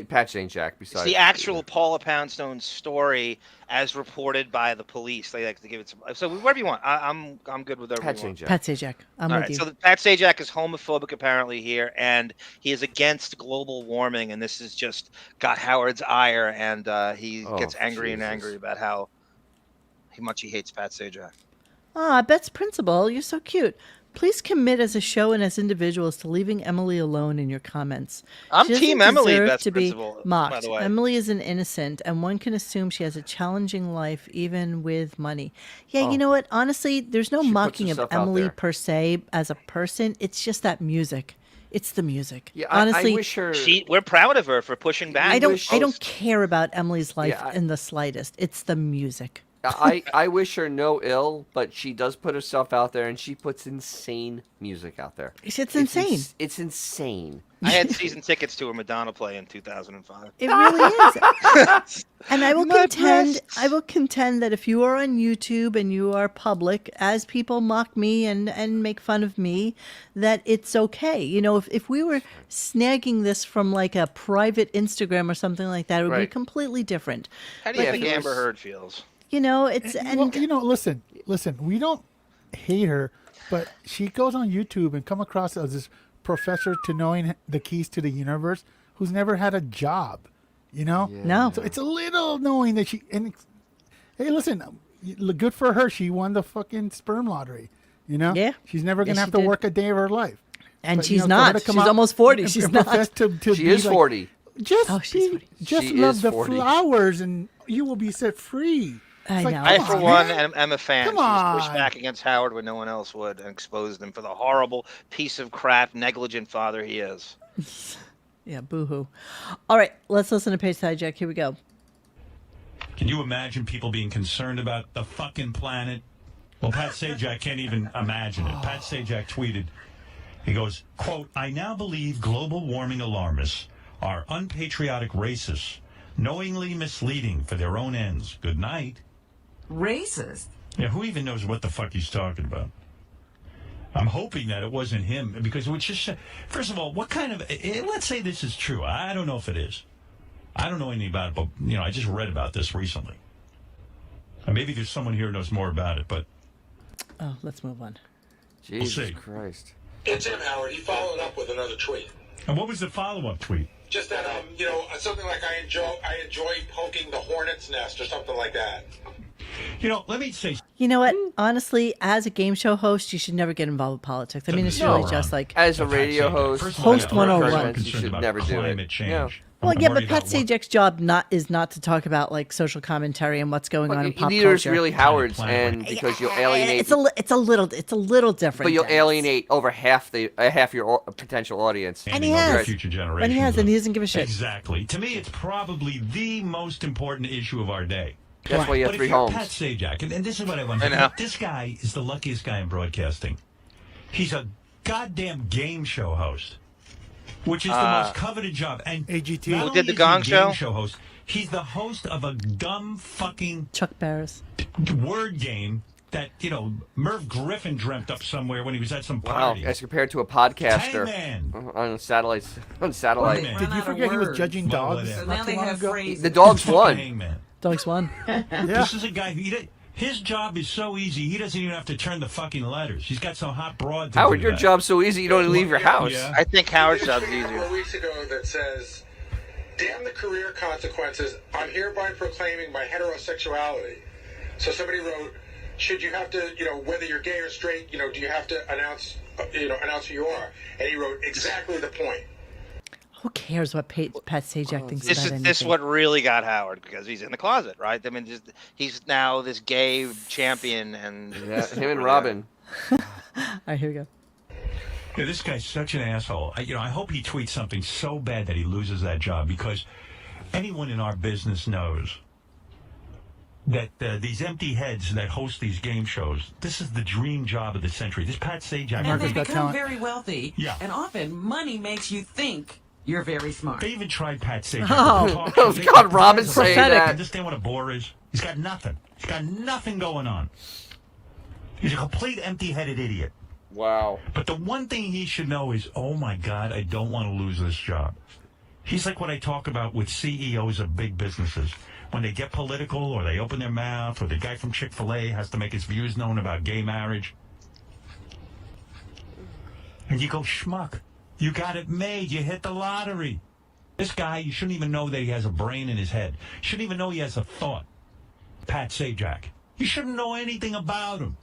Pat St. Jack. Besides the actual Paula Poundstone story, as reported by the police, they like to give it some. So whatever you want, I'm good with whatever you want. Pat Sajak. I'm with you. So Pat Sajak is homophobic apparently here, and he is against global warming, and this has just got Howard's ire, and he gets angry and angry about how much he hates Pat Sajak. Bet's principal, you're so cute. Please commit as a show and as individuals to leaving Emily alone in your comments. I'm Team Emily, Bet's principal, mocked. by the way. Emily is an innocent, and one can assume she has a challenging life, even with money. Yeah, you know what? Honestly, there's no mocking of Emily per se as a person. It's just that music. It's the music. Yeah, honestly, I wish her. We're proud of her for pushing back. I don't care about Emily's life in the slightest. It's the music. I wish her no ill, but she does put herself out there, and she puts insane music out there. It's insane. It's insane. I had season tickets to her Madonna play in 2005. It really is. And I will contend that if you are on YouTube and you are public, as people mock me and make fun of me, that it's okay. If we were snagging this from like a private Instagram or something like that, it would be completely different. How do you think Amber Heard feels? Listen, we don't hate her, but she goes on YouTube and come across as this professor to knowing the keys to the universe who's never had a job, No. So it's a little annoying that hey, listen, good for her. She won the fucking sperm lottery, Yeah. She's never going to have to work a day of her life. And she's not. She's almost 40. She's not. She is 40. Just love the flowers and you will be set free. I, for one, am a fan. She's pushed back against Howard when no one else would and exposed him for the horrible piece of crap, negligent father he is. Yeah, boo-hoo. All right, let's listen to Paige Sajak. Here we go. Can you imagine people being concerned about the fucking planet? Well, Pat Sajak can't even imagine it. Pat Sajak tweeted, He goes, quote, I now believe global warming alarmists are unpatriotic racists, knowingly misleading for their own ends. Good night. Racist? Yeah, who even knows what the fuck he's talking about? I'm hoping that it wasn't him, because it would just, first of all, what kind of, let's say this is true. I don't know if it is. I don't know anything about it, but, I just read about this recently. And maybe there's someone here who knows more about it, but. Oh, let's move on. Jesus Christ. It's him, Howard. He followed up with another tweet. And what was the follow-up tweet? Just that, something like I enjoy poking the hornet's nest or something like that. Let me say. You know what? Honestly, as a game show host, you should never get involved with politics. I mean, it's really just like as a radio host, host 101. You should never do it. Yeah. Well, yeah, but Pat Sajak's job is not to talk about like social commentary and what's going on in pop neither is culture. really Howard's, and because you'll alienate. It's a little different. But you'll alienate over half your potential audience. And he has. Future generations. And he has, and he doesn't give a shit. Exactly. To me, it's probably the most important issue of our day. That's why you have but 3 if you're homes. Pat Sajak, and this is what I want to say. This guy is the luckiest guy in broadcasting. He's a goddamn game show host, which is the most coveted job. And AGT. not Who only did the is he Gunk a show? game show host, he's the host of a dumb fucking Chuck Barris word game that Merv Griffin dreamt up somewhere when he was at some party. Wow, as compared to a podcaster Hangman. on satellite. Did you forget he was judging dogs? So now they have phrases. The dogs won. Hangman. Dogs won. This is a guy his job is so easy, he doesn't even have to turn the fucking letters. He's got some hot broad to Howard, do your that. job's so easy you don't leave your house. Yeah. I think Howard's job's A couple easier. of weeks ago that says, damn the career consequences. I'm hereby proclaiming my heterosexuality. So somebody wrote, should you have to, whether you're gay or straight, do you have to announce who you are? And he wrote exactly the point. Who cares what Pat Sajak thinks This about is anything? this what really got Howard, because he's in the closet, right? I mean, he's now this gay champion, and Him and Robin. All right, here we go. Yeah, this guy's such an asshole. I hope he tweets something so bad that he loses that job, because anyone in our business knows that these empty heads that host these game shows, this is the dream job of the century. This Pat Sajak. And they become very wealthy. Yeah. And often money makes you think you're very smart. They even tried Pat Sajak. Oh, God, Robin saying that. Understand what a bore is? He's got nothing. He's got nothing going on. He's a complete empty-headed idiot. Wow. But the one thing he should know is, oh my God, I don't want to lose this job. He's like what I talk about with CEOs of big businesses. When they get political or they open their mouth, or the guy from Chick-fil-A has to make his views known about gay marriage. And you go, schmuck, you got it made. You hit the lottery. This guy, you shouldn't even know that he has a brain in his head. You shouldn't even know he has a thought. Pat Sajak. You shouldn't know anything about him.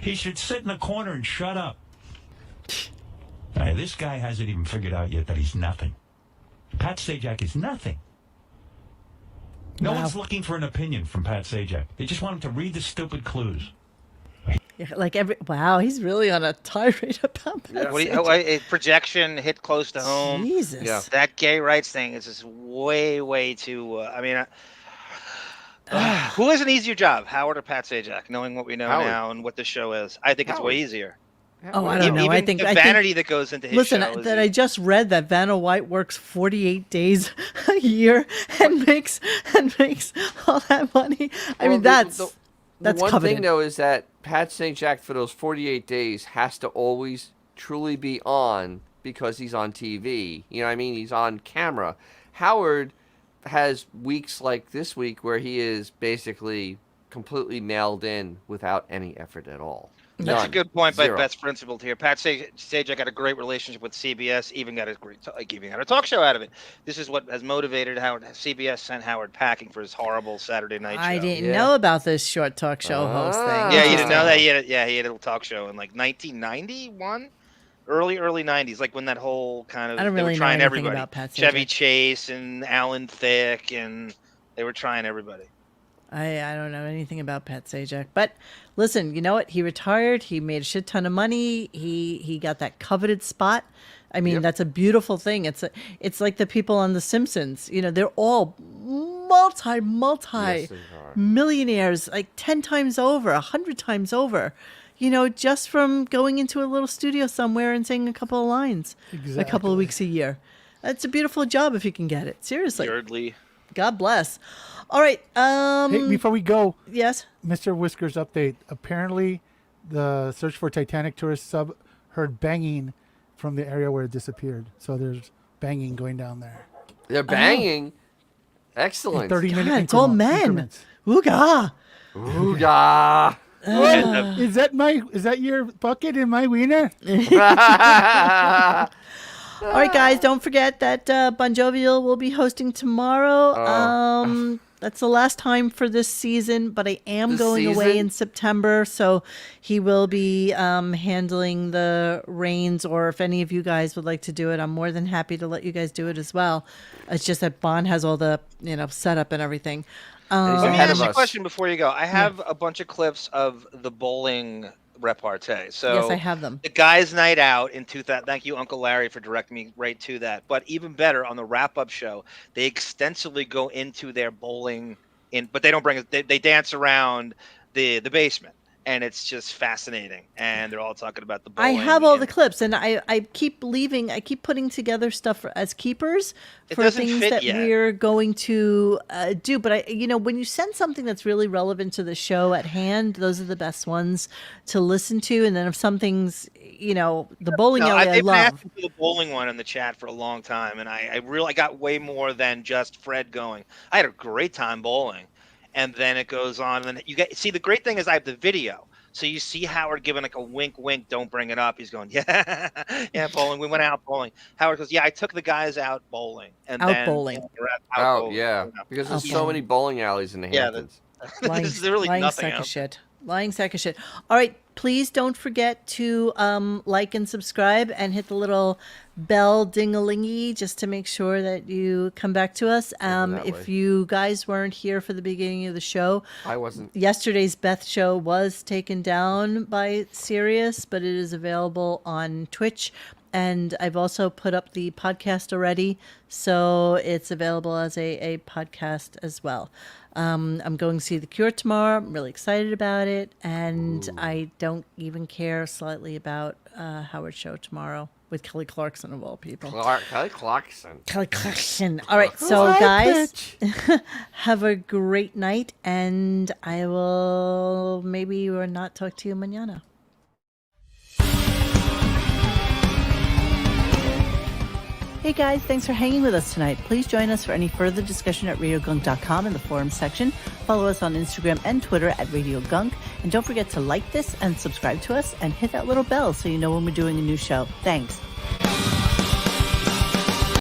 He should sit in a corner and shut up. This guy hasn't even figured out yet that he's nothing. Pat Sajak is nothing. No one's looking for an opinion from Pat Sajak. They just want him to read the stupid clues. Yeah, like he's really on a tirade about that. A projection hit close to home. Jesus. Yeah. That gay rights thing is just way too. Who has an easier job, Howard or Pat Sajak? Knowing what we know now and what the show is, I think it's way easier. Oh, I don't know. I think the vanity that goes into his listen, show. I just read that Vanna White works 48 days a year and makes all that money. I mean, that's one coveted. thing though is that Pat Sajak for those 48 days has to always truly be on because he's on TV. You know what I mean? He's on camera. Howard has weeks like this week where he is basically completely mailed in without any effort at all. That's a good point by Zero. Beth's principled here. Pat Sajak got a great relationship with CBS, even got a talk show out of it. This is what has motivated Howard. CBS sent Howard packing for his horrible Saturday night show. I didn't know about this short talk show host thing. Yeah, you didn't know that? He had a little talk show in like 1991, early 90s, like when that whole kind of I don't they really were know trying anything everybody. about Pat Sajak. Chevy Chase and Alan Thicke, and they were trying everybody. I don't know anything about Pat Sajak, but listen, you know what? He retired. He made a shit ton of money. He got that coveted spot. I mean, that's a beautiful thing. It's like the people on The Simpsons. You know, they're all multi millionaires, like 10 times over, 100 times over. just from going into a little studio somewhere and saying a couple of lines a couple of weeks a year. It's a beautiful job if you can get it. Seriously. Thirdly. God bless. All right. Hey, before we go. Yes. Mr. Whiskers update. Apparently, the search for Titanic tourist sub heard banging from the area where it disappeared. So there's banging going down there. They're banging? In Excellent. 30-minute it's all men. increments. Ooga. Ooga. Is that your bucket in my wiener? All right, guys, don't forget that Bon Jovial will be hosting tomorrow. That's the last time for this season, but I am going away in September, so he will be handling the reins, or if any of you guys would like to do it, I'm more than happy to let you guys do it as well. It's just that Bon has all the setup and everything. Let me ask you a question before you go. I have a bunch of clips of the bowling repartee. So yes, I have them. The guys' night out in 2000. Thank you, Uncle Larry, for directing me right to that. But even better, on the wrap-up show, they extensively go into their bowling but they don't bring it. They dance around the basement. And it's just fascinating. And they're all talking about the bowling. I have all the clips, and I keep putting together stuff as keepers for things that we're going to do. But when you send something that's really relevant to the show at hand, those are the best ones to listen to. And then if something's, the bowling alley, I love. Asking for the bowling one in the chat for a long time, and I really got way more than just Fred going. I had a great time bowling. And then it goes on, and then the great thing is I have the video. So you see Howard giving like a wink, don't bring it up. He's going, yeah, bowling. We went out bowling. Howard goes, yeah, I took the guys out bowling. And bowling. Yeah, because there's so many bowling alleys in the Hamptons. There's really nothing else. Lying sack of shit. All right, please don't forget to like and subscribe and hit the little bell ding-a-lingy just to make sure that you come back to us. If you guys weren't here for the beginning of the show, I wasn't. Yesterday's Beth show was taken down by Sirius, but it is available on Twitch. And I've also put up the podcast already, so it's available as a podcast as well. I'm going to see The Cure tomorrow. I'm really excited about it. And I don't even care slightly about Howard's show tomorrow with Kelly Clarkson, of all people. Kelly Clarkson. All right, so guys, have a great night. And I will maybe or not talk to you mañana. Hey guys, thanks for hanging with us tonight. Please join us for any further discussion at RadioGunk.com in the forum section. Follow us on Instagram and Twitter at RadioGunk. And don't forget to like this and subscribe to us and hit that little bell so you know when we're doing a new show. Thanks.